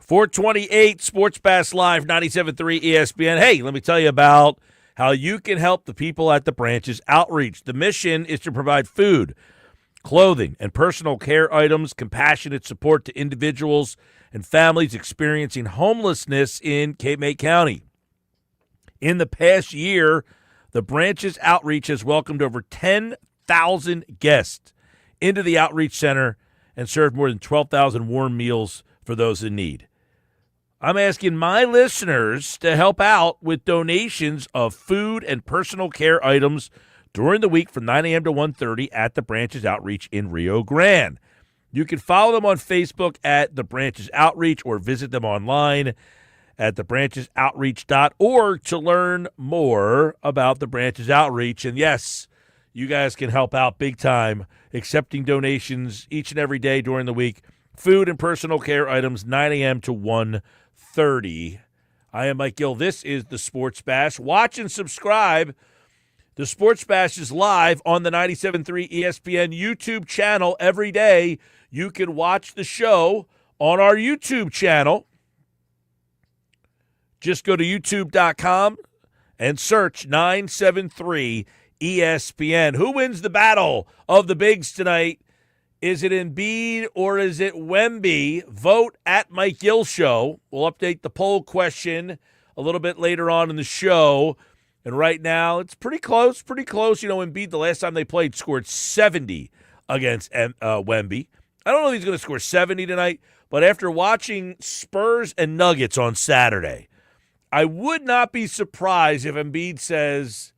428 Sports Bass Live, 97.3 ESPN. Hey, let me tell you about how you can help the people at the Branches Outreach. The mission is to provide food, clothing, and personal care items, compassionate support to individuals and families experiencing homelessness in Cape May County. In the past year, the Branches Outreach has welcomed over 10,000 guests into the Outreach Center and served more than 12,000 warm meals for those in need. I'm asking my listeners to help out with donations of food and personal care items during the week from 9 a.m. to 1:30 at the Branches Outreach in Rio Grande. You can follow them on Facebook at the Branches Outreach or visit them online at thebranchesoutreach.org to learn more about the Branches Outreach. And yes, you guys can help out big time, accepting donations each and every day during the week. Food and personal care items, 9 a.m. to 1:30. I am Mike Gill. This is the Sports Bash. Watch and subscribe. The Sports Bash is live on the 97.3 ESPN YouTube channel every day. You can watch the show on our YouTube channel. Just go to youtube.com and search 973 ESPN. Who wins the battle of the bigs tonight? Is it Embiid or is it Wemby? Vote at Mike Gill Show. We'll update the poll question a little bit later on in the show. And right now, it's pretty close. You know, Embiid, the last time they played, scored 70 against Wemby. I don't know if he's going to score 70 tonight, but after watching Spurs and Nuggets on Saturday, I would not be surprised if Embiid says,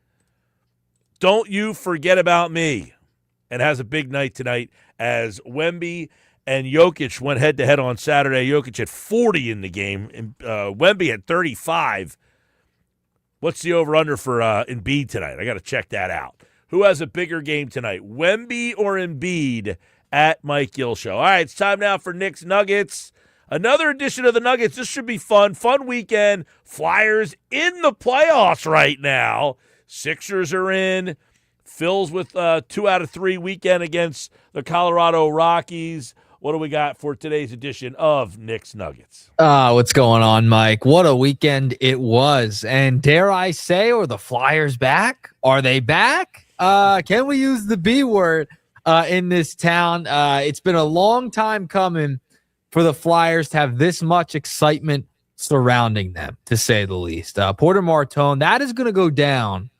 "Don't you forget about me," and has a big night tonight as Wemby and Jokic went head-to-head on Saturday. Jokic had 40 in the game, and Wemby had 35. What's the over-under for Embiid tonight? I got to check that out. Who has a bigger game tonight, Wemby or Embiid at Mike Gill Show? All right, it's time now for Knicks Nuggets. Another edition of the Nuggets. This should be fun. Fun weekend. Flyers in the playoffs right now. Sixers are in. Phil's with 2 out of 3 weekend against the Colorado Rockies. What do we got for today's edition of Knicks Nuggets? What's going on, Mike? What a weekend it was. And dare I say, are the Flyers back? Are they back? Can we use the B word in this town? It's been a long time coming for the Flyers to have this much excitement surrounding them, to say the least. Porter Martone, that is going to go down,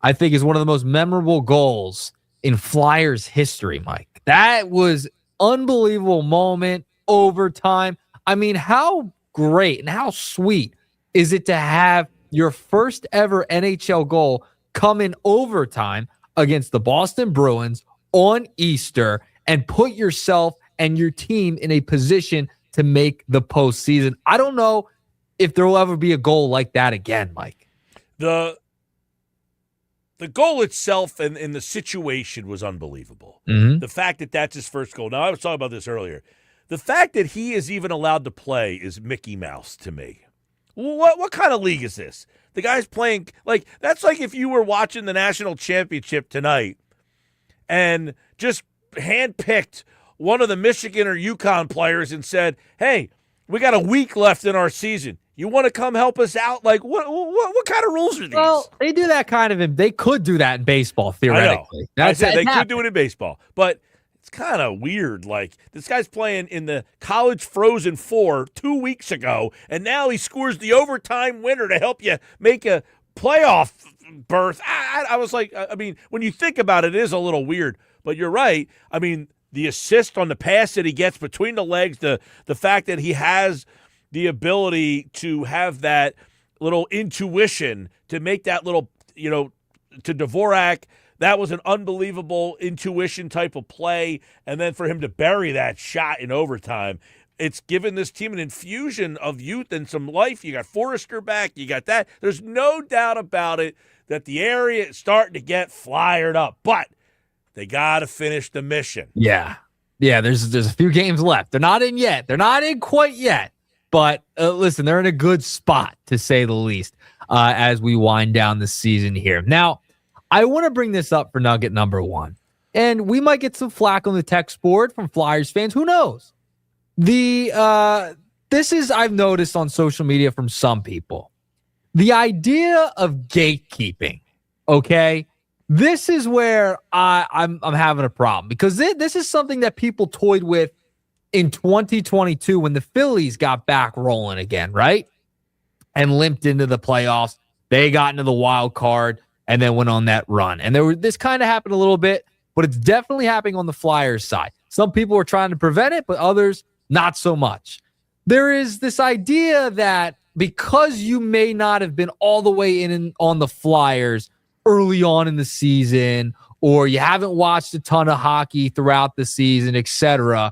I think, is one of the most memorable goals in Flyers history, Mike. That was unbelievable moment, overtime. I mean, how great and how sweet is it to have your first ever NHL goal come in overtime against the Boston Bruins on Easter and put yourself and your team in a position to make the postseason? I don't know if there will ever be a goal like that again, Mike. The goal itself and the situation was unbelievable. Mm-hmm. The fact that that's his first goal. Now, I was talking about this earlier. The fact that he is even allowed to play is Mickey Mouse to me. What kind of league is this? The guy's playing, like, that's like if you were watching the national championship tonight and just handpicked one of the Michigan or UConn players and said, "Hey, we got a week left in our season. You want to come help us out?" Like, what kind of rules are these? Well, they do that they could do that in baseball, theoretically. I said they could do it in baseball, but it's kind of weird. Like, this guy's playing in the College Frozen Four 2 weeks ago, and now he scores the overtime winner to help you make a playoff berth. I was like, I mean, when you think about it, it is a little weird, but you're right. I mean, the assist on the pass that he gets between the legs, the fact that he has the ability to have that little intuition to make that little, to Dvorak, that was an unbelievable intuition type of play. And then for him to bury that shot in overtime, it's given this team an infusion of youth and some life. You got Forrester back. You got that. There's no doubt about it that the area is starting to get flyered up. But they got to finish the mission. Yeah, there's a few games left. They're not in yet. They're not in quite yet. But listen, they're in a good spot, to say the least, as we wind down the season here. Now, I want to bring this up for nugget number one. And we might get some flack on the text board from Flyers fans. Who knows? The this is I've noticed on social media from some people. The idea of gatekeeping, okay? This is where I'm having a problem because this is something that people toyed with in 2022 when the Phillies got back rolling again, right? And limped into the playoffs. They got into the wild card and then went on that run. And this kind of happened a little bit, but it's definitely happening on the Flyers side. Some people were trying to prevent it, but others not so much. There is this idea that because you may not have been all the way in on the Flyers early on in the season, or you haven't watched a ton of hockey throughout the season, etc.,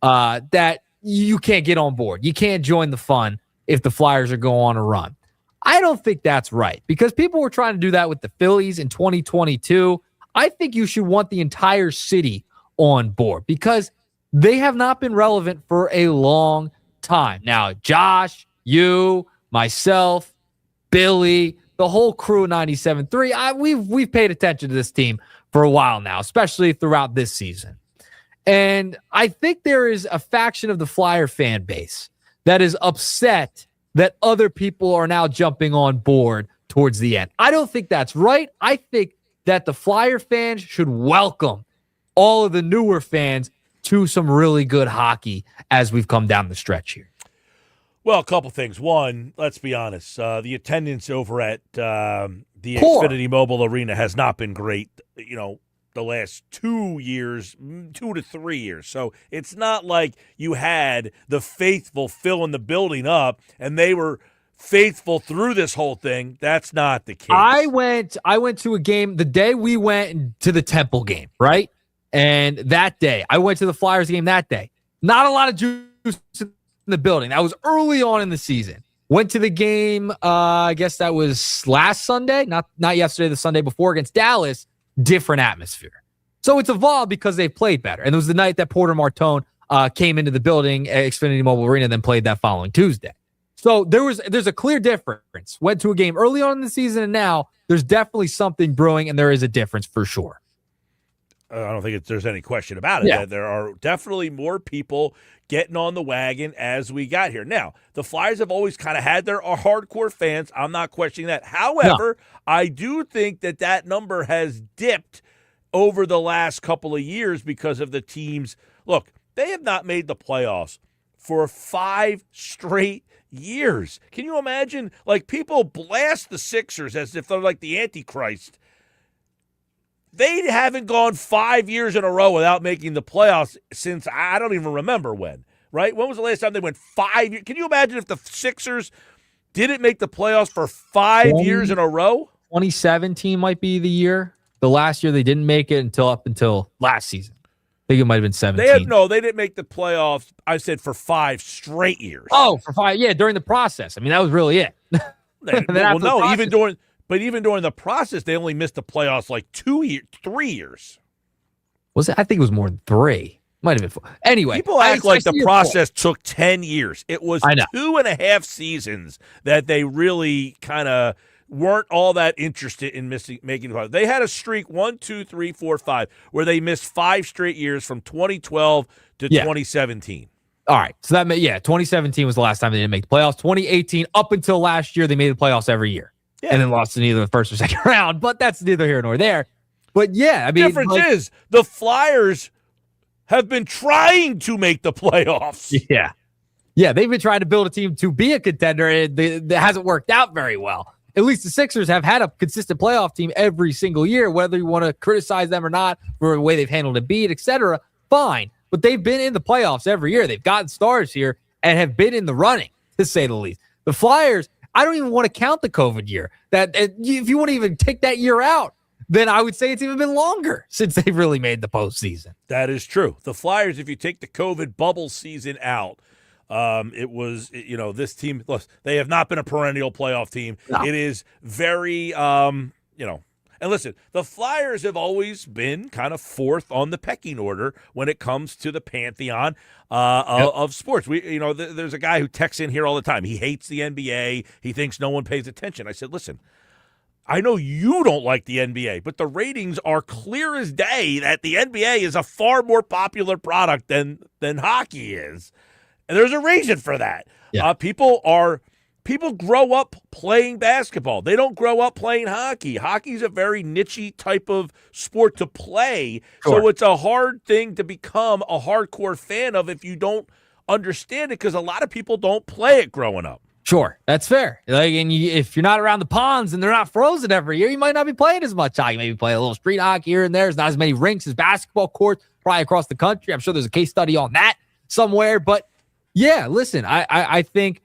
that you can't get on board. You can't join the fun if the Flyers are going on a run. I don't think that's right because people were trying to do that with the Phillies in 2022. I think you should want the entire city on board because they have not been relevant for a long time. Now, Josh, you, myself, Billy, the whole crew 97.3, we've paid attention to this team for a while now, especially throughout this season. And I think there is a faction of the Flyer fan base that is upset that other people are now jumping on board towards the end. I don't think that's right. I think that the Flyer fans should welcome all of the newer fans to some really good hockey as we've come down the stretch here. Well, a couple things. One, let's be honest. The attendance over at the Poor. Xfinity Mobile Arena has not been great, the last 2 years, 2 to 3 years. So it's not like you had the faithful filling the building up and they were faithful through this whole thing. That's not the case. I went to a game the day we went to the Temple game, right? And that day, I went to the Flyers game that day. Not a lot of juice in the building. That was early on in the season. Went to the game, I guess that was last Sunday, not yesterday, the Sunday before against Dallas. Different atmosphere. So it's evolved because they've played better. And it was the night that Porter Martone came into the building at Xfinity Mobile Arena and then played that following Tuesday. So there's a clear difference. Went to a game early on in the season and now there's definitely something brewing and there is a difference for sure. I don't think there's any question about it. Yeah. There are definitely more people getting on the wagon as we got here. Now, the Flyers have always kind of had their hardcore fans. I'm not questioning that. However, I do think that number has dipped over the last couple of years because of the teams. Look, they have not made the playoffs for 5 straight years. Can you imagine? Like, people blast the Sixers as if they're like the Antichrist. They haven't gone 5 years in a row without making the playoffs since I don't even remember when, right? When was the last time they went 5 years? Can you imagine if the Sixers didn't make the playoffs for 5 years in a row? 2017 might be the year. The last year they didn't make it up until last season. I think it might have been 17. They didn't make the playoffs, I said, for 5 straight years. Oh, for 5. Yeah, during the process. I mean, that was really it. Even during the process, they only missed the playoffs like 3 years. Was it? I think it was more than 3. Might have been 4. Anyway, people act like the process took 10 years. It was 2.5 seasons that they really kind of weren't all that interested in making the playoffs. They had a streak 1, 2, 3, 4, 5 where they missed 5 straight years from 2012 to 2017. All right, so that 2017 was the last time they didn't make the playoffs. 2018 up until last year they made the playoffs every year. Yeah. And then lost in either the first or second round, but that's neither here nor there. But yeah, I mean, the difference is the Flyers have been trying to make the playoffs. Yeah, they've been trying to build a team to be a contender, and that hasn't worked out very well. At least the Sixers have had a consistent playoff team every single year, whether you want to criticize them or not for the way they've handled Embiid, etc. Fine, but they've been in the playoffs every year. They've gotten stars here and have been in the running, to say the least. The Flyers, I don't even want to count the COVID year. If you want to even take that year out, then I would say it's even been longer since they've really made the postseason. That is true. The Flyers, if you take the COVID bubble season out, it was, this team, look, they have not been a perennial playoff team. No. It is very, and listen, the Flyers have always been kind of fourth on the pecking order when it comes to the pantheon of sports. There's a guy who texts in here all the time. He hates the NBA. He thinks no one pays attention. I said, listen, I know you don't like the NBA, but the ratings are clear as day that the NBA is a far more popular product than hockey is. And there's a reason for that. Yeah. People grow up playing basketball. They don't grow up playing hockey. Hockey's a very niche type of sport to play. Sure. So it's a hard thing to become a hardcore fan of if you don't understand it, because a lot of people don't play it growing up. Sure, that's fair. Like, and if you're not around the ponds and they're not frozen every year, you might not be playing as much hockey. Maybe play a little street hockey here and there. There's not as many rinks as basketball courts probably across the country. I'm sure there's a case study on that somewhere. But yeah, listen, I think,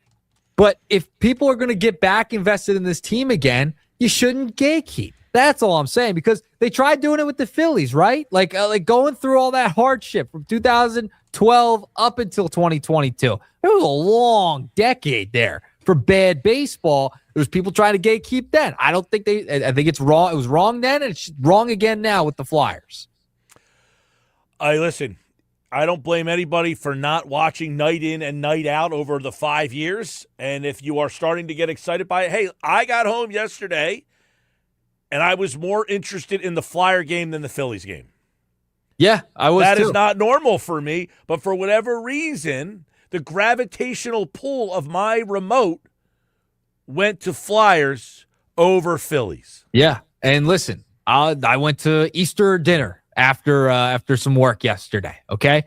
but if people are going to get back invested in this team again, you shouldn't gatekeep. That's all I'm saying, because they tried doing it with the Phillies, right? Like going through all that hardship from 2012 up until 2022. It was a long decade there for bad baseball. There was people trying to gatekeep then. I think it's wrong. It was wrong then, and it's wrong again now with the Flyers. Listen, I don't blame anybody for not watching night in and night out over the 5 years. And if you are starting to get excited by it, hey, I got home yesterday and I was more interested in the Flyer game than the Phillies game. Yeah, I was That too. is not normal for me, but for whatever reason, the gravitational pull of my remote went to Flyers over Phillies. Yeah, and listen, I went to Easter dinner after some work yesterday, okay?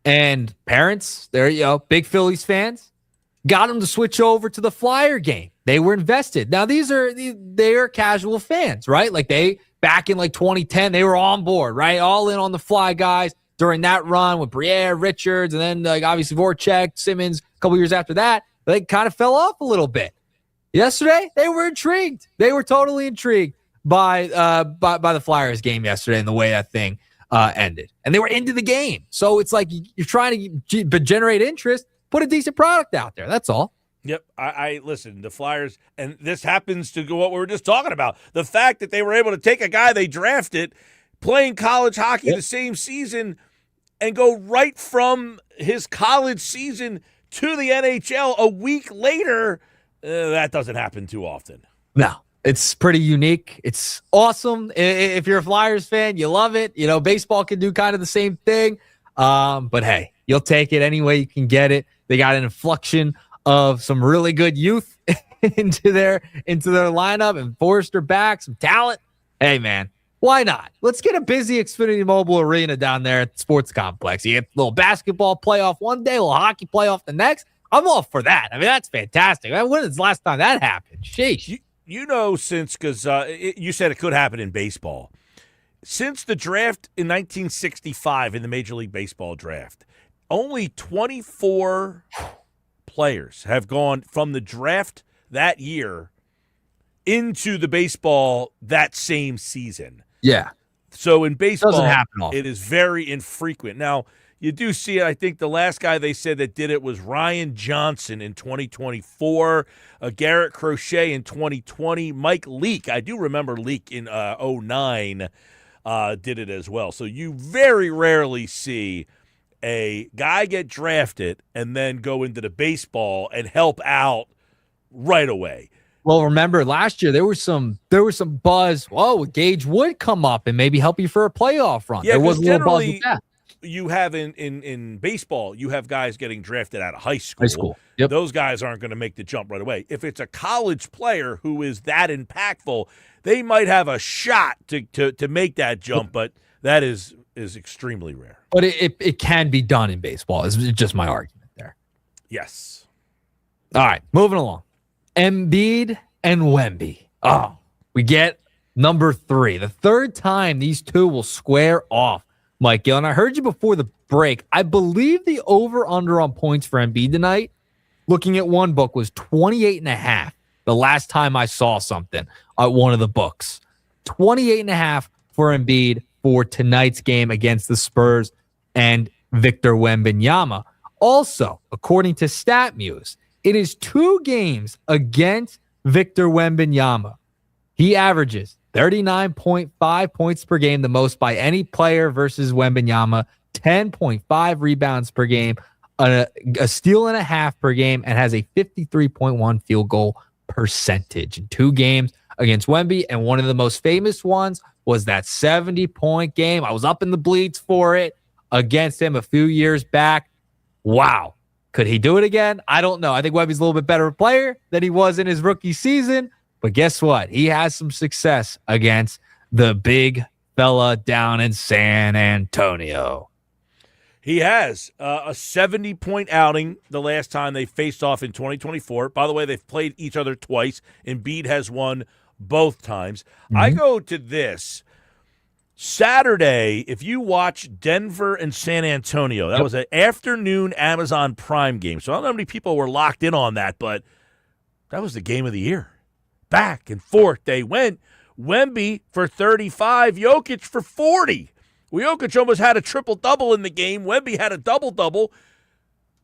And parents, they're big Phillies fans, got them to switch over to the Flyer game. They were invested. Now they are casual fans, right? Like back in like 2010, they were on board, right? All in on the Fly guys during that run with Briere, Richards, and then like obviously Voracek, Simmons. A couple years after that, they kind of fell off a little bit. Yesterday, they were intrigued. They were totally intrigued by the Flyers game yesterday and the way that thing ended. And they were into the game. So it's like you're trying to generate interest, put a decent product out there. That's all. Yep. I listen, the Flyers, and this happens to go what we were just talking about. The fact that they were able to take a guy they drafted playing college hockey the same season and go right from his college season to the NHL a week later, that doesn't happen too often. No, it's pretty unique. It's awesome. If you're a Flyers fan, you love it. Baseball can do kind of the same thing. But hey, you'll take it any way you can get it. They got an inflection of some really good youth into their lineup, and Forrester back, some talent. Hey, man, why not? Let's get a busy Xfinity Mobile Arena down there at the sports complex. You get a little basketball playoff one day, a little hockey playoff the next. I'm all for that. I mean, that's fantastic. When was the last time that happened? Sheesh. Because you said it could happen in baseball. Since the draft in 1965 in the Major League Baseball draft, only 24 players have gone from the draft that year into the baseball that same season. Yeah. So in baseball, doesn't happen often. It is very infrequent. Now, you do see it. I think the last guy they said that did it was Ryan Johnson in 2024, Garrett Crochet in 2020, Mike Leake. I do remember Leake in 2009 did it as well. So you very rarely see a guy get drafted and then go into the baseball and help out right away. Well, remember last year there was some buzz. Oh, Gage would come up and maybe help you for a playoff run. Yeah, there was a little buzz with that. You have in baseball, you have guys getting drafted out of high school. Yep. Those guys aren't going to make the jump right away. If it's a college player who is that impactful, they might have a shot to make that jump, but that is extremely rare. But it can be done in baseball. Is just my argument there. Yes. All right, moving along. Embiid and Wemby. Oh, we get number 3. The third time these two will square off, Mike Gill. And I heard you before the break. I believe the over-under on points for Embiid tonight, looking at one book, was 28.5. The last time I saw something at one of the books. 28.5 for Embiid for tonight's game against the Spurs and Victor Wembanyama. Also, according to StatMuse, it is 2 games against Victor Wembanyama. He averages 39.5 points per game, the most by any player versus Wembanyama, 10.5 rebounds per game, a steal and a half per game, and has a 53.1 field goal percentage in 2 games against Wemby. And one of the most famous ones was that 70-point game. I was up in the bleeds for it against him a few years back. Wow. Could he do it again? I don't know. I think Wemby's a little bit better player than he was in his rookie season. But guess what? He has some success against the big fella down in San Antonio. He has a 70-point outing the last time they faced off in 2024. By the way, they've played each other twice. Embiid has won both times. I go to this. Saturday, if you watch Denver and San Antonio, that was an afternoon Amazon Prime game. So I don't know how many people were locked in on that, but that was the game of the year. Back and forth they went. Wemby for 35, Jokic for 40. Jokic almost had a triple-double in the game. Wemby had a double-double.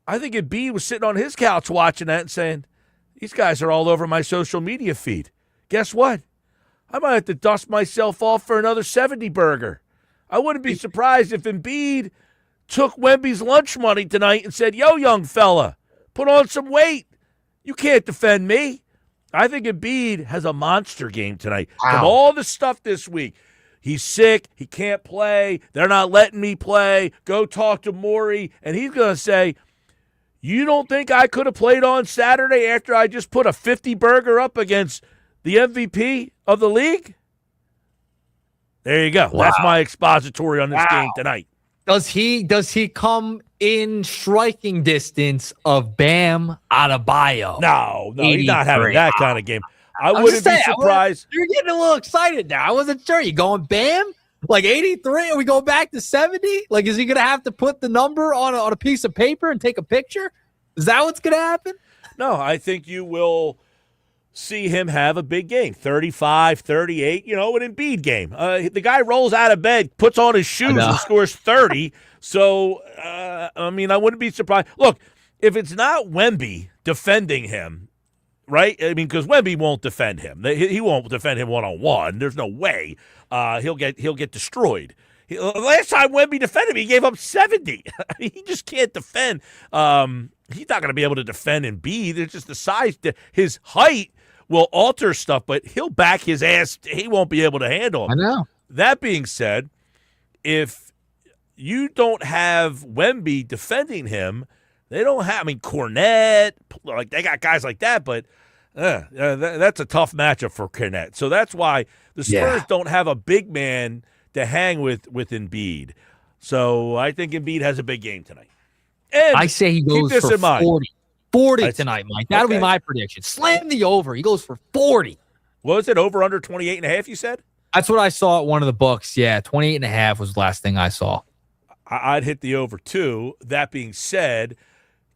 I think Embiid was sitting on his couch watching that and saying, these guys are all over my social media feed. Guess what? I might have to dust myself off for another 70 burger. I wouldn't be surprised if Embiid took Wemby's lunch money tonight and said, yo, young fella, put on some weight. You can't defend me. I think Embiid has a monster game tonight. Wow. From all the stuff this week, he's sick. He can't play. They're not letting me play. Go talk to Morey. And he's going to say, you don't think I could have played on Saturday after I just put a 50 burger up against the MVP of the league? There you go. Wow. That's my expository on this game tonight. Does he come in striking distance of Bam Adebayo? No, he's not having that kind of game. I wouldn't be surprised. You're getting a little excited now. I wasn't sure. You going Bam? Like 83? Are we going back to 70? Like, is he going to have to put the number on a piece of paper and take a picture? Is that what's going to happen? No, I think you will see him have a big game. 35, 38, an Embiid game. The guy rolls out of bed, puts on his shoes, and scores 30. So, I wouldn't be surprised. Look, if it's not Wemby defending him, right? I mean, because Wemby won't defend him. He won't defend him one-on-one. There's no way. He'll get destroyed. Last time Wemby defended him, he gave up 70. He just can't defend. He's not going to be able to defend Embiid. It's just the size. His height will alter stuff, but he'll back his ass. He won't be able to handle him. I know. That being said, if you don't have Wemby defending him, they don't have, Cornette, like they got guys like that, but that's a tough matchup for Cornette. So that's why the Spurs don't have a big man to hang with Embiid. So I think Embiid has a big game tonight. And I say he goes for 40 tonight, Mike. That'll be my prediction. Slam the over. He goes for 40. What was it, over under 28.5, you said? That's what I saw at one of the books. Yeah, 28.5 was the last thing I saw. I'd hit the over, too. That being said,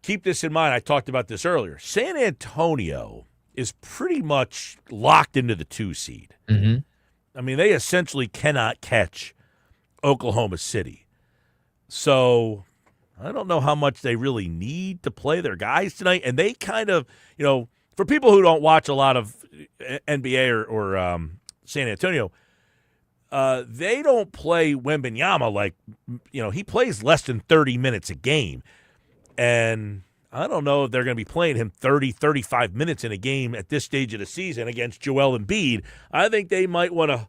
keep this in mind. I talked about this earlier. San Antonio is pretty much locked into the 2 seed. Mm-hmm. They essentially cannot catch Oklahoma City. So I don't know how much they really need to play their guys tonight. And they kind of, for people who don't watch a lot of NBA or San Antonio, they don't play Wembanyama like, he plays less than 30 minutes a game. And I don't know if they're going to be playing him 30, 35 minutes in a game at this stage of the season against Joel Embiid. I think they might want to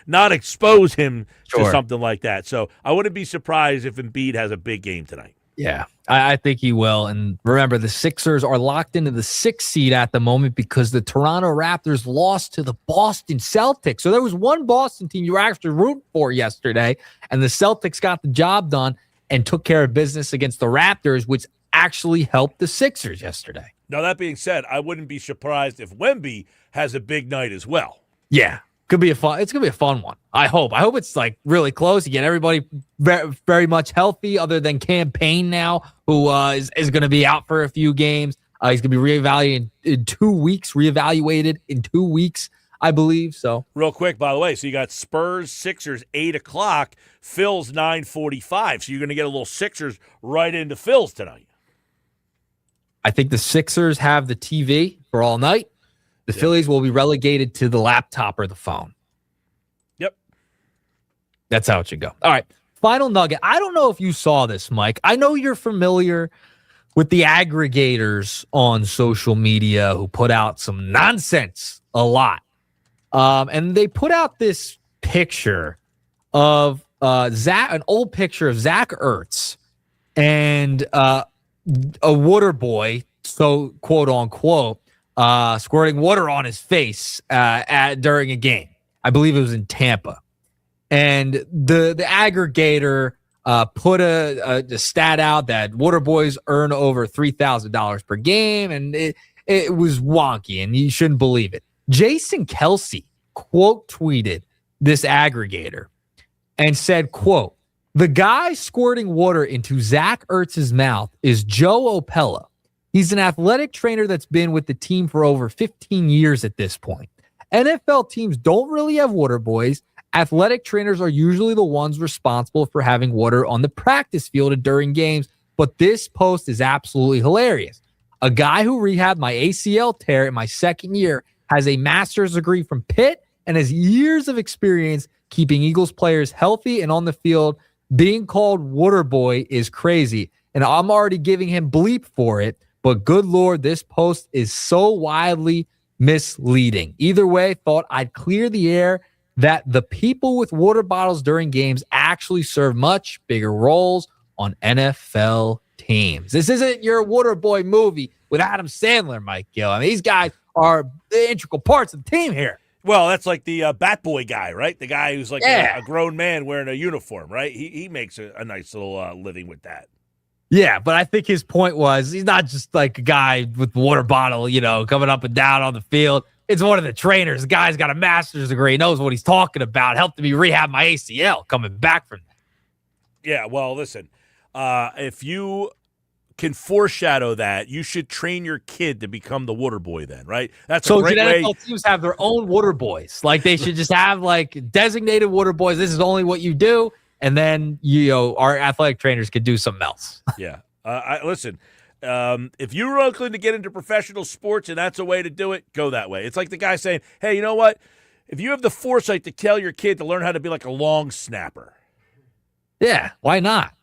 not expose him to something like that. So I wouldn't be surprised if Embiid has a big game tonight. Yeah, I think he will. And remember, the Sixers are locked into the 6th seed at the moment because the Toronto Raptors lost to the Boston Celtics. So there was one Boston team you were actually rooting for yesterday, and the Celtics got the job done and took care of business against the Raptors, which actually helped the Sixers yesterday. Now, that being said, I wouldn't be surprised if Wemby has a big night as well. Yeah. It's going to be a fun one. I hope it's like really close. You get everybody very, very much healthy other than Campaign now, who is going to be out for a few games. He's going to be reevaluated in 2 weeks, I believe. So real quick, by the way, so you got Spurs, Sixers, 8 o'clock, Phil's 9:45. So you're going to get a little Sixers right into Phil's tonight. I think the Sixers have the TV for all night. The Phillies will be relegated to the laptop or the phone. Yep. That's how it should go. All right. Final nugget. I don't know if you saw this, Mike. I know you're familiar with the aggregators on social media who put out some nonsense a lot. And they put out this picture of an old picture of Zach Ertz. And a water boy, so quote unquote, squirting water on his face during a game. I believe it was in Tampa. And the aggregator put a stat out that water boys earn over $3,000 per game, and it was wonky, and you shouldn't believe it. Jason Kelsey quote tweeted this aggregator and said, quote, "The guy squirting water into Zach Ertz's mouth is Joe Opella. He's an athletic trainer that's been with the team for over 15 years at this point. NFL teams don't really have water boys. Athletic trainers are usually the ones responsible for having water on the practice field and during games, but this post is absolutely hilarious. A guy who rehabbed my ACL tear in my second year has a master's degree from Pitt and has years of experience keeping Eagles players healthy and on the field. Being called water boy is crazy, and I'm already giving him bleep for it, but good Lord, this post is so wildly misleading. Either way, thought I'd clear the air that the people with water bottles during games actually serve much bigger roles on NFL teams. This isn't your water boy movie with Adam Sandler, Mike Gill. I mean, these guys are the integral parts of the team here. Well, that's like the Bat Boy guy, right? The guy who's like a grown man wearing a uniform, right? He makes a nice little living with that. Yeah, but I think his point was he's not just like a guy with the water bottle, coming up and down on the field. It's one of the trainers. The guy's got a master's degree, knows what he's talking about, helped me rehab my ACL coming back from that. Yeah, well, listen, if you can foreshadow that, you should train your kid to become the water boy then, right? That's a great way. NFL teams have their own water boys. Like they should just have like designated water boys. This is only what you do. And then, our athletic trainers could do something else. Yeah. Listen, if you're looking to get into professional sports and that's a way to do it, go that way. It's like the guy saying, hey, you know what? If you have the foresight to tell your kid to learn how to be like a long snapper. Yeah, why not?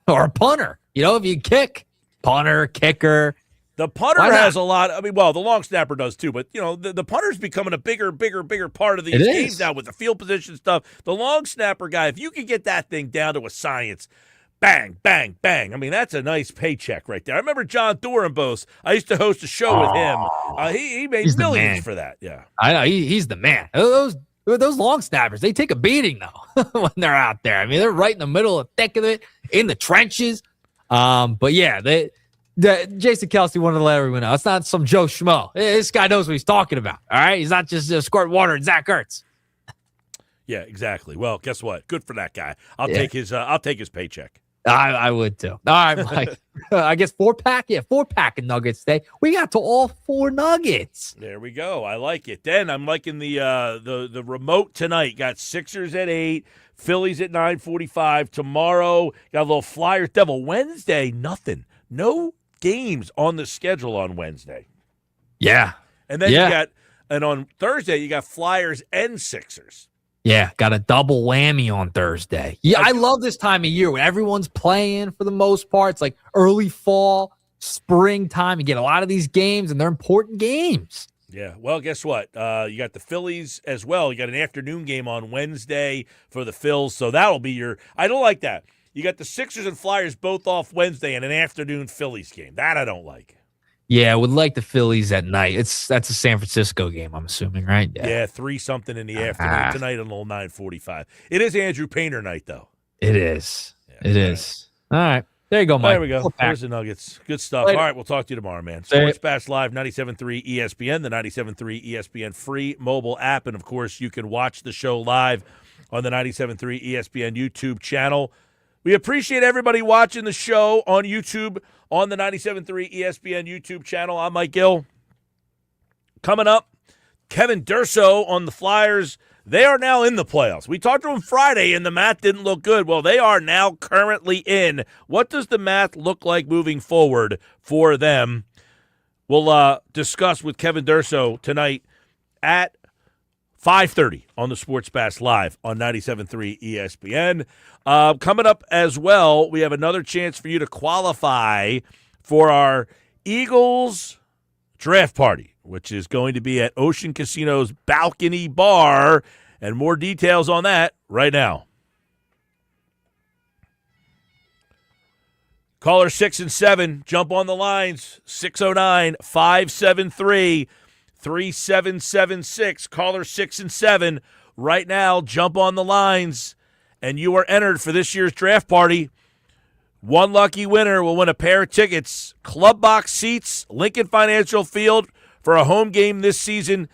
Or a punter. If you kick, punter, kicker. The punter has a lot. I mean, well, the long snapper does too, but the punter's becoming a bigger part of these games now with the field position stuff. The long snapper guy, if you can get that thing down to a science, bang, bang, bang. I mean, that's a nice paycheck right there. I remember John Dorenbos. I used to host a show with him. He made millions for that. Yeah, I know. He's the man. Those long snappers, they take a beating though when they're out there. I mean, they're right in the middle of the thick of it, in the trenches. But yeah, Jason Kelsey wanted to let everyone know it's not some Joe Schmo. This guy knows what he's talking about. All right, he's not just squirt water at Zach Ertz. Yeah, exactly. Well, guess what? Good for that guy. I'll take his paycheck. I would too. All right, Mike. I guess 4-pack. Yeah, 4-pack of Nuggets today. We got to all 4 Nuggets. There we go. I like it. Then I'm liking the remote tonight. Got Sixers at 8, Phillies at 9:45. Tomorrow got a little Flyers Devil. Wednesday, nothing. No games on the schedule on Wednesday. Yeah. And then on Thursday you got Flyers and Sixers. Yeah, got a double whammy on Thursday. Yeah, I love this time of year when everyone's playing for the most part. It's like early fall, springtime. You get a lot of these games, and they're important games. Yeah, well, guess what? You got the Phillies as well. You got an afternoon game on Wednesday for the Phils, so that'll be I don't like that. You got the Sixers and Flyers both off Wednesday and an afternoon Phillies game. That I don't like. Yeah, I would like the Phillies at night. That's a San Francisco game, I'm assuming, right? Yeah, 3-something in the afternoon tonight at a little 9:45. It is Andrew Painter night, though. It is. Yeah, it is. All right. There you go, Mike. There we go. There's the Nuggets. Good stuff. Later. All right, we'll talk to you tomorrow, man. Sports Bash Live, 97.3 ESPN, the 97.3 ESPN free mobile app. And, of course, you can watch the show live on the 97.3 ESPN YouTube channel. We appreciate everybody watching the show on YouTube on the 97.3 ESPN YouTube channel. I'm Mike Gill. Coming up, Kevin Durso on the Flyers. They are now in the playoffs. We talked to him Friday, and the math didn't look good. Well, they are now currently in. What does the math look like moving forward for them? We'll discuss with Kevin Durso tonight at 5:30 on the Sports Bash Live on 97.3 ESPN. Coming up as well, we have another chance for you to qualify for our Eagles draft party, which is going to be at Ocean Casino's Balcony Bar, and more details on that right now. Caller 6 and 7, jump on the lines. 609 573 3776. Caller 6 and 7, right now, jump on the lines. And you are entered for this year's draft party. One lucky winner will win a pair of tickets, club box seats, Lincoln Financial Field for a home game this season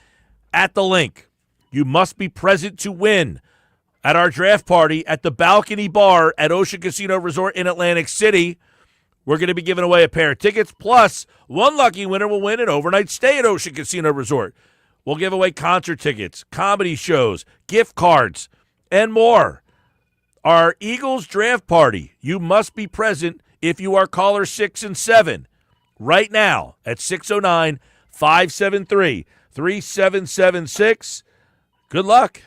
at the Link. You must be present to win at our draft party at the Balcony Bar at Ocean Casino Resort in Atlantic City. We're going to be giving away a pair of tickets, plus one lucky winner will win an overnight stay at Ocean Casino Resort. We'll give away concert tickets, comedy shows, gift cards, and more. Our Eagles draft party, you must be present if you are caller 6 and 7 right now at 609 573 3776. Good luck.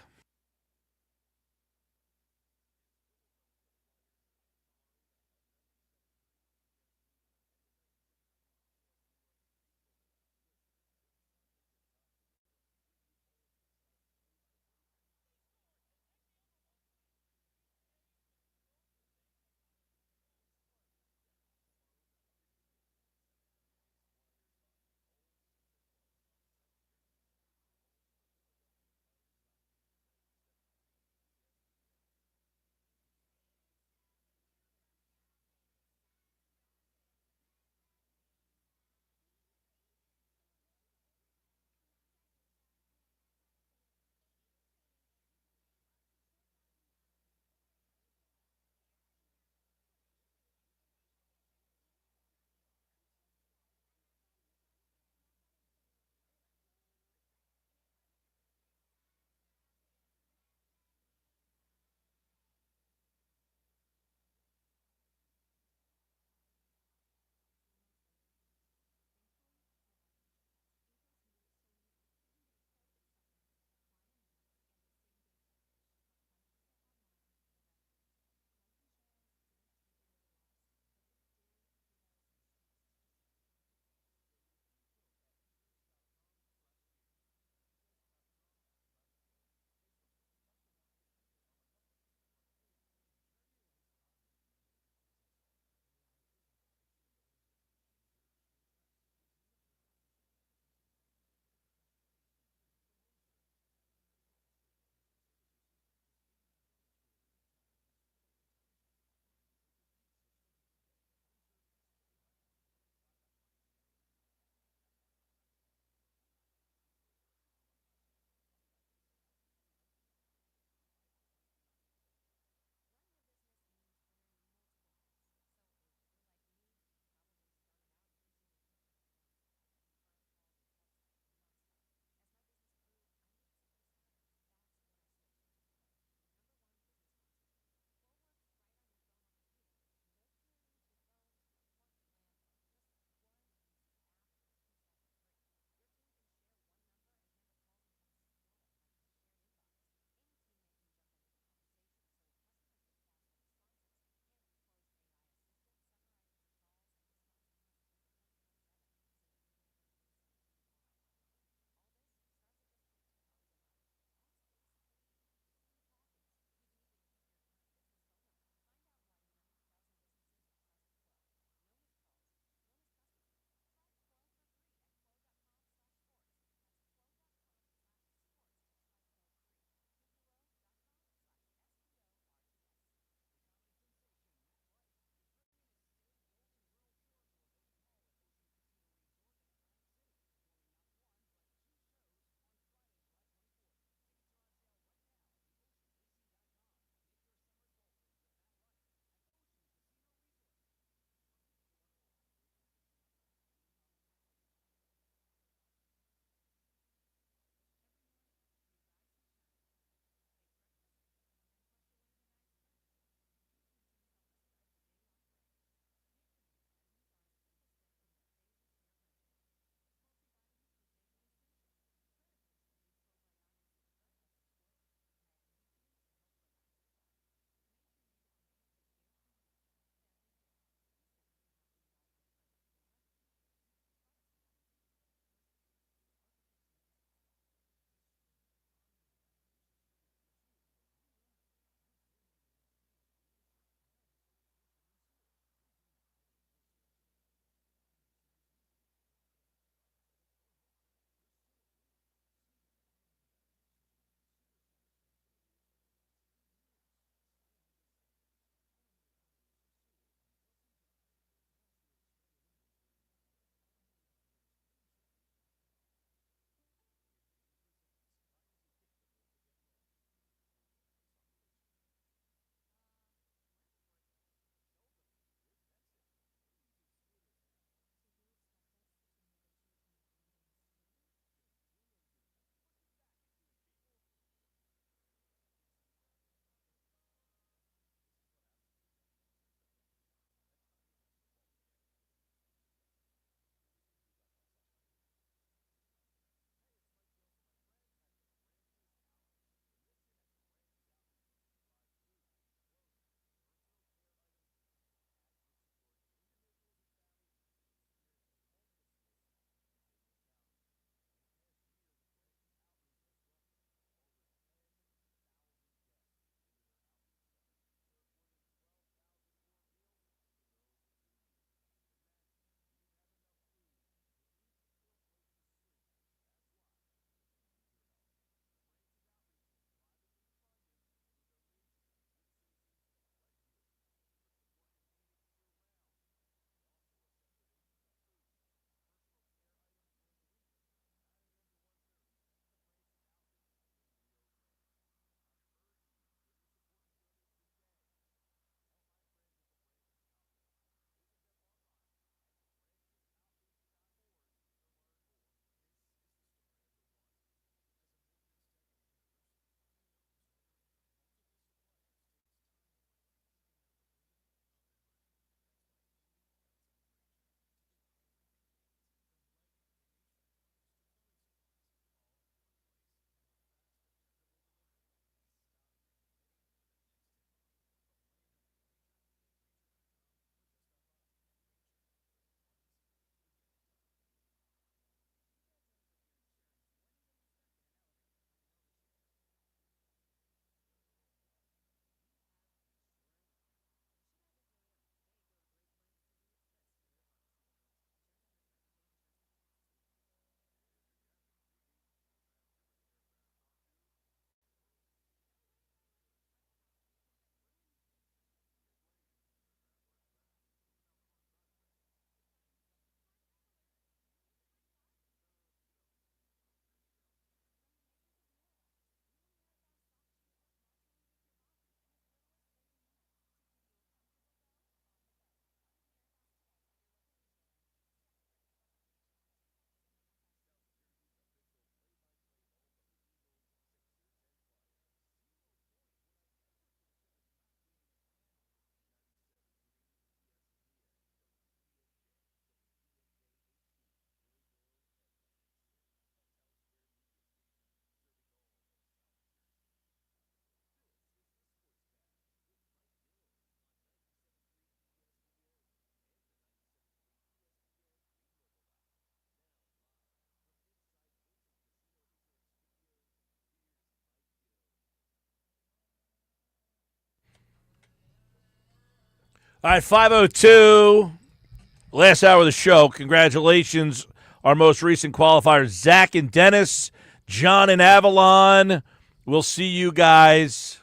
All right, 5:02, last hour of the show. Congratulations, our most recent qualifiers, Zach and Dennis, John and Avalon. We'll see you guys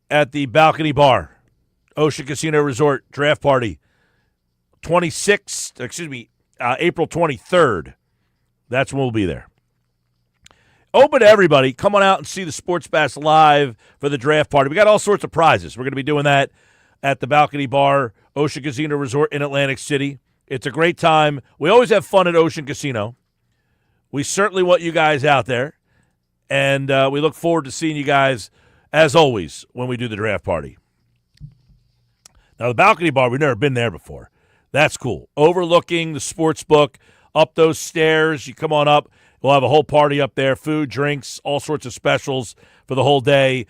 at the Balcony Bar, Ocean Casino Resort Draft Party, April 23rd. That's when we'll be there. Open to everybody. Come on out and see the Sports Bash live for the draft party. We got all sorts of prizes. We're going to be doing that at the Balcony Bar, Ocean Casino Resort in Atlantic City. It's a great time. We always have fun at Ocean Casino. We certainly want you guys out there, and we look forward to seeing you guys, as always, when we do the draft party. Now, the Balcony Bar, we've never been there before. That's cool. Overlooking the sports book, up those stairs. You come on up. We'll have a whole party up there, food, drinks, all sorts of specials for the whole day.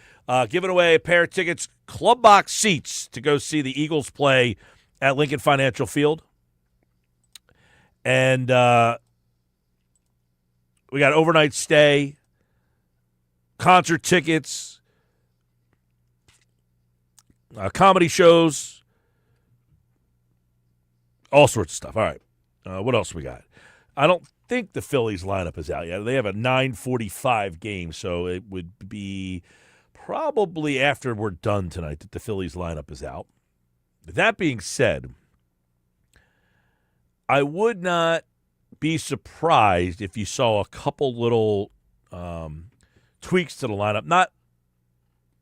Giving away a pair of tickets, club box seats to go see the Eagles play at Lincoln Financial Field. And we got overnight stay, concert tickets, comedy shows, all sorts of stuff. All right. What else we got? I don't think the Phillies lineup is out yet. They have a 9:45 game, so it would be probably after we're done tonight that the Phillies lineup is out. That being said, I would not be surprised if you saw a couple little tweaks to the lineup.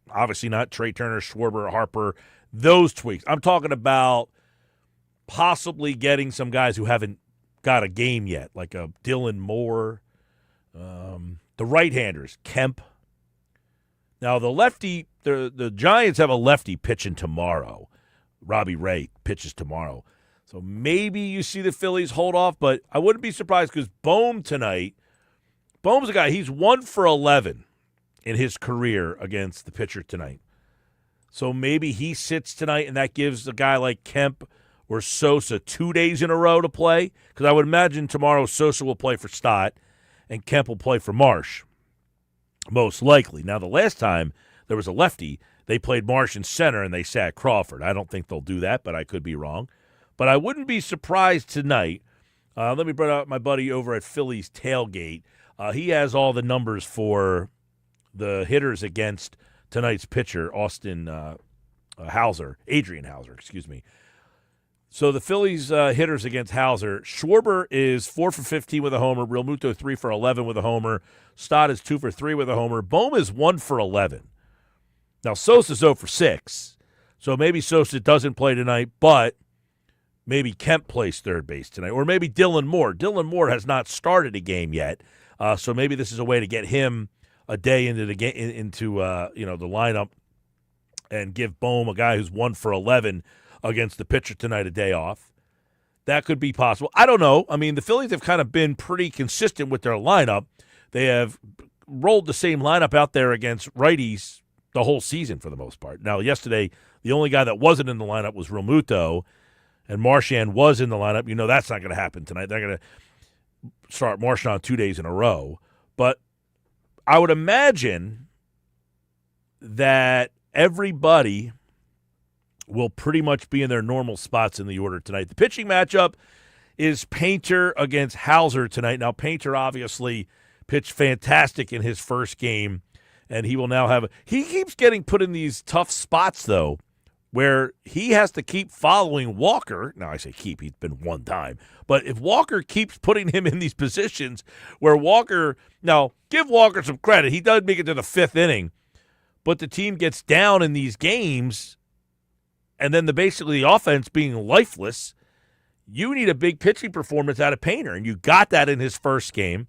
Obviously not Trey Turner, Schwarber, Harper, those tweaks. I'm talking about possibly getting some guys who haven't got a game yet, like a Dylan Moore, the right-handers, Kemp. Now, the lefty, the Giants have a lefty pitching tomorrow. Robbie Ray pitches tomorrow. So maybe you see the Phillies hold off, but I wouldn't be surprised because Bohm tonight, Bohm's a guy, he's 1 for 11 in his career against the pitcher tonight. So maybe he sits tonight, and that gives a guy like Kemp or Sosa 2 days in a row to play, because I would imagine tomorrow Sosa will play for Stott and Kemp will play for Marsh, most likely. Now, the last time there was a lefty, they played Marsh in center and they sat Crawford. I don't think they'll do that, but I could be wrong. But I wouldn't be surprised tonight. Let me bring out my buddy over at Phillies Tailgate. He has all the numbers for the hitters against tonight's pitcher, Adrian Hauser, excuse me. So the Phillies hitters against Hauser, Schwarber is 4 for 15 with a homer. Real Muto 3 for 11 with a homer. Stott is 2 for 3 with a homer. Bohm is 1 for 11. Now Sosa's 0 for 6. So maybe Sosa doesn't play tonight, but maybe Kemp plays third base tonight. Or maybe Dylan Moore. Dylan Moore has not started a game yet. So maybe this is a way to get him a day into the the lineup and give Bohm, a guy who's 1 for 11, against the pitcher tonight, a day off. That could be possible. I don't know. I mean, the Phillies have kind of been pretty consistent with their lineup. They have rolled the same lineup out there against righties the whole season for the most part. Now, yesterday, the only guy that wasn't in the lineup was Realmuto, and Marchand was in the lineup. You know that's not going to happen tonight. They're going to start Marchand 2 days in a row. But I would imagine that everybody will pretty much be in their normal spots in the order tonight. The pitching matchup is Painter against Hauser tonight. Now, Painter obviously pitched fantastic in his first game, and he will now have he keeps getting put in these tough spots, though, where he has to keep following Walker. Now, I say keep, he's been one time. But if Walker keeps putting him in these positions where now, give Walker some credit. He does make it to the fifth inning, but the team gets down in these games, and then basically the offense being lifeless, you need a big pitching performance out of Painter, and you got that in his first game.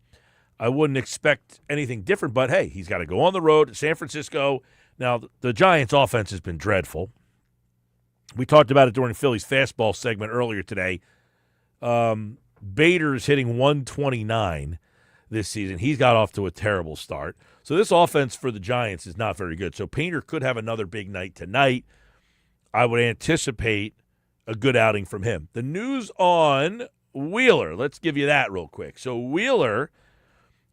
I wouldn't expect anything different, but hey, he's got to go on the road to San Francisco. Now, the Giants' offense has been dreadful. We talked about it during Philly's fastball segment earlier today. Bader's hitting 129 this season. He's got off to a terrible start. So this offense for the Giants is not very good. So Painter could have another big night tonight. I would anticipate a good outing from him. The news on Wheeler, let's give you that real quick. So Wheeler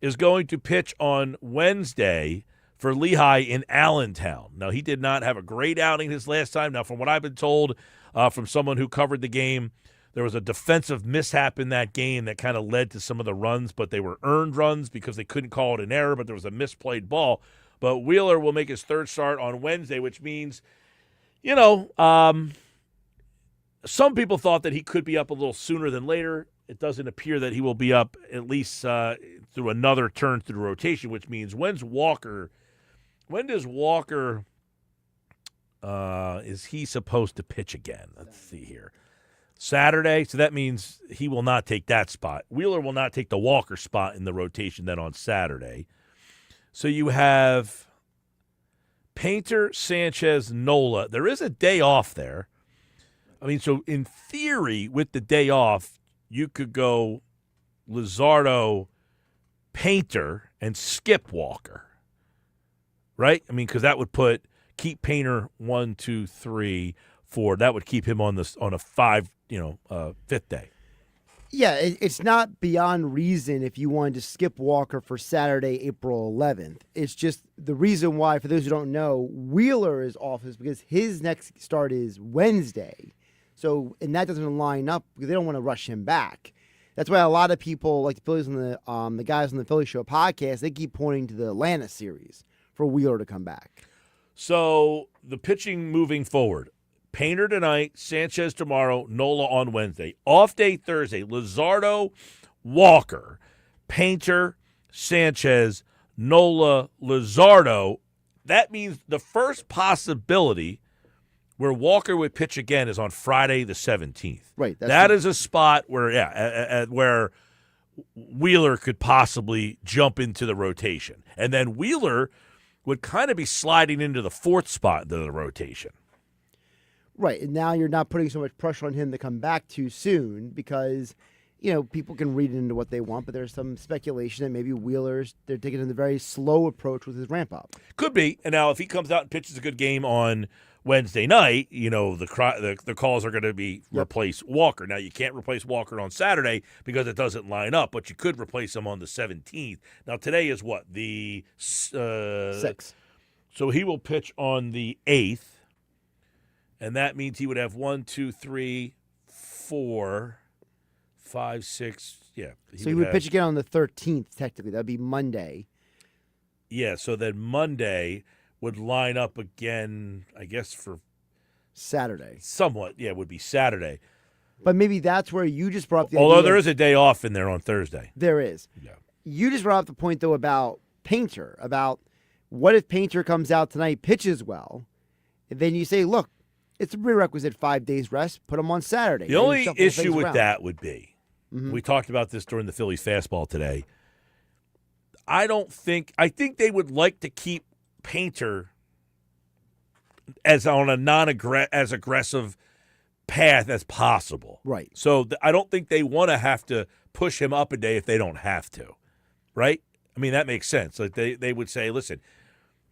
is going to pitch on Wednesday for Lehigh in Allentown. Now, he did not have a great outing his last time. Now, from what I've been told from someone who covered the game, there was a defensive mishap in that game that kind of led to some of the runs, but they were earned runs because they couldn't call it an error, but there was a misplayed ball. But Wheeler will make his third start on Wednesday, which means, some people thought that he could be up a little sooner than later. It doesn't appear that he will be up at least through another turn through the rotation, which means when does Walker is he supposed to pitch again? Let's see here. Saturday, so that means he will not take that spot. Wheeler will not take the Walker spot in the rotation then on Saturday. So you have Painter, Sanchez, Nola. There is a day off there. I mean, so in theory, with the day off, you could go Luzardo, Painter, and skip Walker, right? I mean, because that would keep Painter 1, 2, 3, 4. That would keep him on a fifth day. Yeah, it's not beyond reason if you wanted to skip Walker for Saturday, April 11th. It's just the reason why, for those who don't know, Wheeler is off is because his next start is Wednesday. So, and that doesn't line up because they don't want to rush him back. That's why a lot of people, like the Phillies and the guys on the Philly Show podcast, they keep pointing to the Atlanta series for Wheeler to come back. So the pitching moving forward. Painter tonight, Sanchez tomorrow, Nola on Wednesday. Off day Thursday, Luzardo, Walker, Painter, Sanchez, Nola, Luzardo. That means the first possibility where Walker would pitch again is on Friday the 17th. Right. That is a spot where, where Wheeler could possibly jump into the rotation. And then Wheeler would kind of be sliding into the fourth spot into the rotation. Right, and now you're not putting so much pressure on him to come back too soon because, people can read into what they want, but there's some speculation that maybe they're taking a very slow approach with his ramp up. Could be. And now if he comes out and pitches a good game on Wednesday night, the calls are going to be replace Walker. Now, you can't replace Walker on Saturday because it doesn't line up, but you could replace him on the 17th. Now, today is what? The 6th. So he will pitch on the 8th. And that means he would have 1, 2, 3, 4, 5, 6. Yeah. He would pitch again on the 13th, technically. That would be Monday. Yeah, so then Monday would line up again, I guess, for Saturday. Somewhat. Yeah, it would be Saturday. But maybe that's where you just brought up the Although idea. there is a day off in there on Thursday. There is. Yeah. You just brought up the point, though, about Painter, about what if Painter comes out tonight, pitches well, and then you say, look, it's a prerequisite 5 days rest. Put him on Saturday. The only issue with that would be, we talked about this during the Phillies fastball today. I think they would like to keep Painter as on a as aggressive path as possible. Right. So I don't think they want to have to push him up a day if they don't have to. Right? I mean, that makes sense. Like they would say, listen,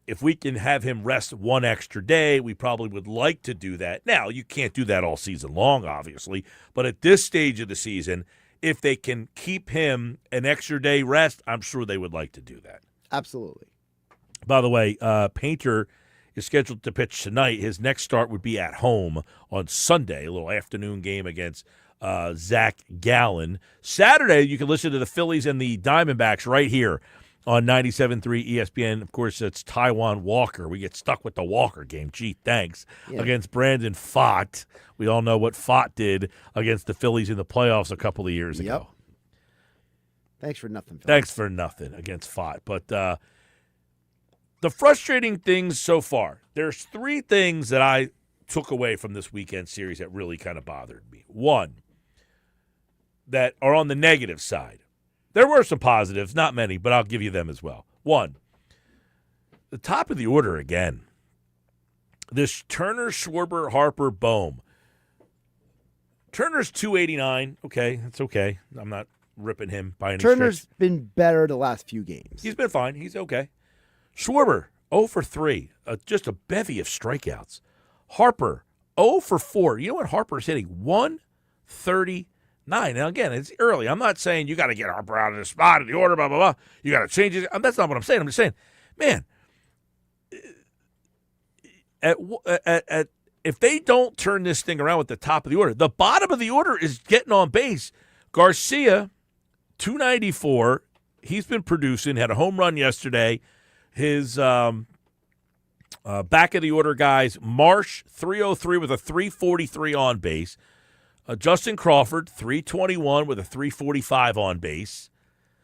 if we can have him rest one extra day, we probably would like to do that. Now, you can't do that all season long, obviously, but at this stage of the season, if they can keep him an extra day rest, I'm sure they would like to do that. Absolutely. By the way, Painter is scheduled to pitch tonight. His next start would be at home on Sunday, a little afternoon game against Zach Gallen. Saturday, you can listen to the Phillies and the Diamondbacks right here on 97.3 ESPN. Of course, it's Taiwan Walker. We get stuck with the Walker game. Gee, thanks. Yeah. Against Brandon Pfaadt. We all know what Pfaadt did against the Phillies in the playoffs a couple of years ago. Thanks for nothing, Phil. Thanks for nothing against Pfaadt. But the frustrating things so far, there's 3 things that I took away from this weekend series that really kind of bothered me. One, that are on the negative side. There were some positives, not many, but I'll give you them as well. One, the top of the order again. This Turner, Schwarber, Harper, Bohm. Turner's 289. Okay, that's okay. I'm not ripping him by any Turner's stretch. been better the last few games. He's been fine. He's okay. Schwarber, 0 for 3. Just a bevy of strikeouts. Harper, 0 for 4. You know what Harper's hitting? 139. Now, again, it's early. I'm not saying you got to get Harper out of the spot in the order, blah, blah, blah. You got to change it. That's not what I'm saying. I'm just saying, man, if they don't turn this thing around with the top of the order, the bottom of the order is getting on base. Garcia, 294. He's been producing. Had a home run yesterday. His back of the order guys, Marsh, 303 with a 343 on base. Justin Crawford, 321 with a 345 on base.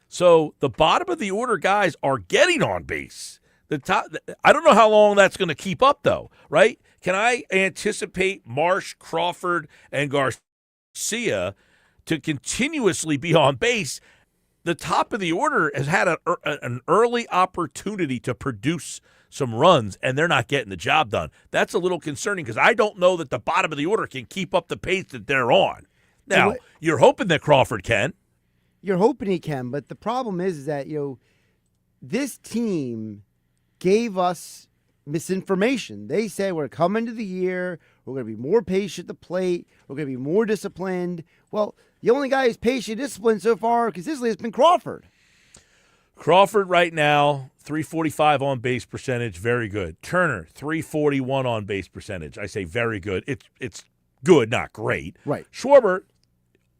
So the bottom of the order guys are getting on base. The top, I don't know how long that's going to keep up, though, right? Can I anticipate Marsh, Crawford, and Garcia to continuously be on base? The top of the order has had an early opportunity to produce some runs, and they're not getting the job done. That's a little concerning because I don't know that the bottom of the order can keep up the pace that they're on. Now, you're hoping that Crawford can. You're hoping he can, but the problem is that, this team gave us misinformation. They said we're coming to the year, we're going to be more patient at the plate, we're going to be more disciplined. Well, the only guy who's patient and disciplined so far consistently has been Crawford. Crawford right now, 345 on base percentage, very good. Turner, 341 on base percentage. I say very good. It's good, not great. Right. Schwarber,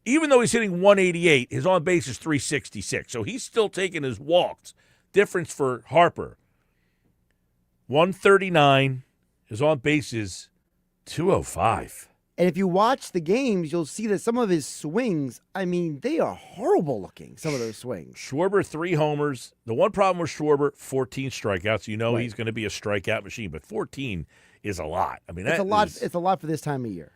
even though he's hitting 188, his on base is 366. So he's still taking his walks. Difference for Harper, 139. His on base is 205. And if you watch the games, you'll see that some of his swings, they are horrible looking, some of those swings. Schwarber, 3 homers. The one problem with Schwarber, 14 strikeouts. Right. He's going to be a strikeout machine, but 14 is a lot. It's a lot. It's a lot for this time of year.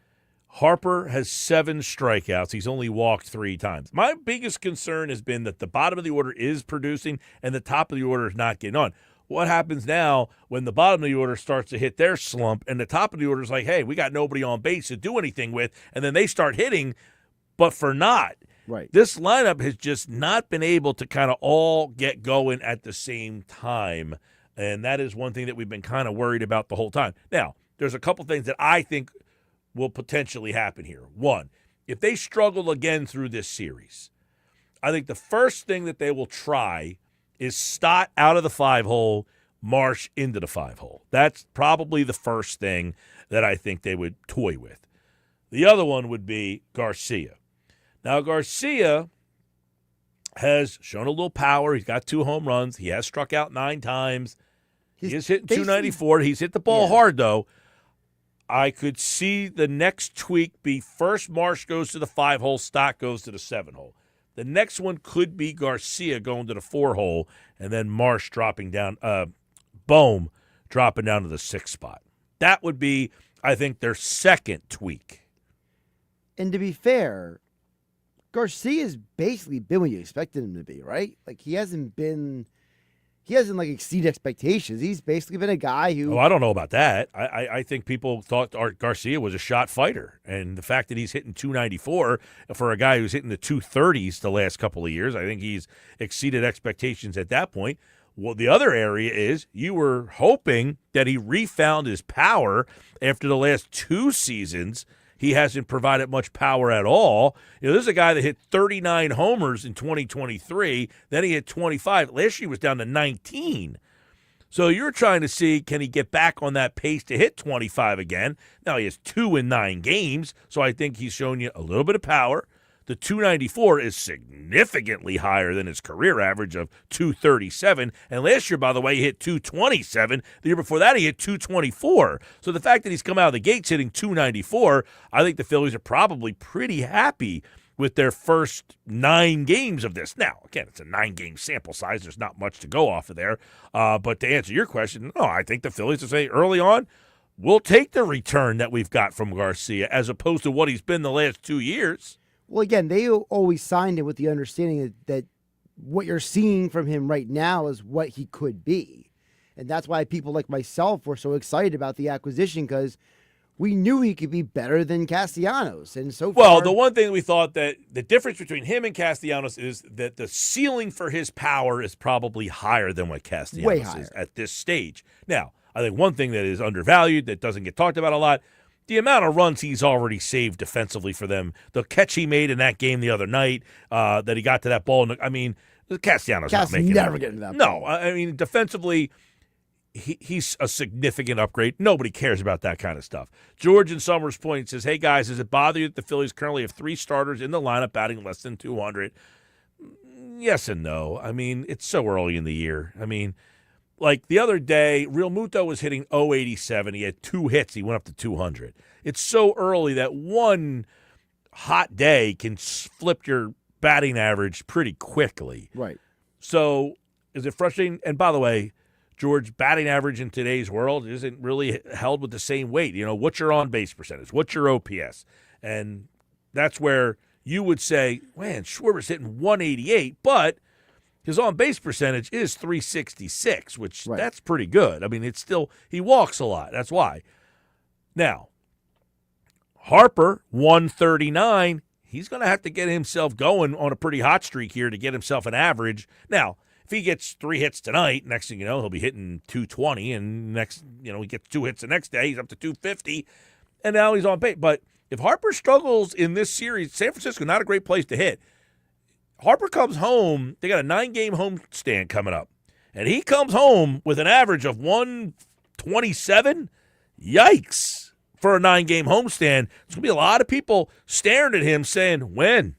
Harper has 7 strikeouts. He's only walked 3 times. My biggest concern has been that the bottom of the order is producing and the top of the order is not getting on. What happens now when the bottom of the order starts to hit their slump and the top of the order is like, hey, we got nobody on base to do anything with, and then they start hitting, but for not. Right. This lineup has just not been able to kind of all get going at the same time, and that is one thing that we've been kind of worried about the whole time. Now, there's a couple things that I think will potentially happen here. One, if they struggle again through this series, I think the first thing that they will try is Stott out of the 5-hole, Marsh into the 5-hole. That's probably the first thing that I think they would toy with. The other one would be Garcia. Now, Garcia has shown a little power. He's got 2 home runs. He has struck out 9 times. He is hitting 294. He's hit the ball hard, though. I could see the next tweak be first Marsh goes to the 5-hole, Stott goes to the 7-hole. The next one could be Garcia going to the 4-hole, and then Marsh dropping down, Bohm dropping down to the 6th spot. That would be, I think, their second tweak. And to be fair, Garcia's basically been what you expected him to be, right? Like he hasn't exceeded expectations. He's basically been a guy who. Oh, I don't know about that. I think people thought Art Garcia was a shot fighter, and the fact that he's hitting 294 for a guy who's hitting the 230s the last couple of years, I think he's exceeded expectations at that point. Well, the other area is you were hoping that he refound his power after the last 2 seasons. He hasn't provided much power at all. This is a guy that hit 39 homers in 2023. Then he hit 25. Last year he was down to 19. So you're trying to see, can he get back on that pace to hit 25 again? Now he has 2 in 9 games, so I think he's shown you a little bit of power. The 294 is significantly higher than his career average of 237. And last year, by the way, he hit 227. The year before that, he hit 224. So the fact that he's come out of the gates hitting 294, I think the Phillies are probably pretty happy with their first 9 games of this. Now, again, it's a 9-game sample size. There's not much to go off of there. But to answer your question, no, I think the Phillies will say early on, we'll take the return that we've got from Garcia as opposed to what he's been the last 2 years. Well, again, they always signed him with the understanding that what you're seeing from him right now is what he could be. And that's why people like myself were so excited about the acquisition, because we knew he could be better than Castellanos. And so far, well, the one thing we thought that the difference between him and Castellanos is that the ceiling for his power is probably higher than what Castellanos is at this stage. Now, I think one thing that is undervalued that doesn't get talked about a lot, the amount of runs he's already saved defensively for them, the catch he made in that game the other night, that he got to that ball. I mean, Castellanos not making never getting that No, ball. I mean, defensively, he's a significant upgrade. Nobody cares about that kind of stuff. George in Summers Point says, hey, guys, does it bother you that the Phillies currently have 3 starters in the lineup batting less than 200? Yes and no. I mean, it's so early in the year. I mean, like the other day, Real Muto was hitting 087. He had 2 hits. He went up to 200. It's so early that one hot day can flip your batting average pretty quickly. Right. So is it frustrating? And by the way, George, batting average in today's world isn't really held with the same weight. You know, what's your on-base percentage? What's your OPS? And that's where you would say, man, Schwarber's hitting 188, but his on-base percentage is 366, which that's pretty good. I mean, it's still – he walks a lot. That's why. Now, Harper, 139, he's going to have to get himself going on a pretty hot streak here to get himself an average. Now, if he gets 3 hits tonight, next thing you know, he'll be hitting 220, and next, he gets 2 hits the next day, he's up to 250, and now he's on base. But if Harper struggles in this series, San Francisco, not a great place to hit. Harper comes home, they got a 9-game homestand coming up, and he comes home with an average of 127. Yikes. For a 9-game homestand, there's going to be a lot of people staring at him saying, when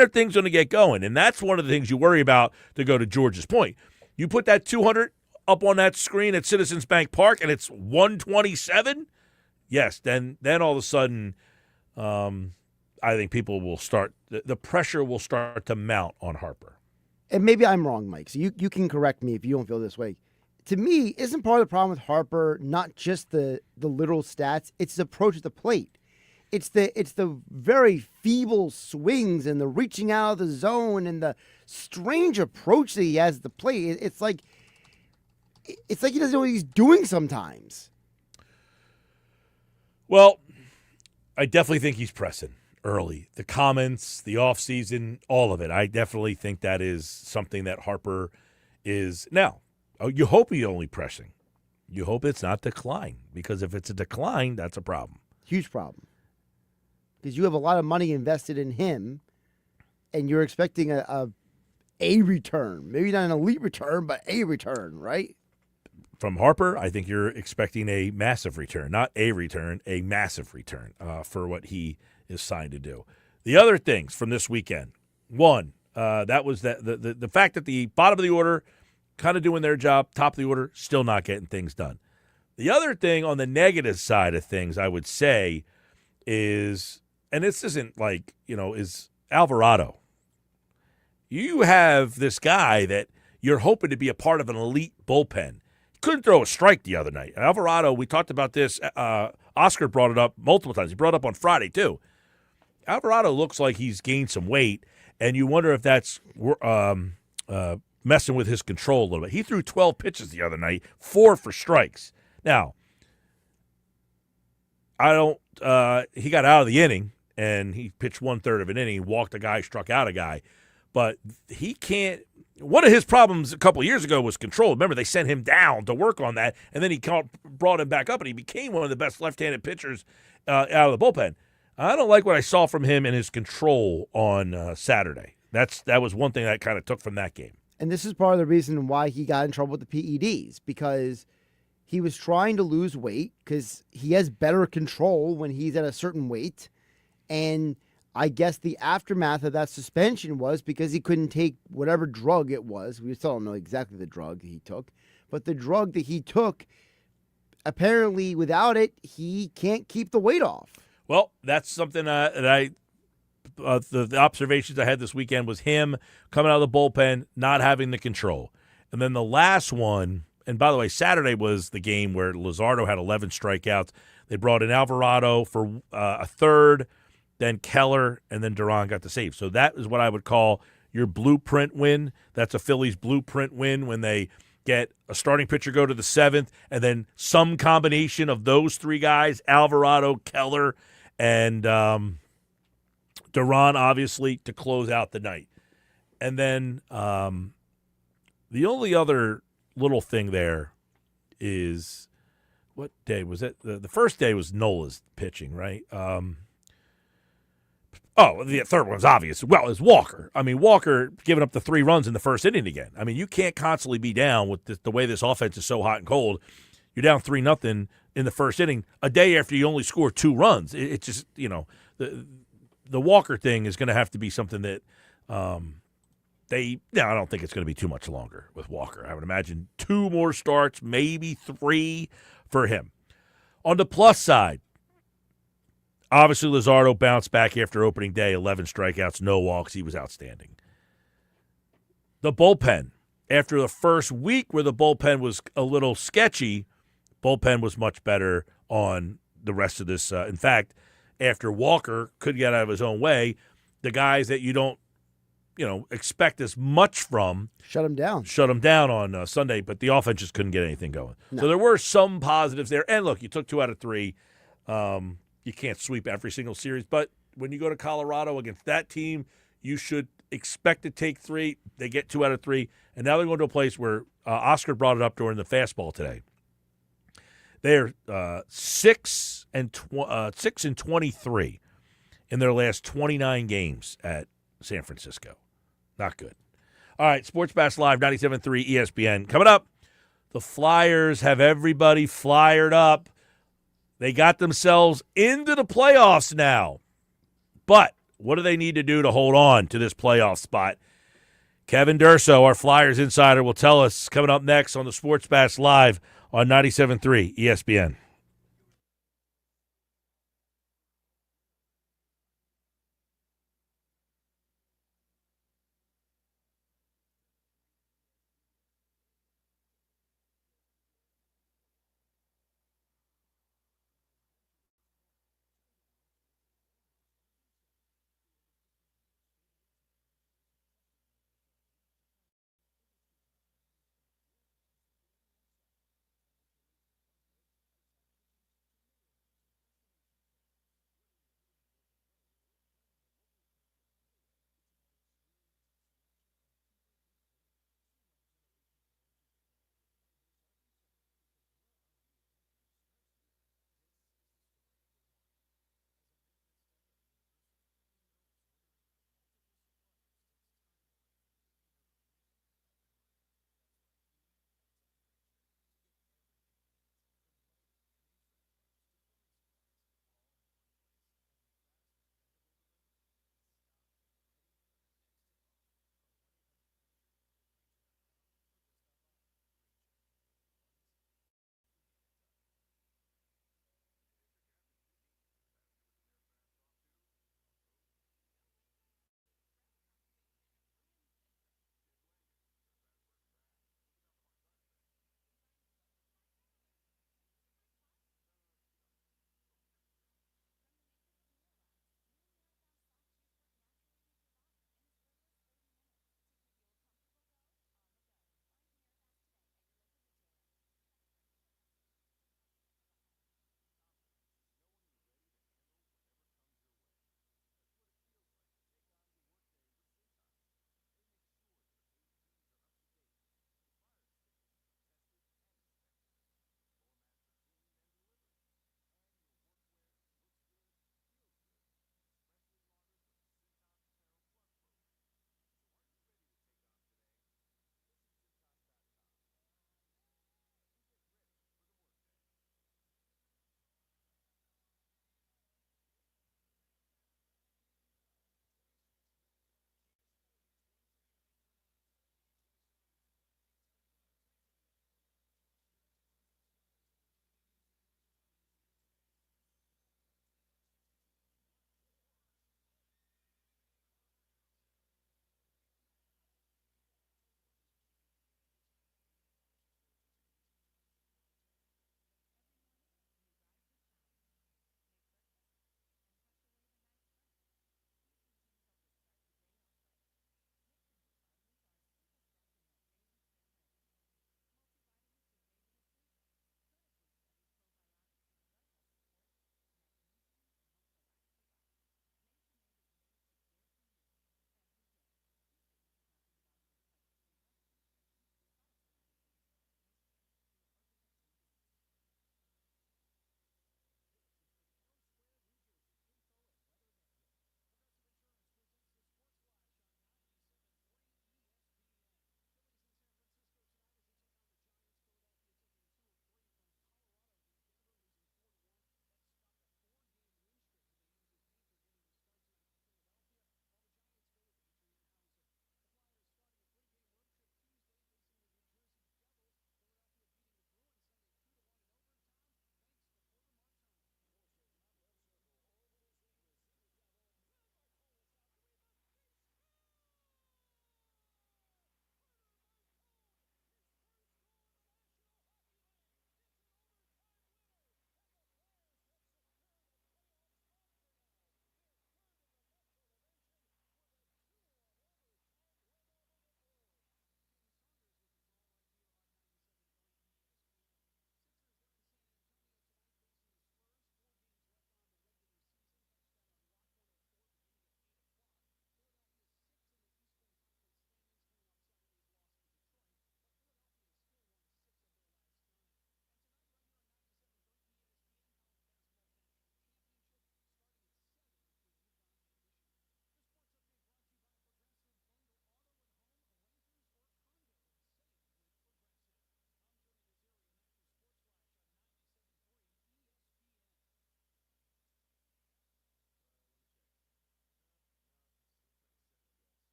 are things going to get going? And that's one of the things you worry about, to go to George's point. You put that 200 up on that screen at Citizens Bank Park and it's 127, yes, then all of a sudden I think people will start – the pressure will start to mount on Harper. And maybe I'm wrong, Mike, so you can correct me if you don't feel this way. To me, isn't part of the problem with Harper not just the literal stats, it's his approach at the plate. It's the very feeble swings and the reaching out of the zone and the strange approach that he has at the plate. It's like he doesn't know what he's doing sometimes. Well, I definitely think he's pressing early. The comments, the offseason, all of it. I definitely think that is something that Harper is now. You hope he's only pressing. You hope it's not decline, because if it's a decline, that's a problem. Huge problem. Because you have a lot of money invested in him, and you're expecting a return. Maybe not an elite return, but a return, right? From Harper, I think you're expecting a massive return. Not a return, a massive return for what he is signed to do. The other things from this weekend. One, that was the fact that the bottom of the order kind of doing their job, top of the order, still not getting things done. The other thing on the negative side of things, I would say, is, and this isn't like, is Alvarado. You have this guy that you're hoping to be a part of an elite bullpen. He couldn't throw a strike the other night. Alvarado, we talked about this. Oscar brought it up multiple times. He brought it up on Friday, too. Alvarado looks like he's gained some weight, and you wonder if that's messing with his control a little bit. He threw 12 pitches the other night, 4 for strikes. Now, he got out of the inning, and he pitched 1/3 of an inning, walked a guy, struck out a guy. But he can't – one of his problems a couple of years ago was control. Remember, they sent him down to work on that, and then he brought him back up, and he became one of the best left-handed pitchers out of the bullpen. I don't like what I saw from him in his control on Saturday. That was one thing I kind of took from that game. And this is part of the reason why he got in trouble with the PEDs, because he was trying to lose weight because he has better control when he's at a certain weight. And I guess the aftermath of that suspension was because he couldn't take whatever drug it was. We still don't know exactly the drug that he took. But the drug that he took, apparently without it, he can't keep the weight off. Well, that's something that I the observations I had this weekend was him coming out of the bullpen, not having the control. And then the last one, and by the way, Saturday was the game where Luzardo had 11 strikeouts. They brought in Alvarado for a third, then Keller, and then Duran got the save. So that is what I would call your blueprint win. That's a Phillies blueprint win when they get a starting pitcher go to the 7th, and then some combination of those 3 guys, Alvarado, Keller, and Duran, obviously, to close out the night. And then the only other little thing there is, what day was it? The first day was Nola's pitching, right? Oh, the third one's obvious. Well, is Walker. I mean, Walker giving up the 3 runs in the first inning again. I mean, you can't constantly be down with the way this offense is so hot and cold. You're down 3-0 in the first inning a day after you only score 2 runs. It just, the Walker thing is going to have to be something that I don't think it's going to be too much longer with Walker. I would imagine 2 more starts, maybe 3 for him. On the plus side, obviously, Luzardo bounced back after opening day, 11 strikeouts, no walks. He was outstanding. The bullpen, after the first week where the bullpen was a little sketchy, bullpen was much better on the rest of this. In fact, after Walker could get out of his own way, the guys that you don't, expect as much from Shut him down. Shut him down on Sunday, but the offense just couldn't get anything going. No. So there were some positives there. And look, you took 2 out of 3. You can't sweep every single series, but when you go to Colorado against that team, you should expect to take 3. They get 2 out of 3, and now they're going to a place where Oscar brought it up during the fastball today. They're 6 and 23 in their last 29 games at San Francisco. Not good. All right, Sports Bash Live, 97.3 ESPN. Coming up, the Flyers have everybody flyered up. They got themselves into the playoffs now. But what do they need to do to hold on to this playoff spot? Kevin Durso, our Flyers insider, will tell us coming up next on the Sports Bash Live on 97.3 ESPN.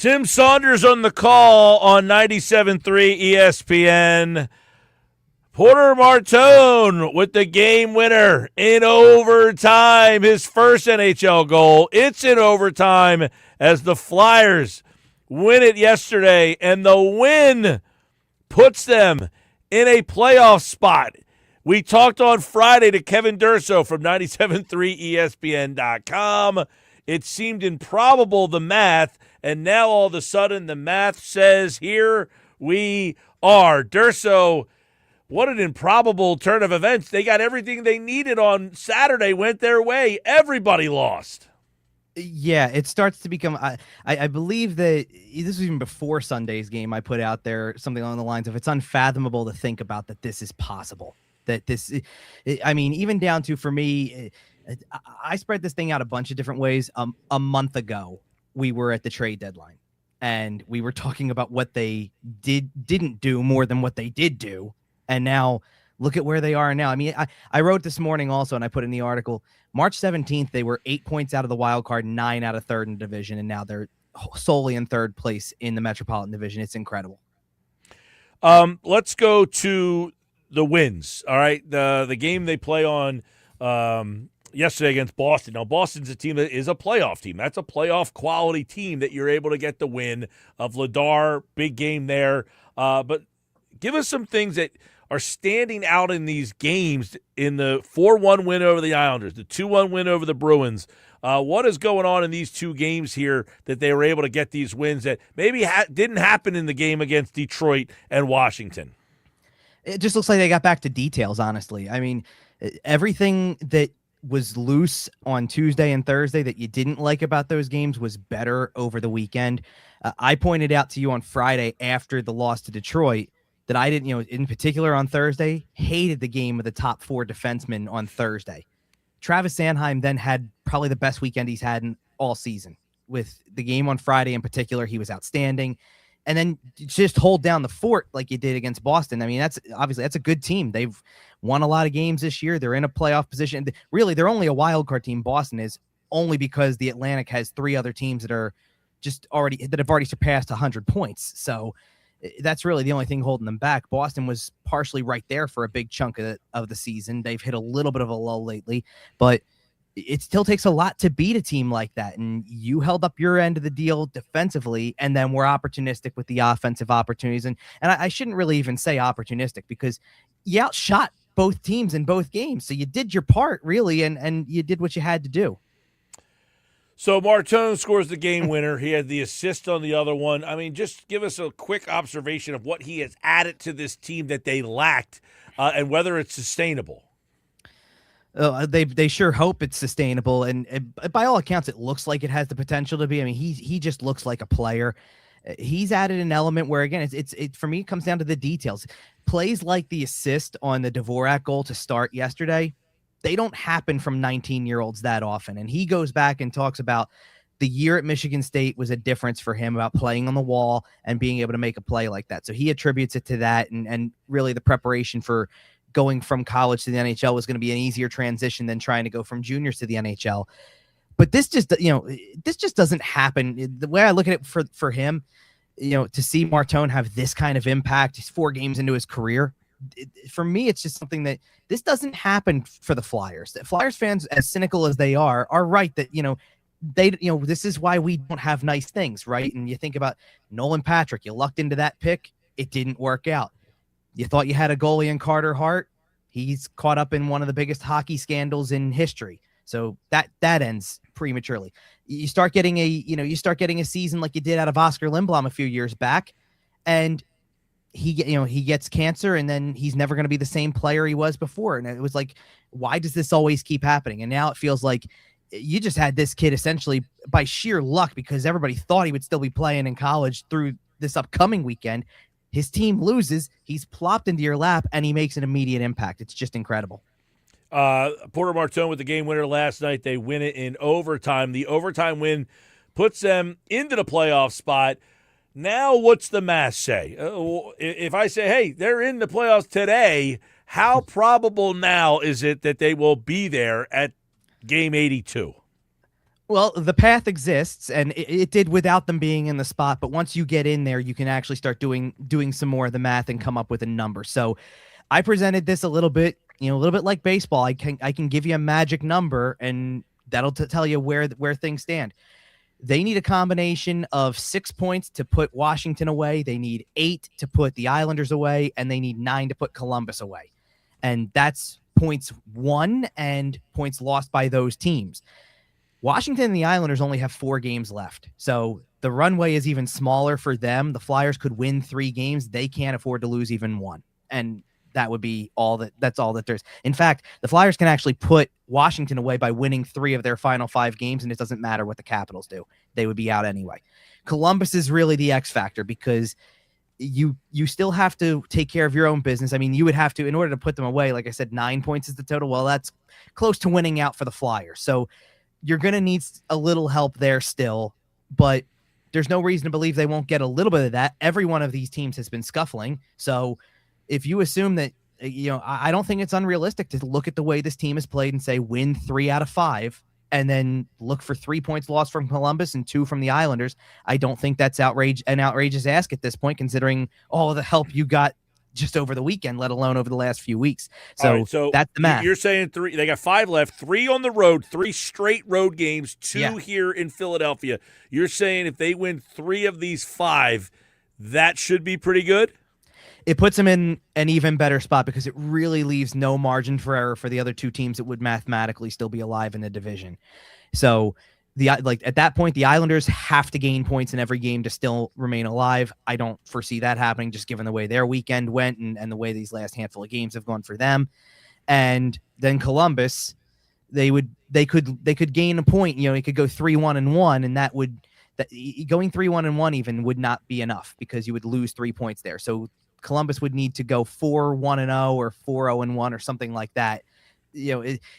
Tim Saunders on the call on 97.3 ESPN. Porter Martone with the game winner in overtime, his first NHL goal. It's in overtime as the Flyers win it yesterday, and the win puts them in a playoff spot. We talked on Friday to Kevin Durso from 97.3ESPN.com. It seemed improbable, the math, and now all of a sudden the math says here we are. Durso, what an improbable turn of events. They got everything they needed on Saturday, went their way. Everybody lost. Yeah, it starts to become I believe that this was even before Sunday's game. I put out there something along the lines of it's unfathomable to think about that this is possible. That this, I mean, even down to, for me, I spread this thing out a bunch of different ways. A month ago, we were at the trade deadline, and we were talking about what they didn't do more than what they did do. And now look at where they are now. I mean, I wrote this morning also, and I put in the article, March 17th, they were 8 points out of the wild card, 9 out of third in division, and now they're solely in third place in the Metropolitan Division. It's incredible. Let's go to the wins. All right. The game they play on yesterday against Boston. Now, Boston's a team that is a playoff team. That's a playoff quality team that you're able to get the win of Ladar. Big game there. But give us some things that are standing out in these games, in the 4-1 win over the Islanders, the 2-1 win over the Bruins. What is going on in these two games here that they were able to get these wins that maybe didn't happen in the game against Detroit and Washington? It just looks like they got back to details, honestly. I mean, everything that was loose on Tuesday and Thursday that you didn't like about those games was better over the weekend. I pointed out to you on Friday after the loss to Detroit that I didn't, in particular on Thursday, hated the game of the top 4 defensemen on Thursday. Travis Sanheim then had probably the best weekend he's had in all season. With the game on Friday in particular, he was outstanding. And then just hold down the fort like you did against Boston. I mean, that's a good team. They've won a lot of games this year. They're in a playoff position. Really, they're only a wild card team. Boston is, only because the Atlantic has 3 other teams that have already surpassed 100 points. So that's really the only thing holding them back. Boston was partially right there for a big chunk of the season. They've hit a little bit of a lull lately, but it still takes a lot to beat a team like that. And you held up your end of the deal defensively, and then we're opportunistic with the offensive opportunities. And I shouldn't really even say opportunistic, because you outshot both teams in both games. So you did your part, really, and you did what you had to do. So Martone scores the game winner. He had the assist on the other one. I mean, just give us a quick observation of what he has added to this team that they lacked, and whether it's sustainable. They sure hope it's sustainable, and by all accounts, it looks like it has the potential to be. I mean, he just looks like a player. He's added an element where, again, it for me, it comes down to the details. Plays like the assist on the Dvorak goal to start yesterday, they don't happen from 19-year-olds that often. And he goes back and talks about the year at Michigan State was a difference for him, about playing on the wall and being able to make a play like that. So he attributes it to that, and really the preparation for going from college to the NHL was going to be an easier transition than trying to go from juniors to the NHL. But this just doesn't happen. The way I look at it for him, to see Martone have this kind of impact, he's 4 games into his career. For me, it's just something that this doesn't happen for the Flyers. The Flyers fans, as cynical as they are right that, this is why we don't have nice things, right? And you think about Nolan Patrick, you lucked into that pick. It didn't work out. You thought you had a goalie in Carter Hart. He's caught up in one of the biggest hockey scandals in history. So that ends prematurely. You start getting a season like you did out of Oscar Lindblom a few years back, and he gets cancer, and then he's never going to be the same player he was before. And it was like, why does this always keep happening? And now it feels like you just had this kid essentially by sheer luck, because everybody thought he would still be playing in college through this upcoming weekend. His team loses, he's plopped into your lap, and he makes an immediate impact. It's just incredible. Porter Martone with the game winner last night. They win it in overtime. The overtime win puts them into the playoff spot. Now, what's the math say? If I say, hey, they're in the playoffs today, how probable now is it that they will be there at game 82? Well, the path exists, and it did without them being in the spot. But once you get in there, you can actually start doing some more of the math and come up with a number. So I presented this a little bit like baseball. I can give you a magic number, and that'll tell you where things stand. They need a combination of 6 points to put Washington away. They need 8 to put the Islanders away, and they need 9 to put Columbus away. And that's points won and points lost by those teams. Washington and the Islanders only have 4 games left. So the runway is even smaller for them. The Flyers could win 3 games. They can't afford to lose even 1. And that would be that's all that there's. In fact, the Flyers can actually put Washington away by winning 3 of their final 5 games, and it doesn't matter what the Capitals do. They would be out anyway. Columbus is really the X factor because you still have to take care of your own business. I mean, you would have to, in order to put them away, like I said, 9 points is the total. Well, that's close to winning out for the Flyers. So you're going to need a little help there still, but there's no reason to believe they won't get a little bit of that. Every one of these teams has been scuffling. So if you assume that, I don't think it's unrealistic to look at the way this team has played and say win 3 out of 5, and then look for 3 points lost from Columbus and 2 from the Islanders. I don't think that's an outrageous ask at this point, considering all the help you got just over the weekend, let alone over the last few weeks. So, right, so that's the math. You're saying 3, they got 5 left, 3 on the road, 3 straight road games, 2 here in Philadelphia. You're saying if they win 3 of these 5, that should be pretty good? It puts them in an even better spot because it really leaves no margin for error for the other 2 teams that would mathematically still be alive in the division. So at that point, the Islanders have to gain points in every game to still remain alive. I don't foresee that happening, just given the way their weekend went and the way these last handful of games have gone for them. And then Columbus, they could gain a point. It could go 3-1-1, and going 3-1-1 even would not be enough because you would lose 3 points there. So Columbus would need to go 4-1-0 or 4-0-1 or something like that.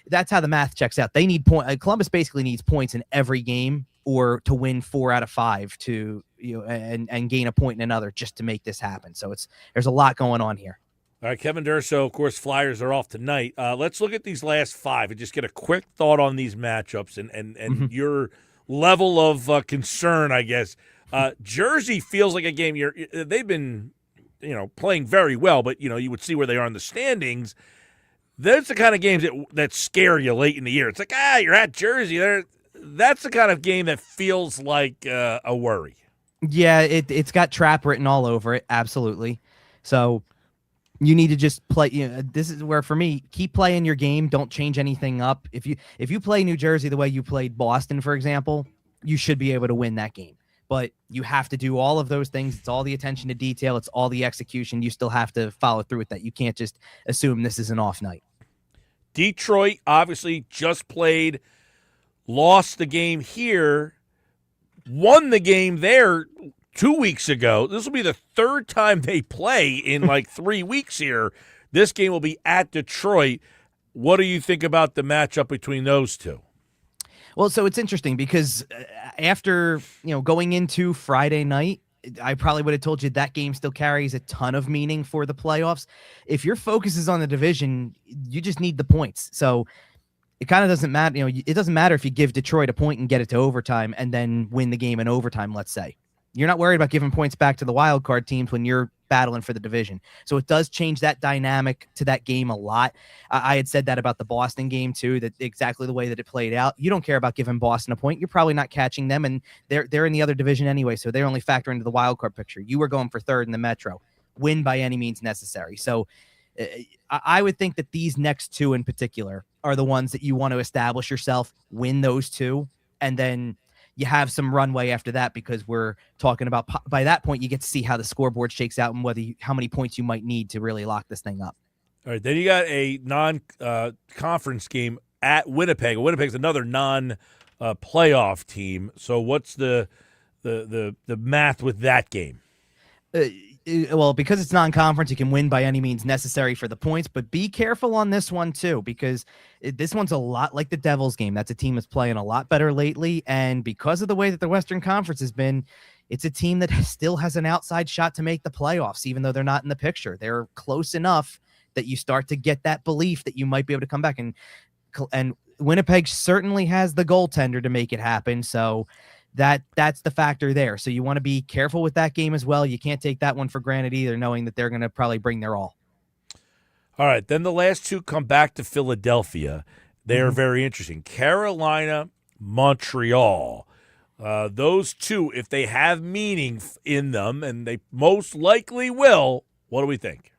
That's how the math checks out. They need Columbus basically needs points in every game or to win 4 out of 5 to and gain a point in another just to make this happen. So there's a lot going on here. All right, Kevin Durso, of course, Flyers are off tonight. Let's look at these last 5 and just get a quick thought on these matchups and your level of concern, I guess. Jersey feels like a game they've been playing very well, but you would see where they are in the standings. That's the kind of games that scare you late in the year. It's like, you're at Jersey. That's the kind of game that feels like a worry. Yeah, it's got trap written all over it. Absolutely. So you need to just play. This is where, for me, keep playing your game. Don't change anything up. If you play New Jersey the way you played Boston, for example, you should be able to win that game. But you have to do all of those things. It's all the attention to detail. It's all the execution. You still have to follow through with that. You can't just assume this is an off night. Detroit obviously just played, lost the game here, won the game there 2 weeks ago. This will be the 3rd time they play in like 3 weeks here. This game will be at Detroit. What do you think about the matchup between those 2? Well, so it's interesting because after, going into Friday night, I probably would have told you that game still carries a ton of meaning for the playoffs. If your focus is on the division, you just need the points. So it kind of doesn't matter. It doesn't matter if you give Detroit a point and get it to overtime and then win the game in overtime, let's say. You're not worried about giving points back to the wild card teams when you're battling for the division. So it does change that dynamic to that game a lot. I had said that about the Boston game too, that exactly the way that it played out. You don't care about giving Boston a point. You're probably not catching them, and they're in the other division anyway, so they only factor into the wild card picture. You were going for 3rd in the Metro. Win by any means necessary. So I would think that these next 2 in particular are the ones that you want to establish yourself, win those 2, and then you have some runway after that, because we're talking about, by that point, you get to see how the scoreboard shakes out and how many points you might need to really lock this thing up. All right, then you got a non-conference game at Winnipeg. Winnipeg's another non-playoff team. So what's the math with that game? Well, because it's non-conference, you can win by any means necessary for the points, but be careful on this one too, because this one's a lot like the Devils game. That's a team that's playing a lot better lately, and because of the way that the Western Conference has been, it's a team that still has an outside shot to make the playoffs, even though they're not in the picture. They're close enough that you start to get that belief that you might be able to come back. And Winnipeg certainly has the goaltender to make it happen. So that's the factor there. So you want to be careful with that game as well. You can't take that one for granted either, knowing that they're going to probably bring their all. All right, then the last two come back to Philadelphia. They are very interesting. Carolina, Montreal. Those two, if they have meaning in them, and they most likely will, what do we think?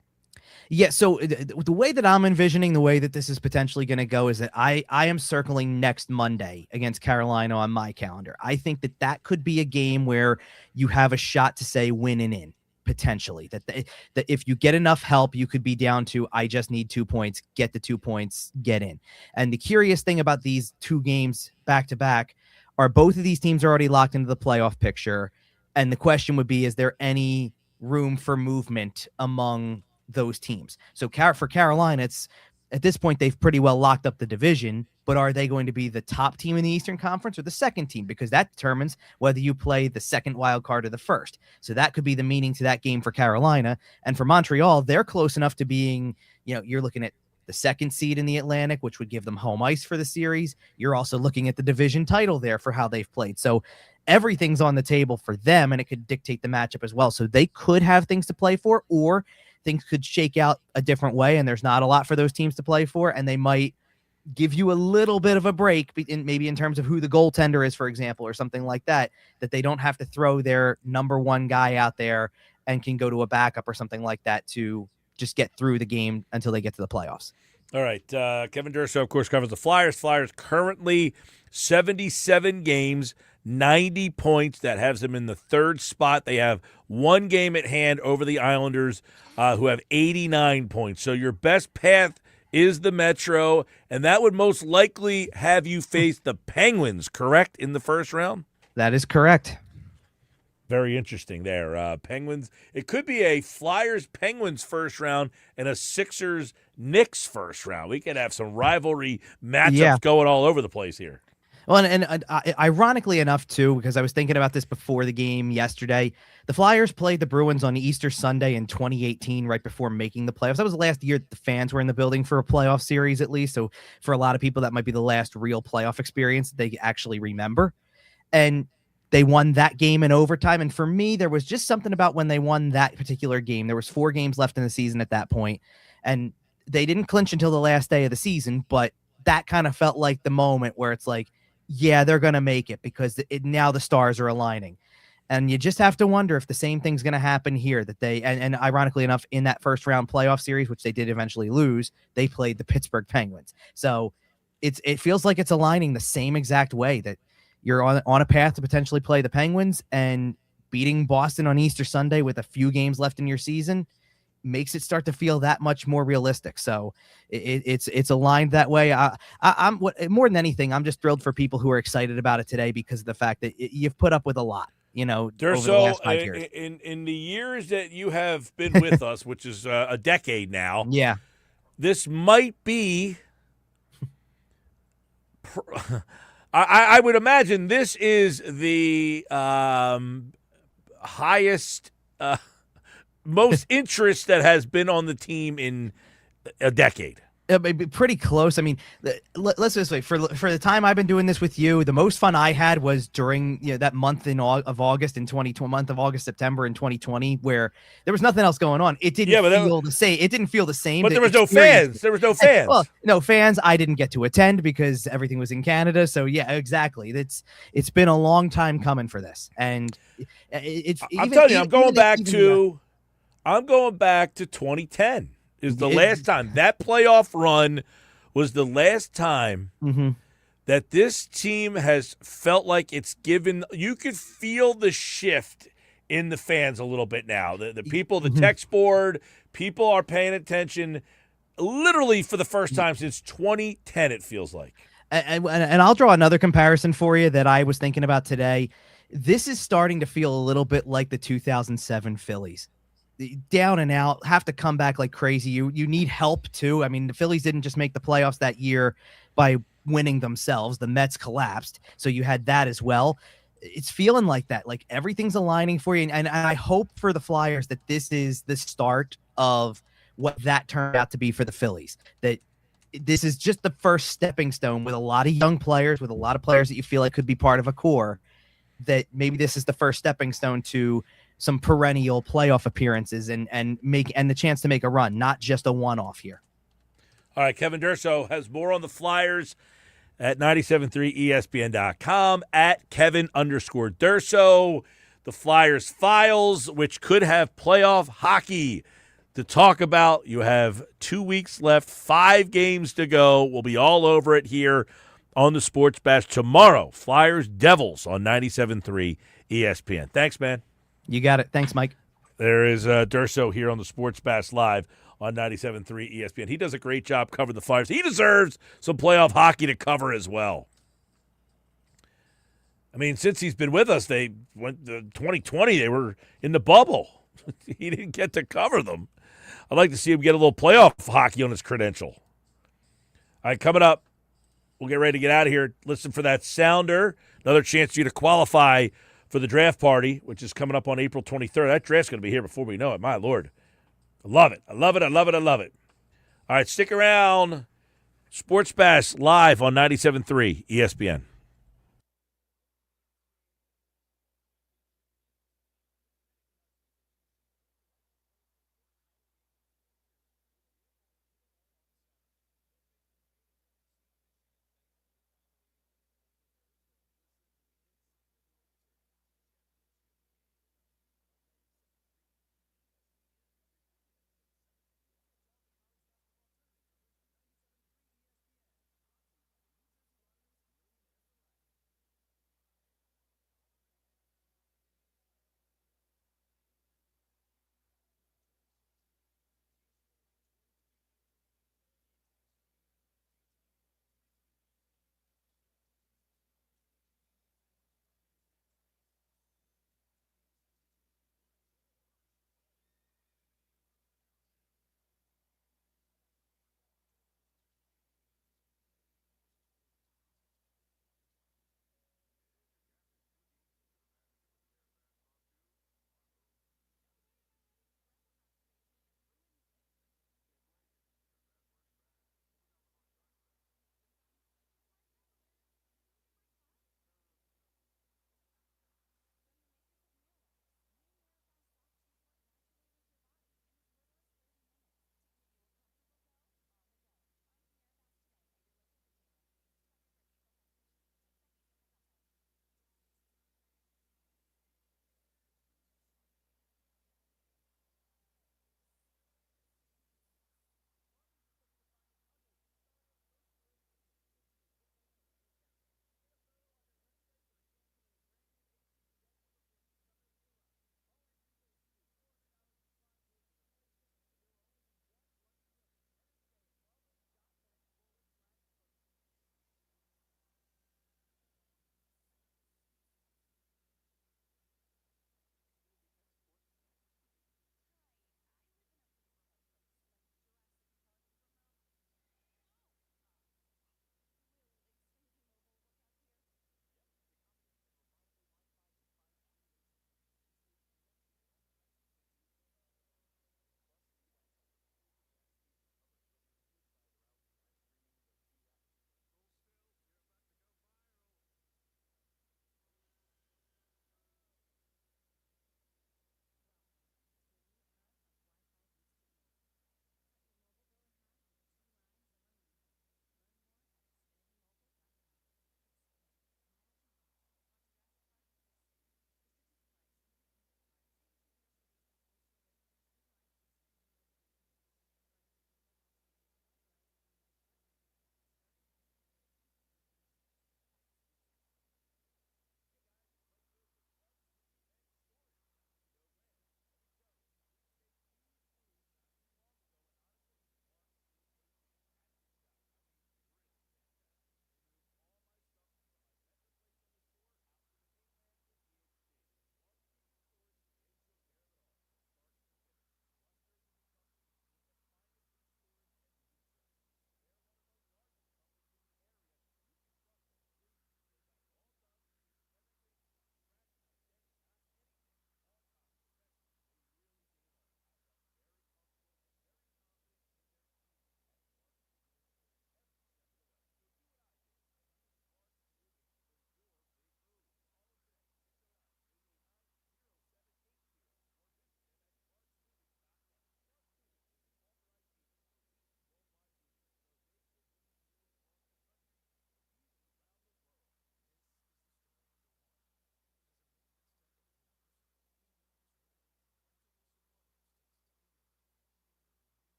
Yeah, so the way that I'm envisioning the way that this is potentially going to go is that I am circling next Monday against Carolina on my calendar. I think that could be a game where you have a shot to say win and in, potentially. That if you get enough help, you could be down to, I just need 2 points, get the 2 points, get in. And the curious thing about these two games back to back are both of these teams are already locked into the playoff picture. And the question would be, is there any room for movement among those teams? So for Carolina, it's at this point they've pretty well locked up the division, but are they going to be the top team in the Eastern Conference or the second team? Because that determines whether you play the second wild card or the first. So that could be the meaning to that game for Carolina. And for Montreal, they're close enough to being, you're looking at the second seed in the Atlantic, which would give them home ice for the series. You're also looking at the division title there for how they've played. So everything's on the table for them, and it could dictate the matchup as well. So they could have things to play for, or things could shake out a different way, and there's not a lot for those teams to play for, and they might give you a little bit of a break, maybe in terms of who the goaltender is, for example, or something like that, that they don't have to throw their number one guy out there and can go to a backup or something like that to just get through the game until they get to the playoffs. All right. Kevin Durso, of course, covers the Flyers. Flyers currently 77 games, 90 points. That has them in the third spot. They have one game at hand over the Islanders, who have 89 points. So your best path is the Metro, and that would most likely have you face the Penguins, correct, in the first round? That is correct. Very interesting there. Penguins. It could be a Flyers-Penguins first round and a Sixers-Knicks first round. We could have some rivalry matchups going all over the place here. Well, and ironically enough, too, because I was thinking about this before the game yesterday, the Flyers played the Bruins on Easter Sunday in 2018, right before making the playoffs. That was the last year that the fans were in the building for a playoff series, at least. So for a lot of people, that might be the last real playoff experience they actually remember. And they won that game in overtime. And for me, there was just something about when they won that particular game. There was 4 games left in the season at that point, and they didn't clinch until the last day of the season. But that kind of felt like the moment where it's like, yeah, they're going to make it because now the stars are aligning. And you just have to wonder if the same thing's going to happen here, that and ironically enough, in that first round playoff series, which they did eventually lose, they played the Pittsburgh Penguins. So it feels like it's aligning the same exact way, that you're on a path to potentially play the Penguins, and beating Boston on Easter Sunday with a few games left in your season makes it start to feel that much more realistic. So it's aligned that way. I'm more than anything, I'm just thrilled for people who are excited about it today because of the fact that you've put up with a lot, over the last 5 years. In the years that you have been with us, which is a decade now, this might be. I would imagine this is the highest, most interest that has been on the team in a decade. Pretty close. I mean, let's just say for the time I've been doing this with you, the most fun I had was during that month of August in 2020, month of August, September in 2020, where there was nothing else going on. It didn't feel the same. It didn't feel the same. But there was no fans. There was no fans. Well, no fans. I didn't get to attend because everything was in Canada. So yeah, exactly. It's been a long time coming for this, and I'm telling you, I'm going back to 2010. Is the last time. That playoff run was the last time that this team has felt like it's given. You could feel the shift in the fans a little bit now. The people, the text board, people are paying attention literally for the first time since 2010, it feels like. And I'll draw another comparison for you that I was thinking about today. This is starting to feel a little bit like the 2007 Phillies. Down and out, have to come back like crazy. You need help too. I mean, the Phillies didn't just make the playoffs that year by winning themselves. The Mets collapsed, so you had that as well. It's feeling like that, like everything's aligning for you. And I hope for the Flyers that this is the start of what that turned out to be for the Phillies. That this is just the first stepping stone with a lot of young players, with a lot of players that you feel like could be part of a core, that maybe this is the first stepping stone to some perennial playoff appearances and the chance to make a run, not just a one-off here. All right, Kevin Durso has more on the Flyers at 973ESPN.com, at Kevin_Durso. The Flyers files, which could have playoff hockey to talk about. You have 2 weeks left, 5 games to go. We'll be all over it here on the Sports Bash tomorrow. Flyers Devils on 97.3 ESPN. Thanks, man. You got it. Thanks, Mike. There is Durso here on the Sports Bash Live on 97.3 ESPN. He does a great job covering the Flyers. He deserves some playoff hockey to cover as well. I mean, since he's been with us, they went to 2020. They were in the bubble. He didn't get to cover them. I'd like to see him get a little playoff hockey on his credential. All right, coming up, we'll get ready to get out of here. Listen for that sounder. Another chance for you to qualify for the draft party, which is coming up on April 23rd. That draft's going to be here before we know it. My Lord. I love it. I love it. I love it. I love it. All right, stick around. Sports Bash live on 97.3 ESPN.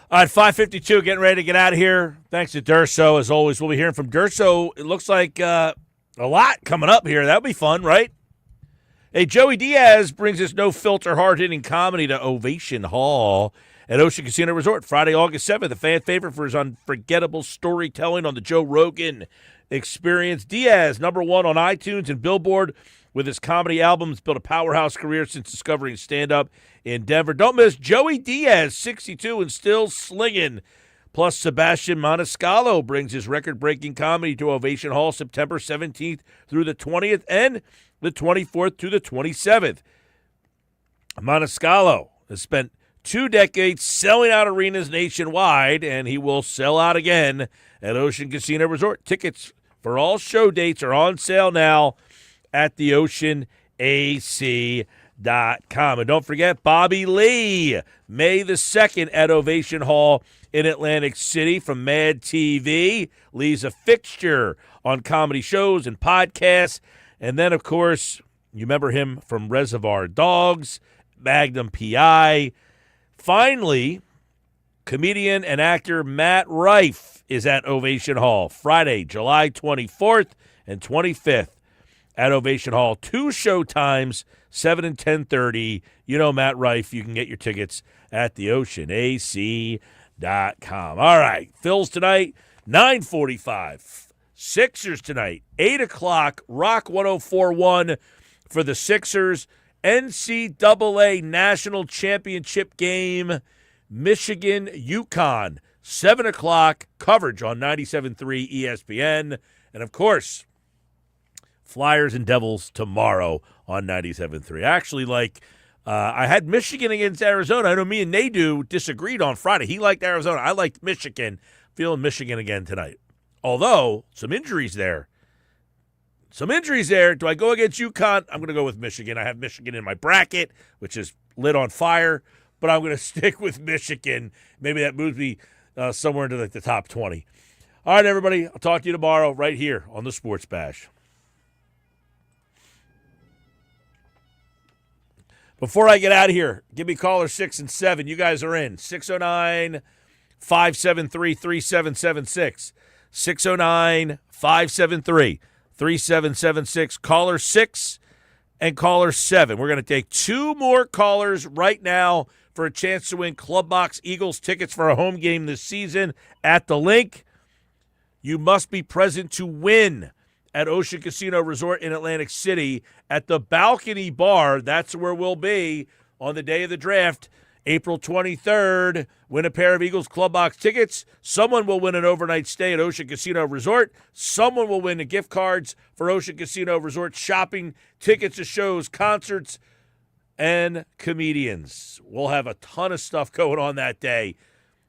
All right, 5:52, getting ready to get out of here. Thanks to Durso, as always. We'll be hearing from Durso. It looks like a lot coming up here. That'll be fun, right? Hey, Joey Diaz brings us no-filter, hard-hitting comedy to Ovation Hall at Ocean Casino Resort Friday, August 7th. A fan favorite for his unforgettable storytelling on the Joe Rogan Experience. Diaz, number 1 on iTunes and Billboard with his comedy albums, built a powerhouse career since discovering stand-up in Denver. Don't miss Joey Diaz, 62 and still slinging. Plus, Sebastian Maniscalco brings his record-breaking comedy to Ovation Hall September 17th through the 20th and the 24th to the 27th. Maniscalco has spent 2 decades selling out arenas nationwide, and he will sell out again at Ocean Casino Resort. Tickets for all show dates are on sale now at theoceanac.com. And don't forget Bobby Lee, May the 2nd at Ovation Hall in Atlantic City from Mad TV. Lee's a fixture on comedy shows and podcasts. And then, of course, you remember him from Reservoir Dogs, Magnum P.I. Finally, comedian and actor Matt Rife is at Ovation Hall Friday, July 24th and 25th at Ovation Hall. 2 show times, 7 and 10:30. You know Matt Rife. You can get your tickets at theoceanac.com. All right, Phil's tonight, 9:45. Sixers tonight, 8 o'clock, Rock 104.1 for the Sixers. NCAA National Championship game, Michigan, UConn, 7 o'clock, coverage on 97.3 ESPN. And, of course, Flyers and Devils tomorrow on 97.3. Actually, I had Michigan against Arizona. I know me and Nadu disagreed on Friday. He liked Arizona. I liked Michigan. Feeling Michigan again tonight. Although, some injuries there. Do I go against UConn? I'm going to go with Michigan. I have Michigan in my bracket, which is lit on fire, but I'm going to stick with Michigan. Maybe that moves me somewhere into the top 20. All right, everybody. I'll talk to you tomorrow right here on the Sports Bash. Before I get out of here, give me caller 6 and 7. You guys are in. 609-573-3776. 609-573-3776. Caller 6 and caller 7. We're going to take 2 more callers right now for a chance to win Club Box Eagles tickets for a home game this season at the link. You must be present to win at Ocean Casino Resort in Atlantic City at the Balcony Bar. That's where we'll be on the day of the draft, April 23rd. Win a pair of Eagles Club Box tickets. Someone will win an overnight stay at Ocean Casino Resort. Someone will win the gift cards for Ocean Casino Resort shopping, tickets to shows, concerts, and comedians. We'll have a ton of stuff going on that day.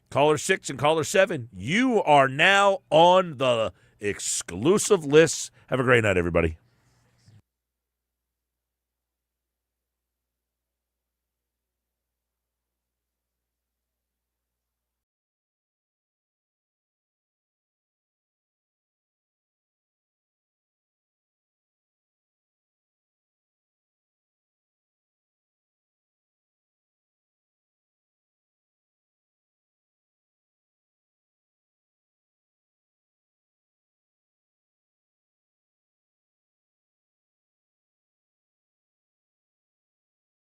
Caller 6 and caller 7, you are now on the exclusive list. Have a great night, everybody.